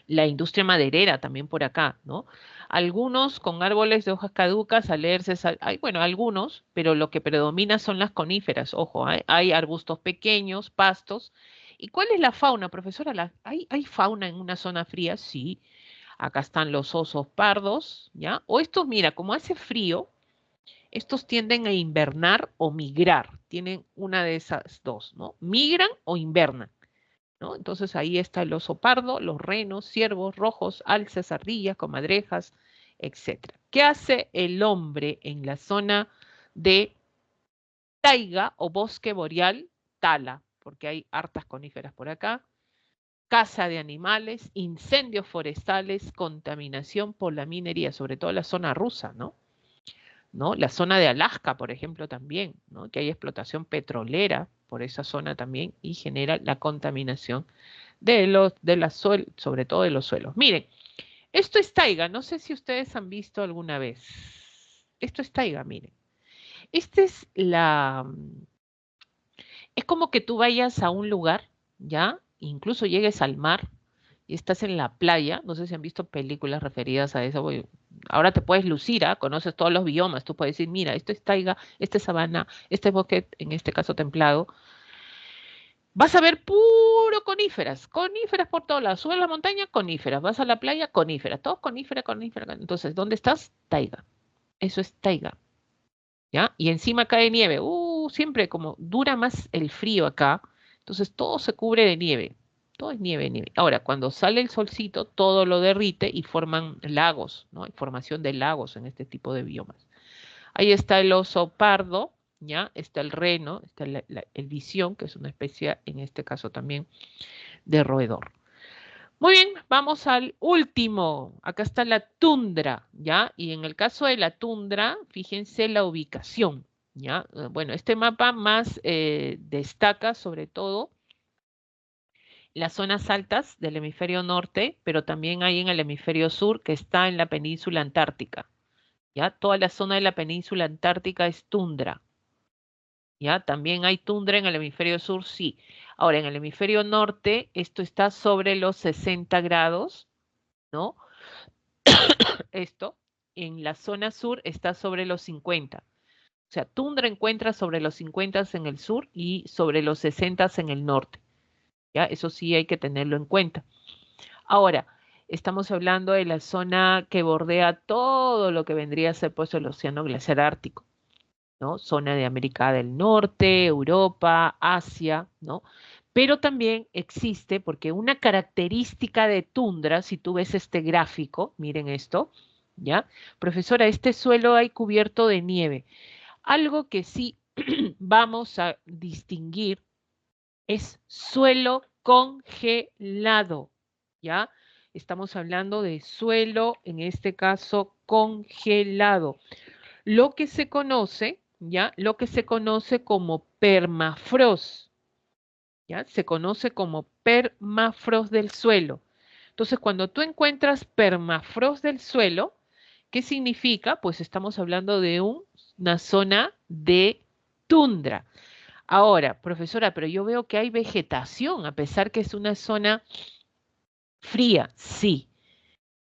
industria maderera también por acá, ¿no? Algunos con árboles de hojas caducas, alerces, hay, bueno, algunos, pero lo que predomina son las coníferas, ojo, hay arbustos pequeños, pastos. ¿Y cuál es la fauna, profesora? ¿Hay fauna en una zona fría? Sí, acá están los osos pardos, ¿ya? O estos, mira, como hace frío, estos tienden a invernar o migrar, tienen una de esas dos, ¿no? Migran o invernan. ¿No? Entonces ahí está el oso pardo, los renos, ciervos rojos, alces, ardillas, comadrejas, etcétera. ¿Qué hace el hombre en la zona de taiga o bosque boreal? Tala, porque hay hartas coníferas por acá. caza de animales, incendios forestales, contaminación por la minería, sobre todo la zona rusa, ¿no? ¿No? La zona de Alaska, por ejemplo, también, ¿no? Que hay explotación petrolera por esa zona también y genera la contaminación sobre todo de los suelos. Miren, esto es taiga, no sé si ustedes han visto alguna vez. Esto es taiga, miren. Esta es es como que tú vayas a un lugar, ¿ya? Incluso llegues al mar y estás en la playa, no sé si han visto películas referidas a eso, ahora te puedes lucir, ¿ah? Conoces todos los biomas, tú puedes decir, mira, esto es taiga, este es sabana, este es bosque, en este caso templado. Vas a ver puro coníferas, coníferas por todos lados. Subes a la montaña, coníferas. Vas a la playa, coníferas. Todo conífera, conífera. Entonces, ¿dónde estás? Taiga. Eso es taiga. ¿Ya? Y encima cae nieve. Siempre como dura más el frío acá. Entonces, todo se cubre de nieve. Todo es nieve, nieve. Ahora, cuando sale el solcito, todo lo derrite y forman lagos, ¿no? Hay formación de lagos en este tipo de biomas. Ahí está el oso pardo, ¿ya? Está el reno, está el visión, que es una especie, en este caso también, de roedor. Muy bien, vamos al último. Acá está la tundra, ¿ya? Y en el caso de la tundra, fíjense la ubicación, ¿ya? Bueno, este mapa más destaca sobre todo las zonas altas del hemisferio norte, pero también hay en el hemisferio sur, que está en la península antártica, ¿ya? Toda la zona de la península antártica es tundra. ¿Ya? También hay tundra en el hemisferio sur, sí. Ahora, en el hemisferio norte, esto está sobre los 60 grados, ¿no? Esto, en la zona sur está sobre los 50. O sea, tundra encuentra sobre los 50 en el sur y sobre los 60 en el norte. ¿Ya? Eso sí hay que tenerlo en cuenta. Ahora, estamos hablando de la zona que bordea todo lo que vendría a ser pues el océano glaciar ártico. ¿No? Zona de América del Norte, Europa, Asia, ¿no? Pero también existe, porque una característica de tundra, si tú ves este gráfico, miren esto, ¿ya? Profesora, este suelo hay cubierto de nieve. Algo que sí vamos a distinguir es suelo congelado, ¿ya? Estamos hablando de suelo, en este caso, congelado. Lo que se conoce, ¿ya? Lo que se conoce como permafrost, ¿ya? Se conoce como permafrost del suelo. Entonces, cuando tú encuentras permafrost del suelo, ¿qué significa? Pues estamos hablando de una zona de tundra. Ahora, profesora, pero yo veo que hay vegetación, a pesar que es una zona fría, sí.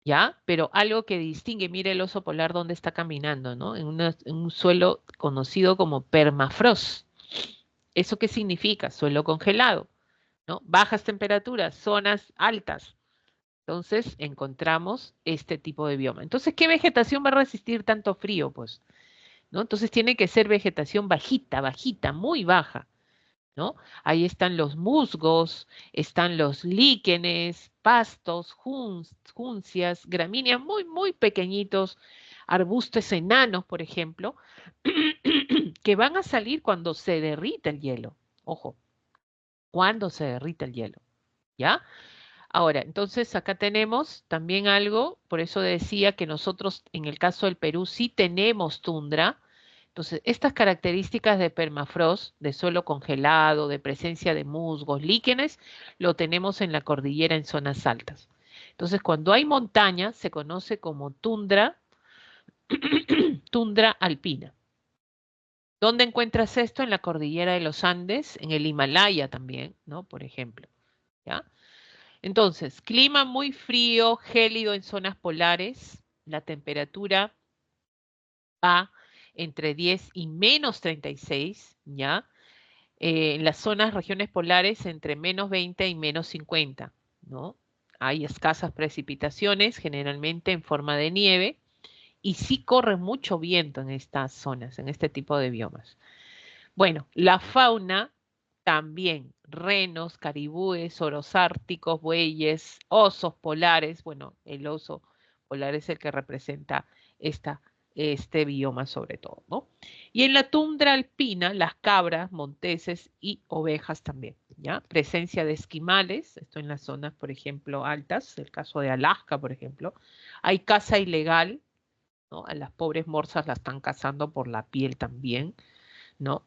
¿Ya? Pero algo que distingue, mire el oso polar donde está caminando, ¿no? En un suelo conocido como permafrost. ¿Eso qué significa? Suelo congelado, ¿no? Bajas temperaturas, zonas altas. Entonces encontramos este tipo de bioma. Entonces, ¿qué vegetación va a resistir tanto frío? Pues, ¿no? Entonces tiene que ser vegetación bajita, bajita, muy baja. ¿No? Ahí están los musgos, están los líquenes, pastos, juncias, gramíneas muy, muy pequeñitos, arbustos enanos, por ejemplo, que van a salir cuando se derrita el hielo. Ojo, cuando se derrita el hielo, ¿ya? Ahora, entonces acá tenemos también algo, por eso decía que nosotros en el caso del Perú sí tenemos tundra. Entonces, estas características de permafrost, de suelo congelado, de presencia de musgos, líquenes, lo tenemos en la cordillera en zonas altas. Entonces, cuando hay montaña, se conoce como tundra, tundra alpina. ¿Dónde encuentras esto? En la cordillera de los Andes, en el Himalaya también, ¿no? Por ejemplo, ¿ya? Entonces, clima muy frío, gélido en zonas polares, la temperatura va entre 10 y menos 36, ¿ya? En las zonas, regiones polares, entre menos 20 y menos 50, ¿no? Hay escasas precipitaciones, generalmente en forma de nieve, y sí corre mucho viento en estas zonas, en este tipo de biomas. Bueno, la fauna también, renos, caribúes, oros árticos, bueyes, osos polares, bueno, el oso polar es el que representa esta, este bioma sobre todo, ¿no? Y en la tundra alpina, las cabras, monteses y ovejas también. ¿ya? Presencia de esquimales, esto en las zonas, por ejemplo, altas, el caso de Alaska, por ejemplo. Hay caza ilegal, ¿no? A las pobres morsas las están cazando por la piel también, ¿no?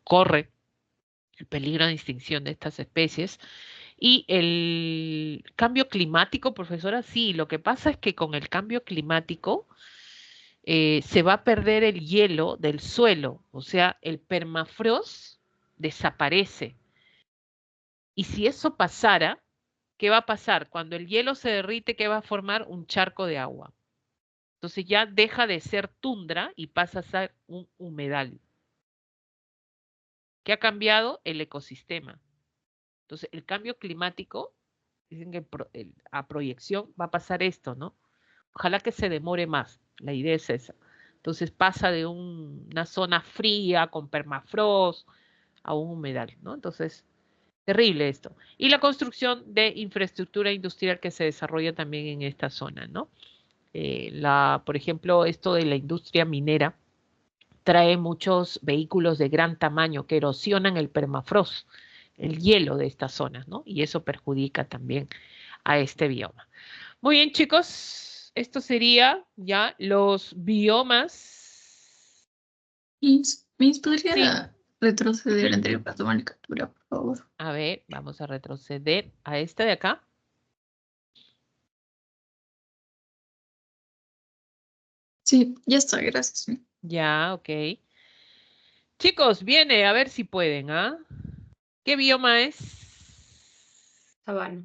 Corre el peligro de extinción de estas especies. Y el cambio climático, profesora, sí, lo que pasa es que con el cambio climático se va a perder el hielo del suelo, o sea, el permafrost desaparece. Y si eso pasara, ¿qué va a pasar? Cuando el hielo se derrite, ¿qué va a formar? Un charco de agua. Entonces ya deja de ser tundra y pasa a ser un humedal. ¿Qué ha cambiado? El ecosistema. Entonces, el cambio climático, dicen que a proyección va a pasar esto, ¿no? Ojalá que se demore más, la idea es esa. Entonces pasa de una zona fría con permafrost a un humedal, ¿no? Entonces, terrible esto. Y la construcción de infraestructura industrial que se desarrolla también en esta zona, ¿no? Por ejemplo, esto de la industria minera trae muchos vehículos de gran tamaño que erosionan el permafrost, el hielo de estas zonas, ¿no? Y eso perjudica también a este bioma. Muy bien, chicos, esto sería ya los biomas. Miss, Sí. ¿podría retroceder anterior para tomar captura, por favor? A ver, vamos a retroceder a esta de acá. Sí, ya está, gracias. Ya, ok. Chicos, viene, a ver si pueden, ¿ah? ¿Qué bioma es? Sabana.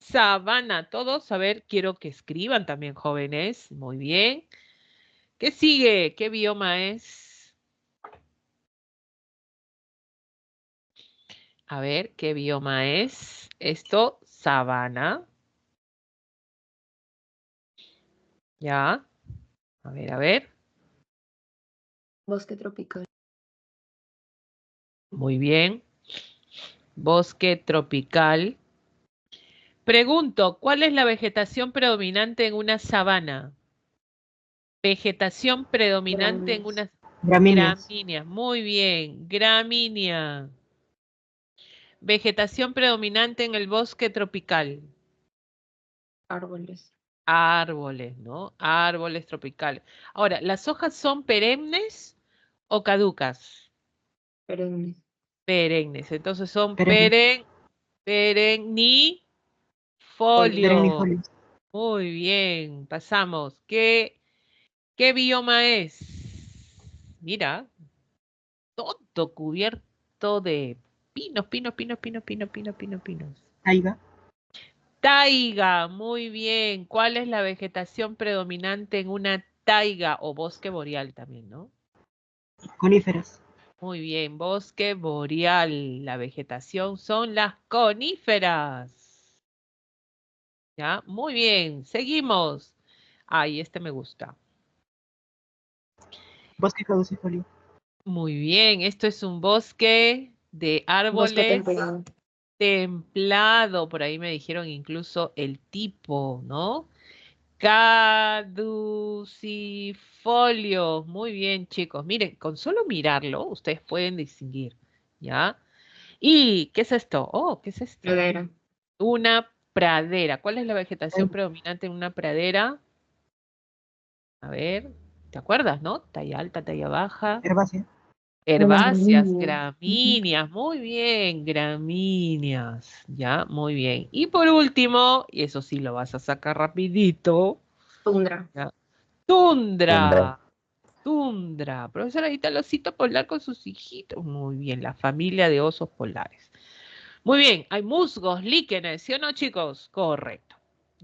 Sabana. Todos, a ver, quiero que escriban también, jóvenes. Muy bien. ¿Qué sigue? ¿Qué bioma es? A ver, ¿qué bioma es? Esto, sabana. Ya. A ver, a ver. Bosque tropical. Muy bien. Bosque tropical. Pregunto, ¿cuál es la vegetación predominante en una sabana? Vegetación predominante en una... Gramíneas. Gramínea. Muy bien. Gramínea. Vegetación predominante en el bosque tropical. Árboles. Árboles, ¿no? Árboles tropicales. Ahora, ¿las hojas son perennes o caducas? Perennes. Perennes. Entonces son Perennes. perennifolios. Perennifolios. Muy bien, pasamos. ¿Qué bioma es? Mira, todo cubierto de pinos. Taiga. Taiga, muy bien. ¿Cuál es la vegetación predominante en una taiga o bosque boreal también, no? Coníferas. Muy bien, bosque boreal. La vegetación son las coníferas. ¿Ya? Muy bien, seguimos. Ay, este me gusta. Bosque caducifolio. Muy bien, esto es un bosque de Bosque árboles templado. templado. Por ahí me dijeron incluso el tipo, ¿no? Caducifolio. Muy bien, chicos. Miren, con solo mirarlo, ustedes pueden distinguir, ¿ya? ¿Y qué es esto? Oh, ¿qué es esto? Pradera. Una pradera. ¿Cuál es la vegetación predominante en una pradera? A ver, ¿te acuerdas, no? Talla alta, talla baja. Herbácea. Herbáceas, Gramínea. gramíneas, muy bien, gramíneas, ya, muy bien. Y por último, y eso sí lo vas a sacar rapidito, Tundra. ¿ya? Tundra. Profesora, ahí está el osito polar con sus hijitos. Muy bien, la familia de osos polares. Muy bien, hay musgos, líquenes, ¿sí o no, chicos? Correcto.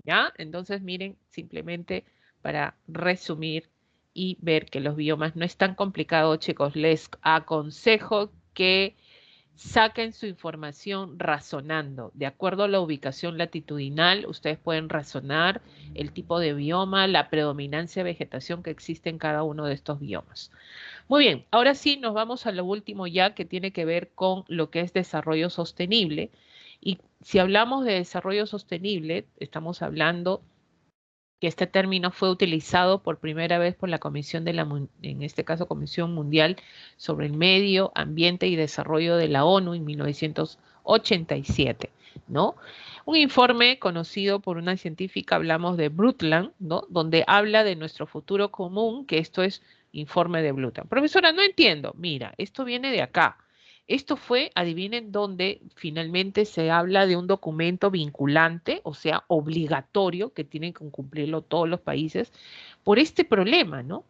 ¿Ya? Entonces, miren, simplemente para resumir y ver que los biomas no es tan complicado, chicos, les aconsejo que saquen su información razonando. De acuerdo a la ubicación latitudinal, ustedes pueden razonar el tipo de bioma, la predominancia de vegetación que existe en cada uno de estos biomas. Muy bien, ahora sí nos vamos a lo último ya que tiene que ver con lo que es desarrollo sostenible. Y si hablamos de desarrollo sostenible, estamos hablando que este término fue utilizado por primera vez por la Comisión en este caso Comisión Mundial sobre el Medio Ambiente y Desarrollo de la ONU en 1987, ¿no? Un informe conocido por una científica, hablamos de Brundtland, ¿no? Donde habla de nuestro futuro común, que esto es informe de Brundtland. Profesora, no entiendo. Mira, esto viene de acá. Esto fue, adivinen dónde finalmente se habla de un documento vinculante, o sea, obligatorio, que tienen que cumplirlo todos los países, por este problema, ¿no?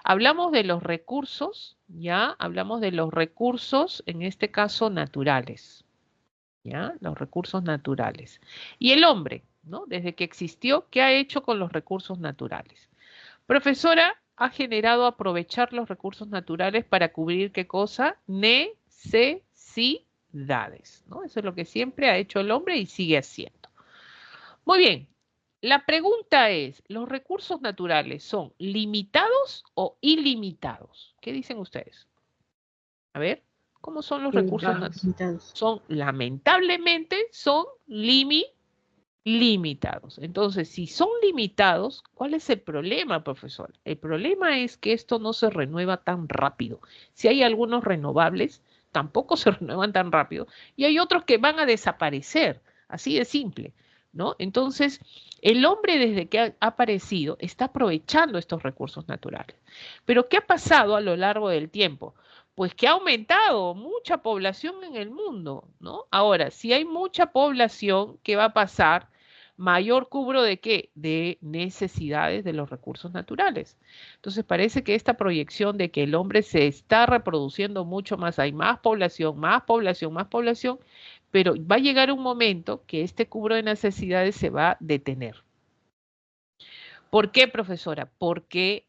Hablamos de los recursos, ¿ya? Hablamos de los recursos, en este caso, naturales, ¿ya? Los recursos naturales. Y el hombre, ¿no? Desde que existió, ¿qué ha hecho con los recursos naturales? Profesora, ha generado aprovechar los recursos naturales para cubrir ¿qué cosa? Necesidades, ¿no? Eso es lo que siempre ha hecho el hombre y sigue haciendo. Muy bien, la pregunta es, ¿los recursos naturales son limitados o ilimitados? ¿Qué dicen ustedes? A ver, ¿cómo son los recursos naturales? Limitados. Son, lamentablemente, son limitados. Entonces, si son limitados, ¿cuál es el problema, profesor? El problema es que esto no se renueva tan rápido. Si hay algunos renovables, tampoco se renuevan tan rápido. Y hay otros que van a desaparecer, así de simple, ¿no? Entonces, el hombre desde que ha aparecido está aprovechando estos recursos naturales. Pero ¿qué ha pasado a lo largo del tiempo? Pues que ha aumentado mucha población en el mundo, ¿no? Ahora, si hay mucha población, ¿qué va a pasar? Mayor cubro de qué? De necesidades de los recursos naturales. Entonces parece que esta proyección de que el hombre se está reproduciendo mucho más, hay más población, más población, más población, pero va a llegar un momento que este cubro de necesidades se va a detener. ¿Por qué, profesora? Porque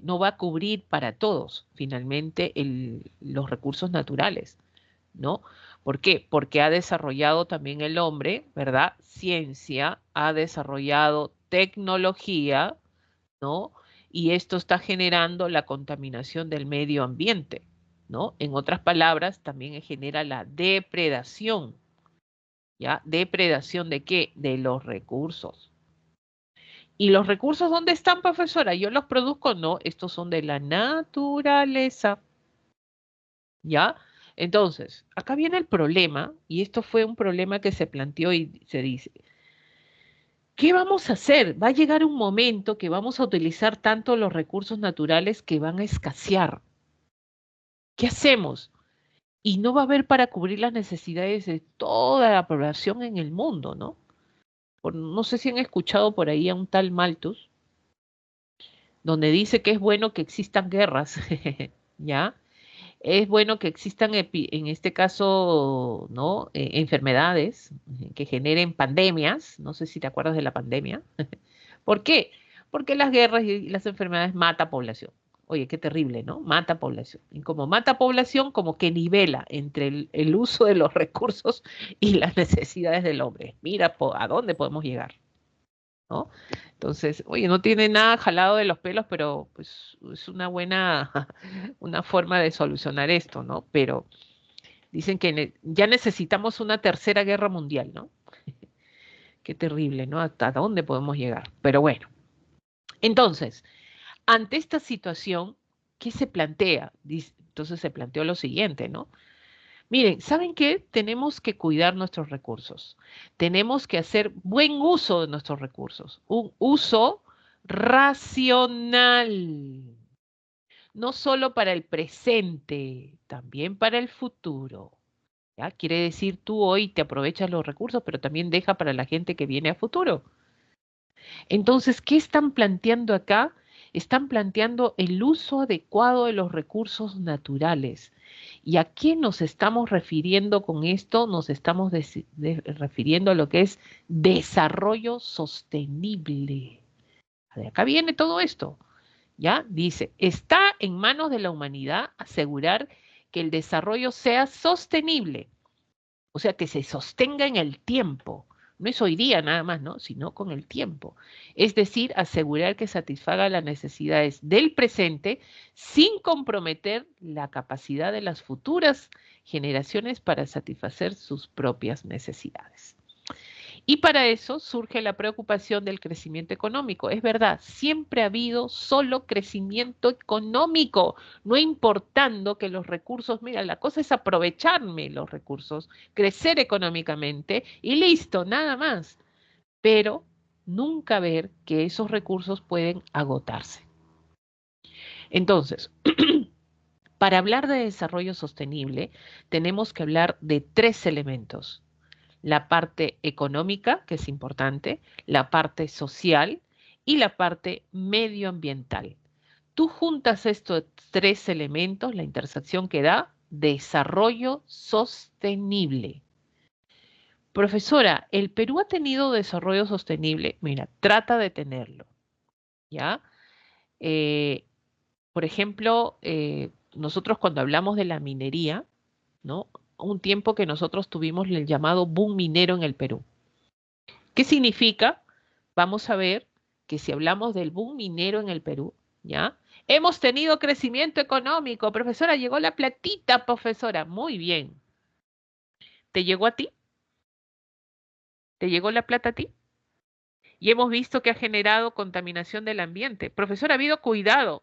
no va a cubrir para todos, finalmente, los recursos naturales, ¿no? ¿Por qué? Porque ha desarrollado también el hombre, ¿verdad? Ciencia, ha desarrollado tecnología, ¿no? Y esto está generando la contaminación del medio ambiente, ¿no? En otras palabras, también genera la depredación, ¿ya? ¿Depredación de qué? De los recursos. ¿Y los recursos dónde están, profesora? ¿Yo los produzco? No, estos son de la naturaleza. ¿Ya? Entonces, acá viene el problema, y esto fue un problema que se planteó y se dice, ¿qué vamos a hacer? Va a llegar un momento que vamos a utilizar tanto los recursos naturales que van a escasear. ¿Qué hacemos? Y no va a haber para cubrir las necesidades de toda la población en el mundo, ¿no? No sé si han escuchado por ahí a un tal Malthus, donde dice que es bueno que existan guerras, ¿ya? Es bueno que existan, en este caso, ¿no? Enfermedades que generen pandemias. No sé si te acuerdas de la pandemia. ¿Por qué? Porque las guerras y las enfermedades matan población. Oye, qué terrible, ¿no? Mata población. Y como mata población, como que nivela entre el uso de los recursos y las necesidades del hombre. Mira a dónde podemos llegar, ¿no? Entonces, oye, no tiene nada jalado de los pelos, pero pues es una buena una forma de solucionar esto, ¿no? Pero dicen que ya necesitamos una tercera guerra mundial, ¿no? Qué terrible, ¿no? ¿Hasta dónde podemos llegar? Pero bueno, entonces, ante esta situación, ¿qué se plantea? Entonces se planteó lo siguiente, ¿no? Miren, ¿saben qué? Tenemos que cuidar nuestros recursos. Tenemos que hacer buen uso de nuestros recursos. Un uso racional. No solo para el presente, también para el futuro. ¿Ya? Quiere decir, tú hoy te aprovechas los recursos, pero también deja para la gente que viene a futuro. Entonces, ¿qué están planteando acá? Están planteando el uso adecuado de los recursos naturales. ¿Y a qué nos estamos refiriendo con esto? Nos estamos refiriendo a lo que es desarrollo sostenible. De acá viene todo esto. ¿Ya? Dice, está en manos de la humanidad asegurar que el desarrollo sea sostenible, o sea, que se sostenga en el tiempo. No es hoy día nada más, ¿no? Sino con el tiempo. Es decir, asegurar que satisfaga las necesidades del presente sin comprometer la capacidad de las futuras generaciones para satisfacer sus propias necesidades. Y para eso surge la preocupación del crecimiento económico. Es verdad, siempre ha habido solo crecimiento económico, no importando que los recursos, mira, la cosa es aprovecharme los recursos, crecer económicamente y listo, nada más. Pero nunca ver que esos recursos pueden agotarse. Entonces, para hablar de desarrollo sostenible, tenemos que hablar de tres elementos: la parte económica, que es importante, la parte social y la parte medioambiental. Tú juntas estos tres elementos, la intersección que da desarrollo sostenible. Profesora, ¿el Perú ha tenido desarrollo sostenible? Mira, trata de tenerlo, ¿ya? Eh, por ejemplo, nosotros cuando hablamos de la minería, ¿no? Un tiempo que nosotros tuvimos el llamado boom minero en el Perú. ¿Qué significa? Vamos a ver que si hablamos del boom minero en el Perú, ¿ya? Hemos tenido crecimiento económico. Profesora, llegó la platita, profesora. Muy bien. ¿Te llegó a ti? ¿Te llegó la plata a ti? Y hemos visto que ha generado contaminación del ambiente. Profesora, ha habido cuidado.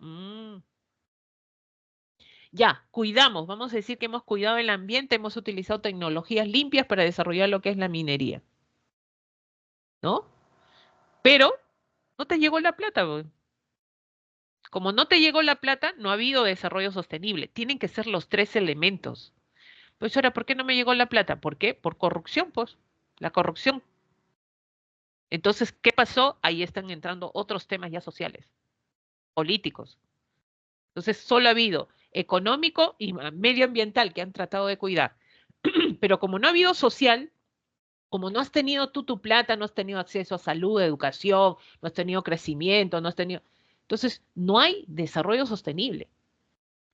Ya, cuidamos. Vamos a decir que hemos cuidado el ambiente, hemos utilizado tecnologías limpias para desarrollar lo que es la minería, ¿no? Pero no te llegó la plata, pues. Como no te llegó la plata, no ha habido desarrollo sostenible. Tienen que ser los tres elementos. Pues ahora, ¿por qué no me llegó la plata? ¿Por qué? Por corrupción, pues. La corrupción. Entonces, ¿qué pasó? Ahí están entrando otros temas ya sociales, políticos. Entonces, solo ha habido económico y medioambiental que han tratado de cuidar. Pero como no ha habido social, como no has tenido tú tu plata, no has tenido acceso a salud, educación, no has tenido crecimiento, no has tenido... Entonces, no hay desarrollo sostenible.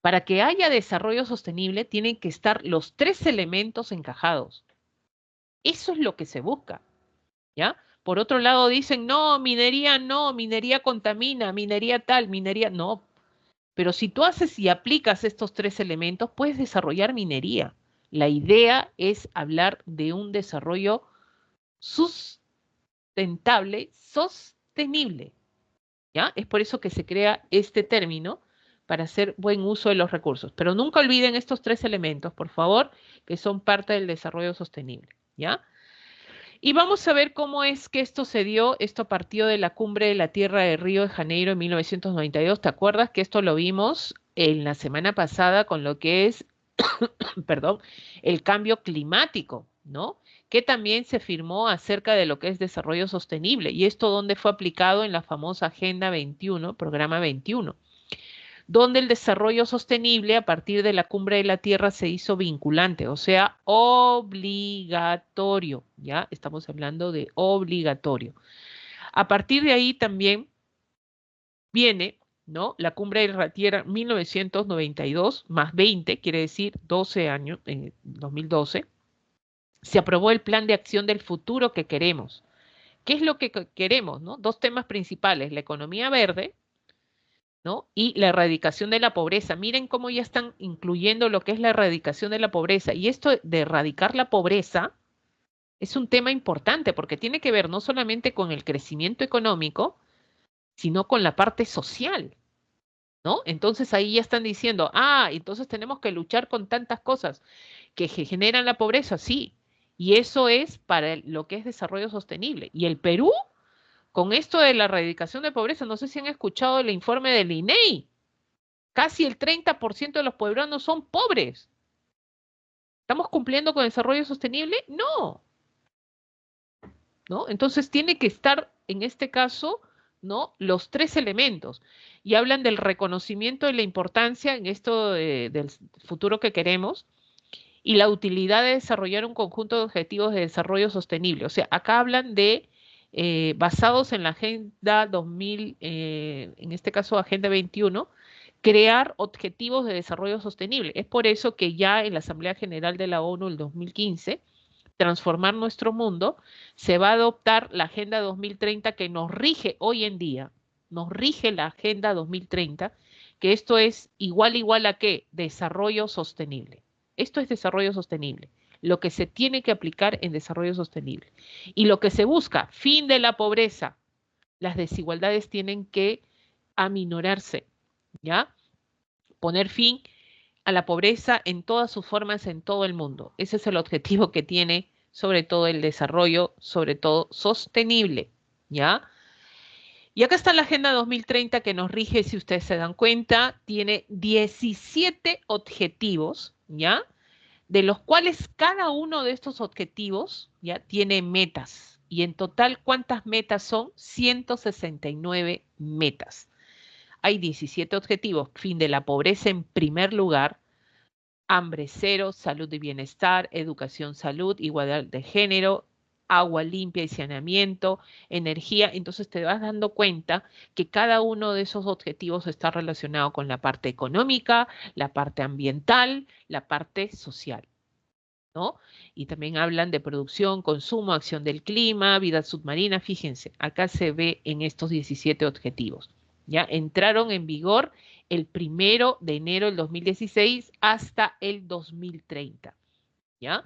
Para que haya desarrollo sostenible, tienen que estar los tres elementos encajados. Eso es lo que se busca, ¿ya? Por otro lado, dicen, no, minería contamina, minería tal, minería... No, pero si tú haces y aplicas estos tres elementos, puedes desarrollar minería. La idea es hablar de un desarrollo sustentable, sostenible, ¿ya? Es por eso que se crea este término para hacer buen uso de los recursos. Pero nunca olviden estos tres elementos, por favor, que son parte del desarrollo sostenible, ¿ya? Y vamos a ver cómo es que esto se dio. Esto partió de la cumbre de la Tierra de Río de Janeiro en 1992. ¿Te acuerdas que esto lo vimos en la semana pasada con lo que es, perdón, el cambio climático, ¿no? Que también se firmó acerca de lo que es desarrollo sostenible. Y esto donde fue aplicado en la famosa Agenda 21, Programa 21, donde el desarrollo sostenible a partir de la Cumbre de la Tierra se hizo vinculante, o sea, obligatorio, ¿ya? Estamos hablando de obligatorio. A partir de ahí también viene, ¿no? La Cumbre de la Tierra 1992 más 20, quiere decir 12 años, en 2012, se aprobó el Plan de Acción del Futuro que queremos. ¿Qué es lo que queremos, no? Dos temas principales: la economía verde, ¿no? Y la erradicación de la pobreza. Miren cómo ya están incluyendo lo que es la erradicación de la pobreza. Y esto de erradicar la pobreza es un tema importante porque tiene que ver no solamente con el crecimiento económico, sino con la parte social, ¿no? Entonces ahí ya están diciendo, entonces tenemos que luchar con tantas cosas que generan la pobreza, sí. Y eso es para lo que es desarrollo sostenible. Y el Perú, con esto de la erradicación de pobreza, no sé si han escuchado el informe del INEI. Casi el 30% de los pueblos son pobres. ¿Estamos cumpliendo con desarrollo sostenible? No. ¿No? Entonces tiene que estar, en este caso, ¿no? Los tres elementos. Y hablan del reconocimiento de la importancia en esto del futuro que queremos y la utilidad de desarrollar un conjunto de objetivos de desarrollo sostenible. O sea, acá hablan de basados en la Agenda 2000, en este caso Agenda 21, crear objetivos de desarrollo sostenible. Es por eso que ya en la Asamblea General de la ONU el 2015, transformar nuestro mundo, se va a adoptar la Agenda 2030 que nos rige hoy en día, nos rige la Agenda 2030, que esto es igual a qué? Desarrollo sostenible. Esto es desarrollo sostenible. lo que se tiene que aplicar en desarrollo sostenible. Y lo que se busca, fin de la pobreza, las desigualdades tienen que aminorarse, ¿ya? Poner fin a la pobreza en todas sus formas en todo el mundo. Ese es el objetivo que tiene sobre todo el desarrollo, sobre todo sostenible, ¿ya? Y acá está la Agenda 2030 que nos rige, si ustedes se dan cuenta, tiene 17 objetivos, ¿ya? De los cuales cada uno de estos objetivos, ¿ya? Tiene metas. Y en total, ¿cuántas metas son? 169 metas. Hay 17 objetivos. Fin de la pobreza en primer lugar, hambre cero, salud y bienestar, educación, salud, igualdad de género, agua limpia y saneamiento, energía. Entonces te vas dando cuenta que cada uno de esos objetivos está relacionado con la parte económica, la parte ambiental, la parte social, ¿no? Y también hablan de producción, consumo, acción del clima, vida submarina. Fíjense, acá se ve en estos 17 objetivos. Ya entraron en vigor el 1 de enero del 2016 hasta el 2030. ¿Ya?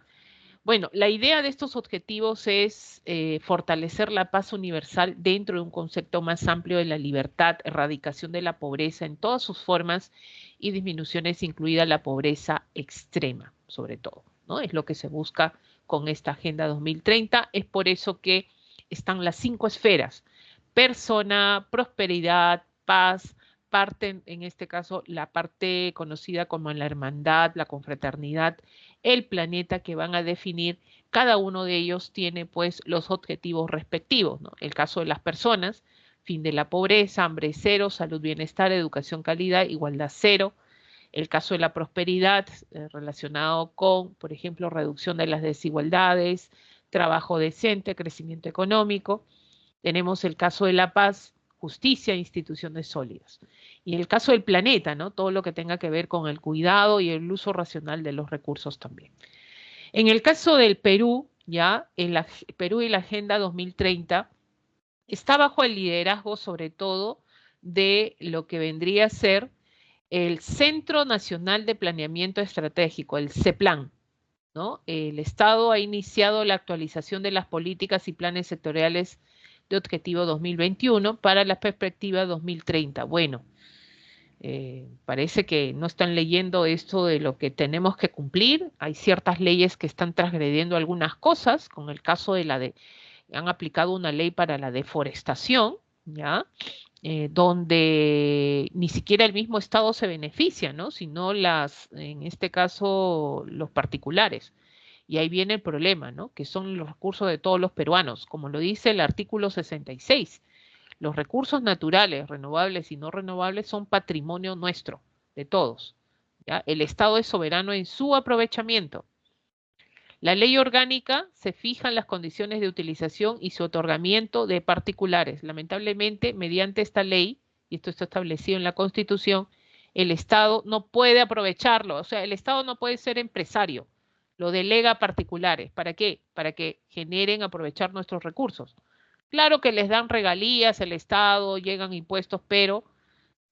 Bueno, la idea de estos objetivos es fortalecer la paz universal dentro de un concepto más amplio de la libertad, erradicación de la pobreza en todas sus formas y disminuciones, incluida la pobreza extrema, sobre todo, ¿no? Es lo que se busca con esta Agenda 2030. Es por eso que están las 5 esferas: persona, prosperidad, paz, parte, en este caso, la parte conocida como la hermandad, la confraternidad, el planeta, que van a definir, cada uno de ellos tiene pues los objetivos respectivos, ¿no? El caso de las personas, fin de la pobreza, hambre cero, salud, bienestar, educación, calidad, igualdad cero. El caso de la prosperidad, relacionado con, por ejemplo, reducción de las desigualdades, trabajo decente, crecimiento económico. Tenemos el caso de la paz, justicia e instituciones sólidas. Y el caso del planeta, ¿no? Todo lo que tenga que ver con el cuidado y el uso racional de los recursos también. En el caso del Perú, ya, Perú y la Agenda 2030 está bajo el liderazgo, sobre todo, de lo que vendría a ser el Centro Nacional de Planeamiento Estratégico, el CEPLAN, ¿no? El Estado ha iniciado la actualización de las políticas y planes sectoriales de objetivo 2021 para la perspectiva 2030. Bueno, parece que no están leyendo esto de lo que tenemos que cumplir. Hay ciertas leyes que están transgrediendo algunas cosas, con el caso de han aplicado una ley para la deforestación, ¿ya? Donde ni siquiera el mismo Estado se beneficia, ¿no? Sino en este caso, los particulares. Y ahí viene el problema, ¿no? Que son los recursos de todos los peruanos, como lo dice el artículo 66. Los recursos naturales, renovables y no renovables, son patrimonio nuestro, de todos, ¿ya? El Estado es soberano en su aprovechamiento. La ley orgánica se fijan las condiciones de utilización y su otorgamiento de particulares. Lamentablemente, mediante esta ley, y esto está establecido en la Constitución, el Estado no puede aprovecharlo. O sea, el Estado no puede ser empresario. Lo delega a particulares. ¿Para qué? Para que generen aprovechar nuestros recursos. Claro que les dan regalías el Estado, llegan impuestos, pero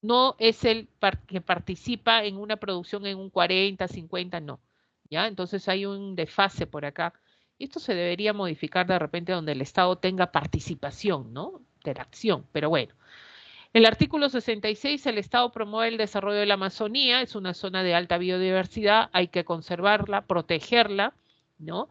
no es el que participa en una producción en un 40, 50, no. ¿Ya? Entonces hay un desfase por acá. Y esto se debería modificar de repente donde el Estado tenga participación, ¿no? De la acción, pero bueno. El artículo 66, el Estado promueve el desarrollo de la Amazonía, es una zona de alta biodiversidad, hay que conservarla, protegerla, ¿no?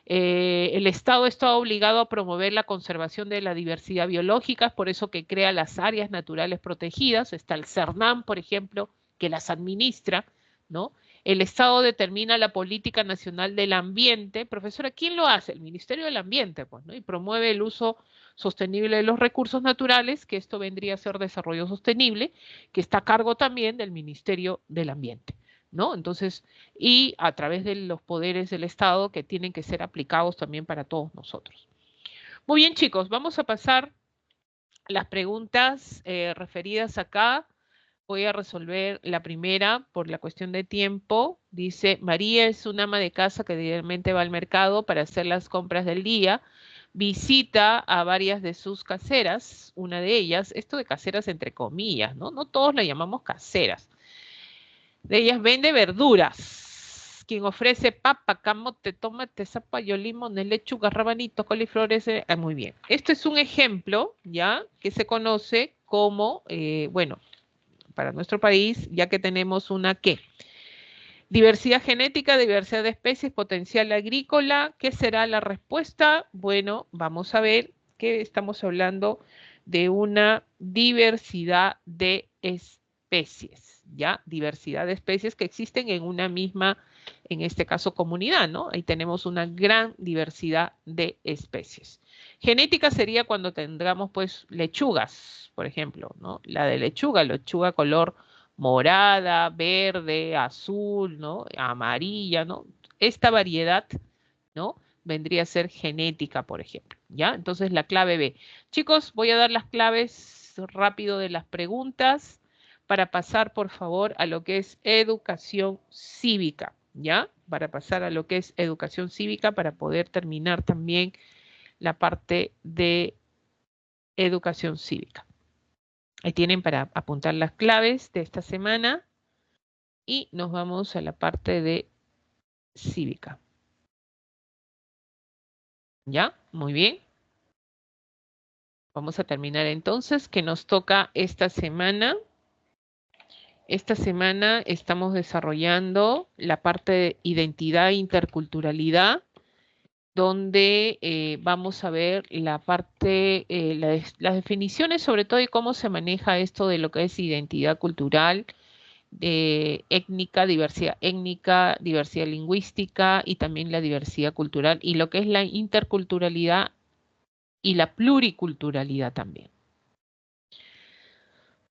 El Estado está obligado a promover la conservación de la diversidad biológica, es por eso que crea las áreas naturales protegidas. Está el CERNAM, por ejemplo, que las administra, ¿no? El Estado determina la política nacional del ambiente. Profesora, ¿quién lo hace? El Ministerio del Ambiente, pues, ¿no? Y promueve el uso sostenible de los recursos naturales, que esto vendría a ser desarrollo sostenible, que está a cargo también del Ministerio del Ambiente, ¿no? Entonces, y a través de los poderes del Estado que tienen que ser aplicados también para todos nosotros. Muy bien, chicos, vamos a pasar las preguntas referidas acá. Voy a resolver la primera por la cuestión de tiempo. Dice, María es una ama de casa que diariamente va al mercado para hacer las compras del día. Visita a varias de sus caseras, una de ellas, esto de caseras entre comillas, ¿no? No todos la llamamos caseras. De ellas vende verduras. quien ofrece papa, camote, tomate, zapallo, limones, lechuga, rabanitos, coliflores. Muy bien. Esto es un ejemplo, ¿ya? Que se conoce como, bueno, para nuestro país, ya que tenemos una ¿qué? Diversidad genética, diversidad de especies, potencial agrícola. ¿Qué será la respuesta? Bueno, vamos a ver que estamos hablando de una diversidad de especies, ¿ya? Diversidad de especies que existen en una misma, en este caso, comunidad, ¿no? Ahí tenemos una gran diversidad de especies. Genética sería cuando tendremos, pues, lechugas, por ejemplo, ¿no? La de lechuga color morada, verde, azul, ¿no? Amarilla, ¿no? Esta variedad, ¿no? Vendría a ser genética, por ejemplo, ¿ya? Entonces la clave B. Chicos, voy a dar las claves rápido de las preguntas para pasar, por favor, a lo que es educación cívica, ¿ya? Para pasar a lo que es educación cívica para poder terminar también la parte de educación cívica. Ahí tienen para apuntar las claves de esta semana y nos vamos a la parte de cívica. ¿Ya? Muy bien. Vamos a terminar entonces, que nos toca esta semana. Esta semana estamos desarrollando la parte de identidad e interculturalidad, donde vamos a ver la parte, las definiciones sobre todo y cómo se maneja esto de lo que es identidad cultural, étnica, diversidad lingüística y también la diversidad cultural y lo que es la interculturalidad y la pluriculturalidad también.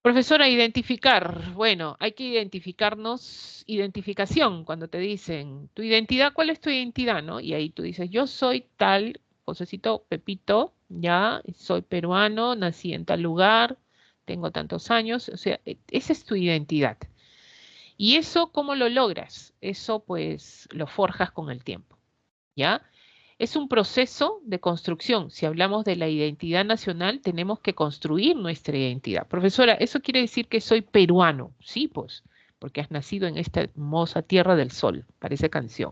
Profesora, identificar. Bueno, hay que identificarnos, identificación, cuando te dicen, tu identidad, ¿cuál es tu identidad, no? Y ahí tú dices, yo soy tal, Josecito Pepito, ya, soy peruano, nací en tal lugar, tengo tantos años, o sea, esa es tu identidad. ¿Y eso cómo lo logras? Eso pues lo forjas con el tiempo, ¿ya? Es un proceso de construcción. Si hablamos de la identidad nacional, tenemos que construir nuestra identidad. Profesora, ¿eso quiere decir que soy peruano? Sí, pues, porque has nacido en esta hermosa tierra del sol, parece canción.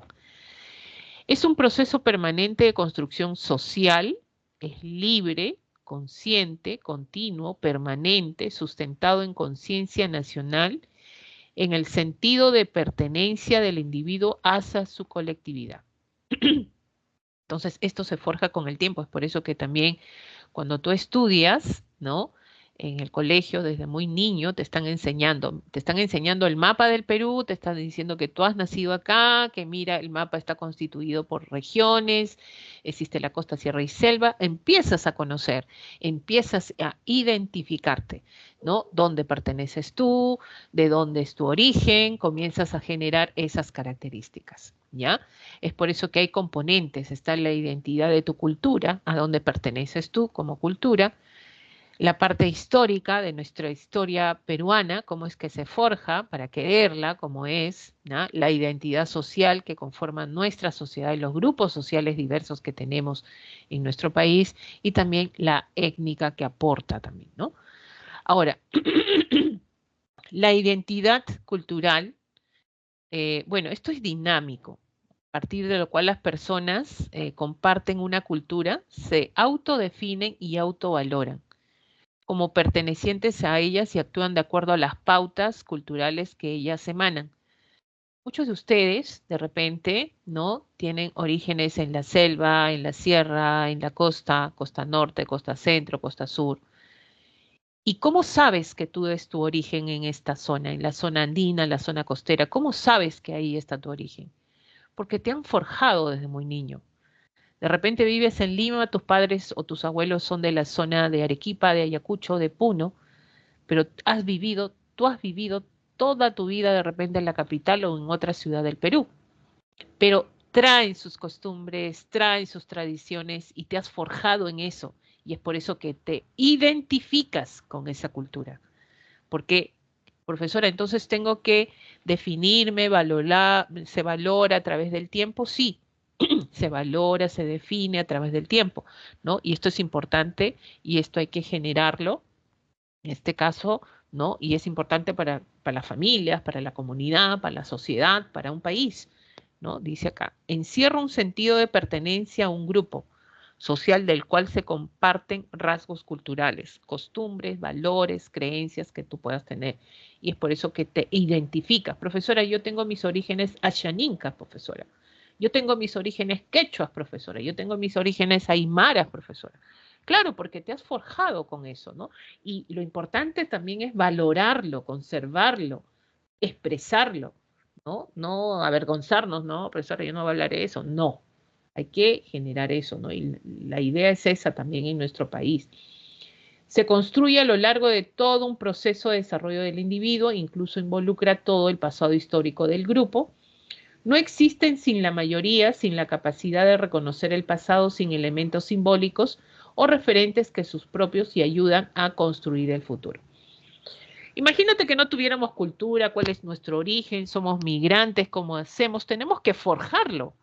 Es un proceso permanente de construcción social, es libre, consciente, continuo, permanente, sustentado en conciencia nacional, en el sentido de pertenencia del individuo hacia su colectividad. Entonces, esto se forja con el tiempo. Es por eso que también cuando tú estudias, ¿no? En el colegio, desde muy niño, te están enseñando el mapa del Perú, te están diciendo que tú has nacido acá, que mira, el mapa está constituido por regiones, existe la costa, sierra y selva, empiezas a conocer, empiezas a identificarte, ¿no? ¿Dónde perteneces tú? ¿De dónde es tu origen? Comienzas a generar esas características, ¿ya? Es por eso que hay componentes, está la identidad de tu cultura, a dónde perteneces tú como cultura, la parte histórica de nuestra historia peruana, cómo es que se forja para quererla, cómo es, ¿no? La identidad social que conforma nuestra sociedad y los grupos sociales diversos que tenemos en nuestro país, y también la étnica que aporta también, ¿no? Ahora, la identidad cultural, bueno, esto es dinámico, a partir de lo cual las personas comparten una cultura, se autodefinen y autovaloran como pertenecientes a ellas y actúan de acuerdo a las pautas culturales que ellas emanan. Muchos de ustedes, de repente, ¿no? Tienen orígenes en la selva, en la sierra, en la costa, costa norte, costa centro, costa sur. ¿Y cómo sabes que tú es tu origen en esta zona, en la zona andina, en la zona costera? ¿Cómo sabes que ahí está tu origen? Porque te han forjado desde muy niño. De repente vives en Lima, tus padres o tus abuelos son de la zona de Arequipa, de Ayacucho, de Puno, pero tú has vivido toda tu vida de repente en la capital o en otra ciudad del Perú, pero traen sus costumbres, traen sus tradiciones y te has forjado en eso. Y es por eso que te identificas con esa cultura. Porque, profesora, entonces tengo que definirme, valorar, se valora a través del tiempo, sí, se valora, se define a través del tiempo, ¿no? Y esto es importante y esto hay que generarlo, en este caso, ¿no? Y es importante para las familias, para la comunidad, para la sociedad, para un país, ¿no? Dice acá, encierra un sentido de pertenencia a un grupo social del cual se comparten rasgos culturales, costumbres, valores, creencias que tú puedas tener. Y es por eso que te identificas. Profesora, yo tengo mis orígenes ashaninkas, profesora. Yo tengo mis orígenes quechuas, profesora. Yo tengo mis orígenes aymaras, profesora. Claro, porque te has forjado con eso, ¿no? Y lo importante también es valorarlo, conservarlo, expresarlo, ¿no? No avergonzarnos, no, profesora, yo no voy a hablar de eso. No, hay que generar eso, ¿no? Y la idea es esa también en nuestro país. Se construye a lo largo de todo un proceso de desarrollo del individuo, incluso involucra todo el pasado histórico del grupo. No existen sin la mayoría, sin la capacidad de reconocer el pasado, sin elementos simbólicos o referentes que sus propios y ayudan a construir el futuro. Imagínate que no tuviéramos cultura, cuál es nuestro origen, somos migrantes, ¿cómo hacemos? Tenemos que forjarlo.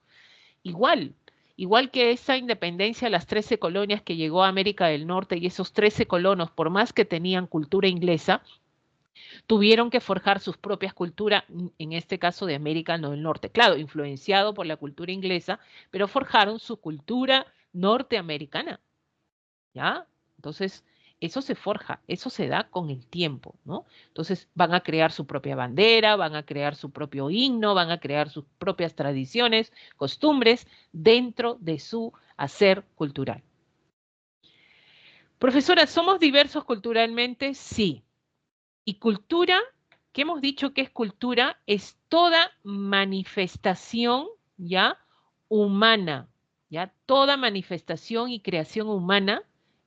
Igual que esa independencia, las 13 colonias que llegó a América del Norte y esos 13 colonos, por más que tenían cultura inglesa, tuvieron que forjar sus propias culturas, en este caso de América del Norte. Claro, influenciado por la cultura inglesa, pero forjaron su cultura norteamericana, ¿ya? Entonces, eso se forja, eso se da con el tiempo, ¿no? Entonces, van a crear su propia bandera, van a crear su propio himno, van a crear sus propias tradiciones, costumbres, dentro de su hacer cultural. Profesora, ¿somos diversos culturalmente? Sí. Y cultura, que hemos dicho que es cultura, es toda manifestación, ¿ya? Humana, ¿ya? Toda manifestación y creación humana,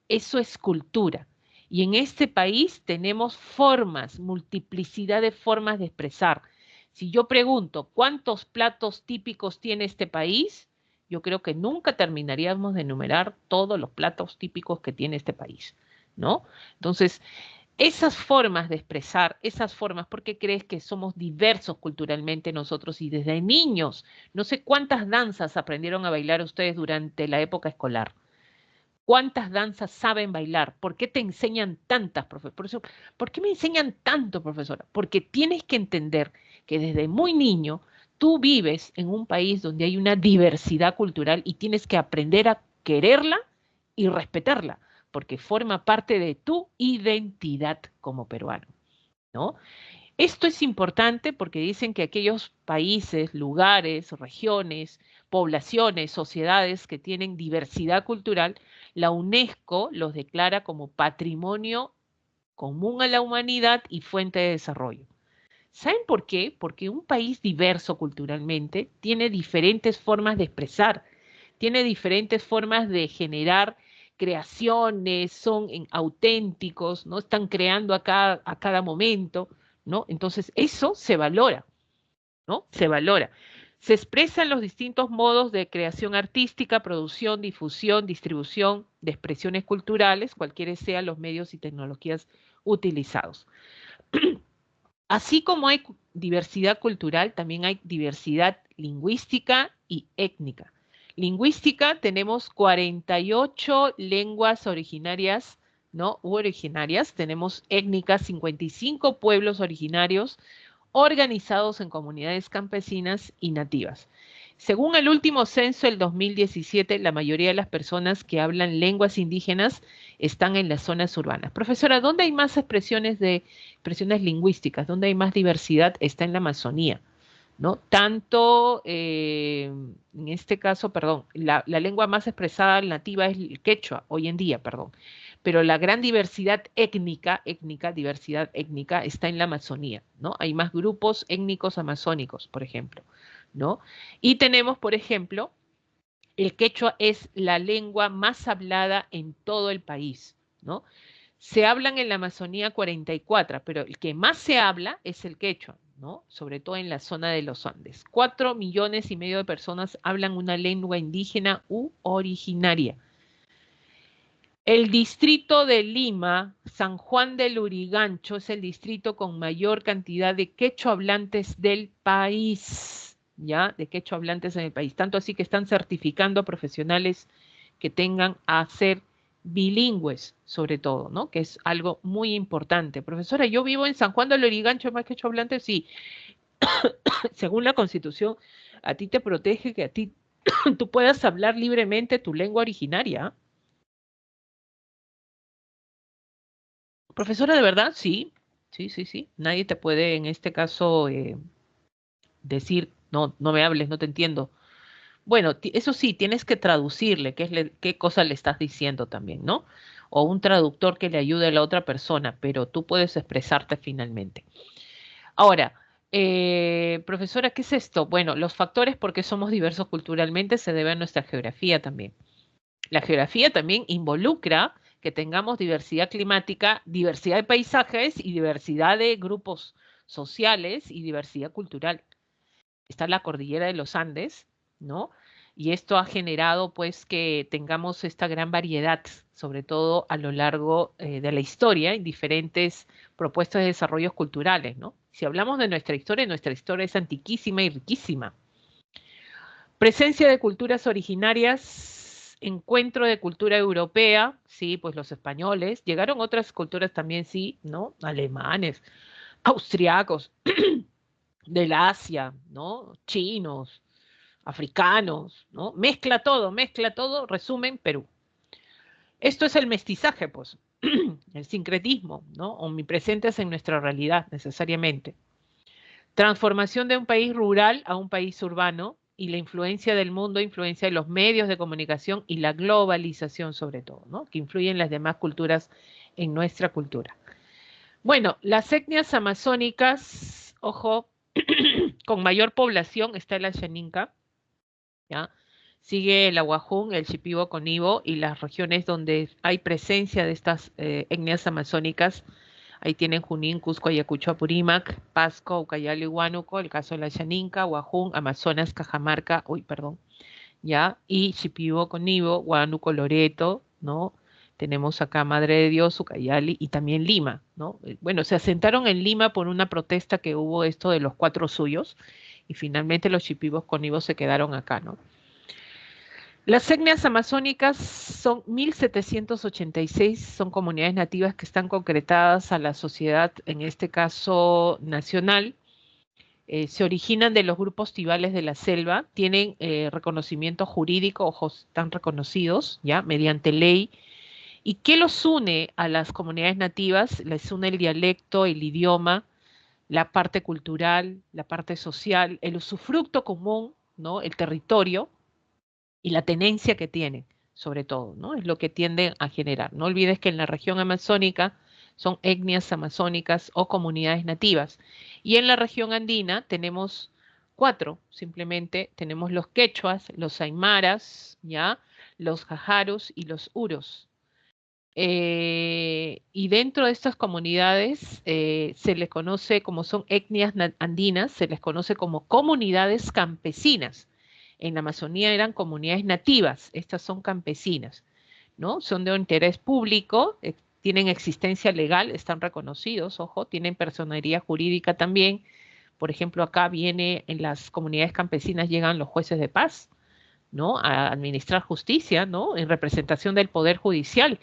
eso es cultura. Y en este país tenemos formas, multiplicidad de formas de expresar. Si yo pregunto, ¿cuántos platos típicos tiene este país? Yo creo que nunca terminaríamos de enumerar todos los platos típicos que tiene este país, ¿no? Entonces, esas formas de expresar, esas formas, ¿por qué crees que somos diversos culturalmente nosotros y desde niños? No sé cuántas danzas aprendieron a bailar ustedes durante la época escolar. ¿Cuántas danzas saben bailar? ¿Por qué te enseñan tantas, profesor? ¿Por qué me enseñan tanto, profesora? Porque tienes que entender que desde muy niño tú vives en un país donde hay una diversidad cultural y tienes que aprender a quererla y respetarla, porque forma parte de tu identidad como peruano, ¿no? Esto es importante porque dicen que aquellos países, lugares, regiones, poblaciones, sociedades que tienen diversidad cultural, la UNESCO los declara como patrimonio común a la humanidad y fuente de desarrollo. ¿Saben por qué? Porque un país diverso culturalmente tiene diferentes formas de expresar, tiene diferentes formas de generar creaciones, son auténticos, ¿no? Están creando a cada momento, ¿no? Entonces, eso se valora, ¿no? Se valora. Se expresan los distintos modos de creación artística, producción, difusión, distribución de expresiones culturales, cualquiera sean los medios y tecnologías utilizados. Así como hay diversidad cultural, también hay diversidad lingüística y étnica. Lingüística, tenemos 48 lenguas originarias, ¿no? Originarias, tenemos étnicas, 55 pueblos originarios organizados en comunidades campesinas y nativas. Según el último censo del 2017, la mayoría de las personas que hablan lenguas indígenas están en las zonas urbanas. Profesora, ¿dónde hay más expresiones lingüísticas? ¿Dónde hay más diversidad? Está en la Amazonía, ¿no? Tanto, en este caso, perdón, la lengua más expresada nativa es el quechua, hoy en día, perdón. Pero la gran diversidad diversidad étnica, está en la Amazonía, ¿no? Hay más grupos étnicos amazónicos, por ejemplo, ¿no? Y tenemos, por ejemplo, el quechua es la lengua más hablada en todo el país, ¿no? Se hablan en la Amazonía 44, pero el que más se habla es el quechua, ¿no? Sobre todo en la zona de los Andes. 4,5 millones de personas hablan una lengua indígena u originaria. El distrito de Lima, San Juan del Lurigancho, es el distrito con mayor cantidad de quechua hablantes del país, ¿ya? De quechua hablantes en el país. Tanto así que están certificando a profesionales que tengan a ser bilingües, sobre todo, ¿no? Que es algo muy importante. Profesora, yo vivo en San Juan del Lurigancho, ¿más quechua hablantes? Sí. Según la Constitución A ti te protege que a ti tú puedas hablar libremente tu lengua originaria. Profesora, ¿de verdad? Sí, sí, sí, sí. Nadie te puede en este caso decir, no, no me hables, no te entiendo. Bueno, eso sí, tienes que traducirle qué cosa le estás diciendo también, ¿no? O un traductor que le ayude a la otra persona, pero tú puedes expresarte finalmente. Ahora, profesora, ¿qué es esto? Bueno, los factores porque somos diversos culturalmente se deben a nuestra geografía también. La geografía también involucra que tengamos diversidad climática, diversidad de paisajes y diversidad de grupos sociales y diversidad cultural. Está la cordillera de los Andes, ¿no? Y esto ha generado pues que tengamos esta gran variedad, sobre todo a lo largo de la historia, en diferentes propuestas de desarrollos culturales, ¿no? Si hablamos de nuestra historia es antiquísima y riquísima. Presencia de culturas originarias, encuentro de cultura europea, sí, pues los españoles, llegaron otras culturas también, sí, ¿no? Alemanes, austriacos, del Asia, ¿no? Chinos, africanos, ¿no? Mezcla todo, resumen, Perú. Esto es el mestizaje, pues, el sincretismo, ¿no? Omnipresentes en nuestra realidad, necesariamente. Transformación de un país rural a un país urbano y la influencia del mundo, influencia de los medios de comunicación y la globalización sobre todo, ¿no? Que influyen las demás culturas en nuestra cultura. Bueno, las etnias amazónicas, ojo, con mayor población está el Ayaninka, ¿ya? Sigue el Aguajún, el Shipibo Conibo y las regiones donde hay presencia de estas etnias amazónicas. Ahí tienen Junín, Cusco, Ayacucho, Apurímac, Pasco, Ucayali, Huánuco, el caso de la Ayaninka, Aguajún, Amazonas, Cajamarca, ¿ya? Y Shipibo Conibo, Huánuco, Loreto, ¿no? Tenemos acá Madre de Dios, Ucayali y también Lima, ¿no? Bueno, se asentaron en Lima por una protesta que hubo esto de los 4 suyos y finalmente los Shipibos Conibos se quedaron acá, ¿no? Las etnias amazónicas son 1786, son comunidades nativas que están concretadas a la sociedad, en este caso nacional. Se originan de los grupos tribales de la selva, tienen reconocimiento jurídico, ojos, están reconocidos ya mediante ley. ¿Y qué los une a las comunidades nativas? Les une el dialecto, el idioma, la parte cultural, la parte social, el usufructo común, ¿no? El territorio y la tenencia que tienen, sobre todo, ¿no? Es lo que tienden a generar. No olvides que en la región amazónica son etnias amazónicas o comunidades nativas. Y en la región andina tenemos 4, simplemente tenemos los quechuas, los aymaras, ¿ya? Los jajaros y los uros. Y dentro de estas comunidades se les conoce como son etnias andinas, se les conoce como comunidades campesinas. En la Amazonía eran comunidades nativas, estas son campesinas, ¿no? Son de interés público, tienen existencia legal, están reconocidos, ojo, tienen personería jurídica también. Por ejemplo, acá viene en las comunidades campesinas llegan los jueces de paz, ¿no? A administrar justicia, ¿no? En representación del poder judicial.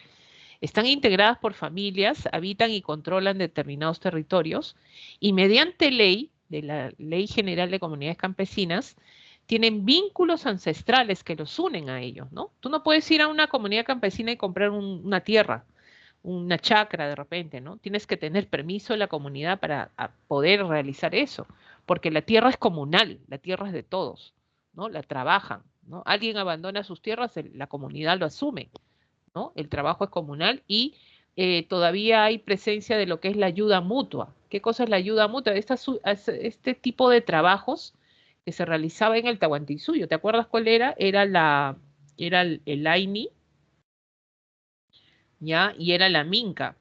Están integradas por familias, habitan y controlan determinados territorios y mediante ley, de la Ley General de Comunidades Campesinas, tienen vínculos ancestrales que los unen a ellos, ¿no? Tú no puedes ir a una comunidad campesina y comprar una tierra, una chacra de repente, ¿no? Tienes que tener permiso de la comunidad para poder realizar eso, porque la tierra es comunal, la tierra es de todos, ¿no? La trabajan, ¿no? Alguien abandona sus tierras, la comunidad lo asume, ¿no? El trabajo es comunal y todavía hay presencia de lo que es la ayuda mutua. ¿Qué cosa es la ayuda mutua? Este tipo de trabajos que se realizaba en el Tahuantinsuyo. ¿Te acuerdas cuál era? Era el Aini, ¿ya? Y era la Minca,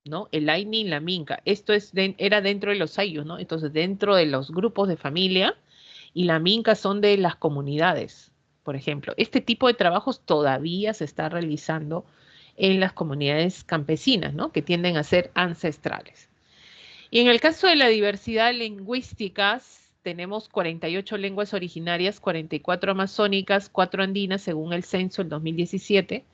¿no? El Aini y la Minca. Esto era dentro de los ayllus, ¿no? Entonces, dentro de los grupos de familia, y la Minca son de las comunidades, por ejemplo. Este tipo de trabajos todavía se está realizando en las comunidades campesinas, ¿no? Que tienden a ser ancestrales. Y en el caso de la diversidad lingüística, tenemos 48 lenguas originarias, 44 amazónicas, 4 andinas, según el censo del 2017,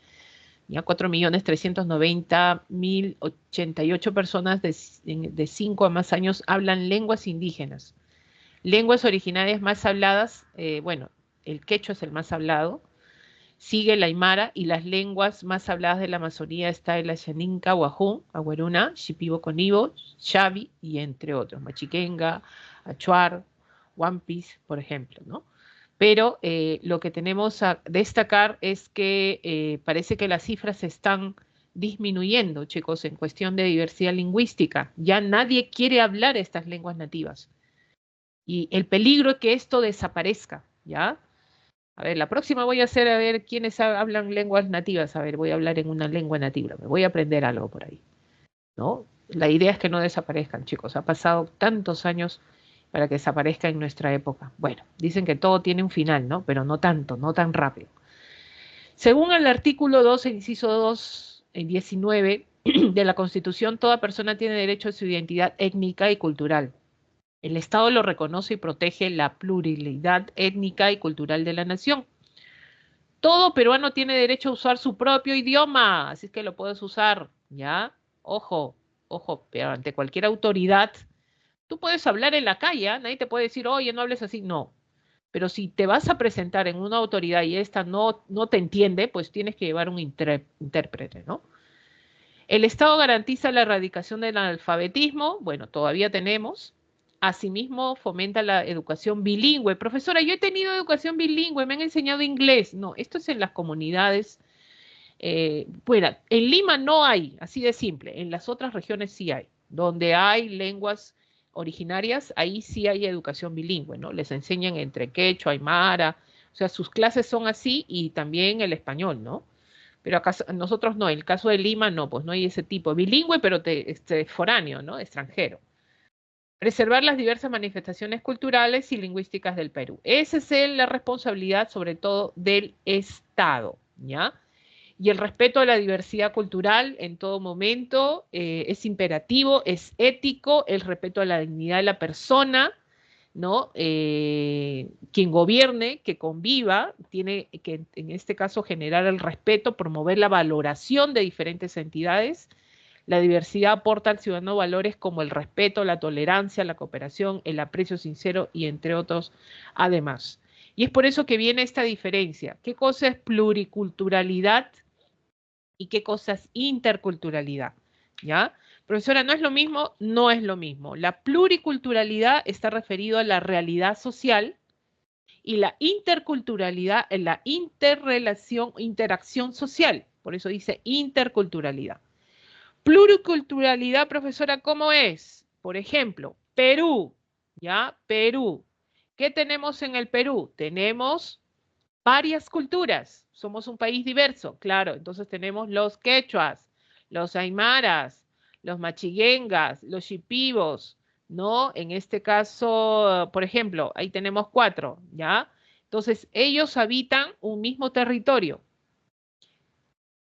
ya 4.390.088 personas de 5 a más años hablan lenguas indígenas. Lenguas originarias más habladas, bueno, el quechua es el más hablado, sigue el aymara y las lenguas más habladas de la Amazonía está el Ashaninka, Wajún, Agüeruna, Shipibo Conibo, Xavi y entre otros, Machiquenga, Achuar, Wampis, por ejemplo, ¿no? Pero lo que tenemos a destacar es que parece que las cifras están disminuyendo, chicos, en cuestión de diversidad lingüística. Ya nadie quiere hablar estas lenguas nativas. Y el peligro es que esto desaparezca, ¿ya? A ver, la próxima voy a hacer a ver quiénes hablan lenguas nativas. A ver, voy a hablar en una lengua nativa. Me voy a aprender algo por ahí, ¿no? La idea es que no desaparezcan, chicos. Ha pasado tantos años para que desaparezca en nuestra época. Bueno, dicen que todo tiene un final, ¿no? Pero no tanto, no tan rápido. Según el artículo 2, el inciso 2, el 19 de la Constitución, toda persona tiene derecho a su identidad étnica y cultural. El Estado lo reconoce y protege la pluralidad étnica y cultural de la nación. Todo peruano tiene derecho a usar su propio idioma, así que lo puedes usar, ¿ya? Ojo, ojo, pero ante cualquier autoridad, tú puedes hablar en la calle, ¿eh? Nadie te puede decir, oye, no hables así, no. Pero si te vas a presentar en una autoridad y esta no te entiende, pues tienes que llevar un intérprete, ¿no? El Estado garantiza la erradicación del analfabetismo, bueno, todavía tenemos. Asimismo, fomenta la educación bilingüe. Profesora, yo he tenido educación bilingüe, me han enseñado inglés. No, esto es en las comunidades. Bueno, en Lima no hay, así de simple. En las otras regiones sí hay. Donde hay lenguas originarias, ahí sí hay educación bilingüe, ¿no? Les enseñan entre quechua, aymara, o sea, sus clases son así y también el español, ¿no? Pero acá nosotros no, en el caso de Lima no, pues no hay ese tipo. Bilingüe, pero foráneo, ¿no? Extranjero. Preservar las diversas manifestaciones culturales y lingüísticas del Perú. Esa es la responsabilidad sobre todo del Estado, ¿ya? Y el respeto a la diversidad cultural en todo momento es imperativo, es ético, el respeto a la dignidad de la persona, ¿no? Quien gobierne, que conviva, tiene que en este caso generar el respeto, promover la valoración de diferentes entidades. La diversidad aporta al ciudadano valores como el respeto, la tolerancia, la cooperación, el aprecio sincero y entre otros además. Y es por eso que viene esta diferencia. ¿Qué cosa es pluriculturalidad y qué cosa es interculturalidad? ¿Ya? Profesora, ¿no es lo mismo? No es lo mismo. La pluriculturalidad está referido a la realidad social y la interculturalidad en la interacción social. Por eso dice interculturalidad. Pluriculturalidad, profesora, ¿cómo es? Por ejemplo, Perú, ¿ya? Perú. ¿Qué tenemos en el Perú? Tenemos varias culturas. Somos un país diverso, claro. Entonces tenemos los quechuas, los aymaras, los machiguengas, los shipibos, ¿no? En este caso, por ejemplo, ahí tenemos 4, ¿ya? Entonces, ellos habitan un mismo territorio.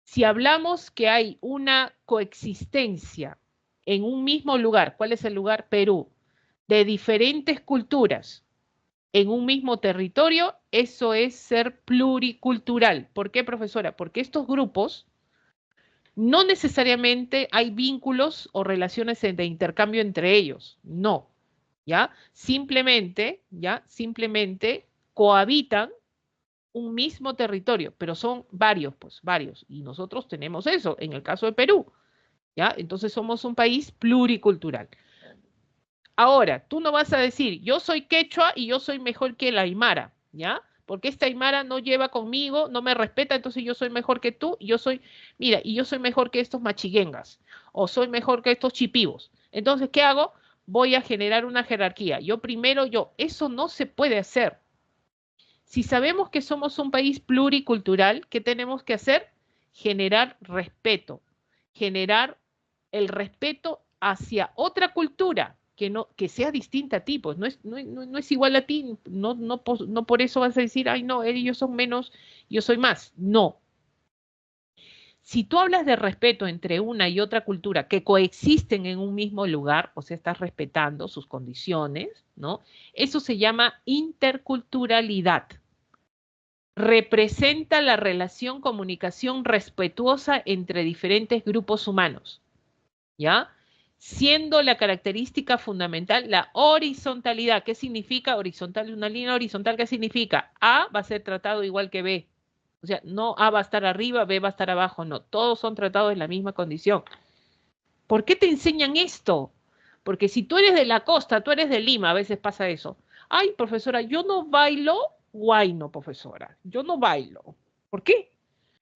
Si hablamos que hay una coexistencia en un mismo lugar, ¿cuál es el lugar? Perú, de diferentes culturas en un mismo territorio, eso es ser pluricultural. ¿Por qué, profesora? Porque estos grupos no necesariamente hay vínculos o relaciones de intercambio entre ellos, no, ¿ya? Simplemente cohabitan un mismo territorio, pero son varios, pues, varios. Y nosotros tenemos eso, en el caso de Perú, ¿ya? Entonces somos un país pluricultural. Ahora, tú no vas a decir, yo soy quechua y yo soy mejor que la aymara, ¿ya? Porque esta aymara no lleva conmigo, no me respeta, entonces yo soy mejor que tú, y yo soy, mira, y yo soy mejor que estos machiguengas, o soy mejor que estos chipivos. Entonces, ¿qué hago? Voy a generar una jerarquía. Yo primero, eso no se puede hacer. Si sabemos que somos un país pluricultural, ¿qué tenemos que hacer? Generar respeto, generar el respeto hacia otra cultura que sea distinta a ti, pues no es igual a ti, no por eso vas a decir, ay no, ellos son menos, yo soy más. No. Si tú hablas de respeto entre una y otra cultura que coexisten en un mismo lugar, o sea, estás respetando sus condiciones, ¿no? Eso se llama interculturalidad. Representa la relación, comunicación respetuosa entre diferentes grupos humanos, ¿ya? siendo la característica fundamental la horizontalidad. ¿Qué significa horizontal? Una línea horizontal, ¿qué significa? A va a ser tratado igual que B. O sea, no A va a estar arriba, B va a estar abajo, no. Todos son tratados en la misma condición. ¿Por qué te enseñan esto? Porque si tú eres de la costa, tú eres de Lima, a veces pasa eso. Ay, profesora, yo no bailo huayno, profesora. Yo no bailo. ¿Por qué?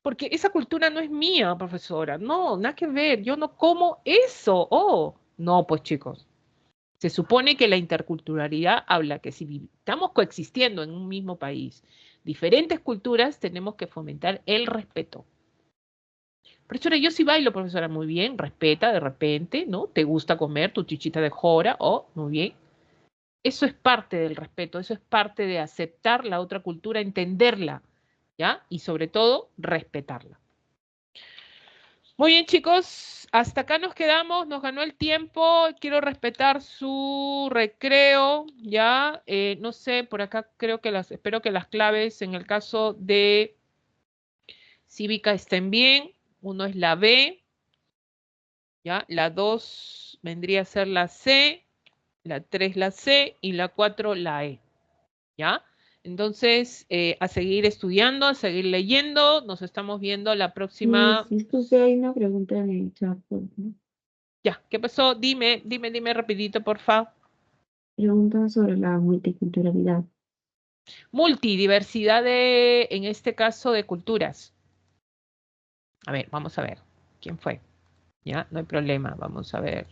Porque esa cultura no es mía, profesora. No, nada que ver. Yo no como eso. Oh, no, pues chicos. Se supone que la interculturalidad habla que si estamos coexistiendo en un mismo país, diferentes culturas, tenemos que fomentar el respeto. Profesora, yo sí bailo, profesora, muy bien, respeta de repente, ¿no? Te gusta comer tu chichita de jora, oh, muy bien. Eso es parte del respeto, eso es parte de aceptar la otra cultura, entenderla, ¿ya? Y sobre todo, respetarla. Muy bien, chicos, hasta acá nos quedamos, nos ganó el tiempo, quiero respetar su recreo, ¿ya? No sé, por acá creo que espero que las claves en el caso de cívica estén bien. Uno es la B, ¿ya? La 2 vendría a ser la C, la 3 la C y la 4 la E, ¿ya? Entonces, a seguir estudiando, a seguir leyendo, nos estamos viendo la próxima. Disculpe, hay una pregunta en el chat, ¿no? Ya, ¿qué pasó? Dime rapidito, por favor. Pregunta sobre la multiculturalidad. Multidiversidad en este caso, de culturas. A ver, vamos a ver. ¿Quién fue? Ya, no hay problema. Vamos a ver.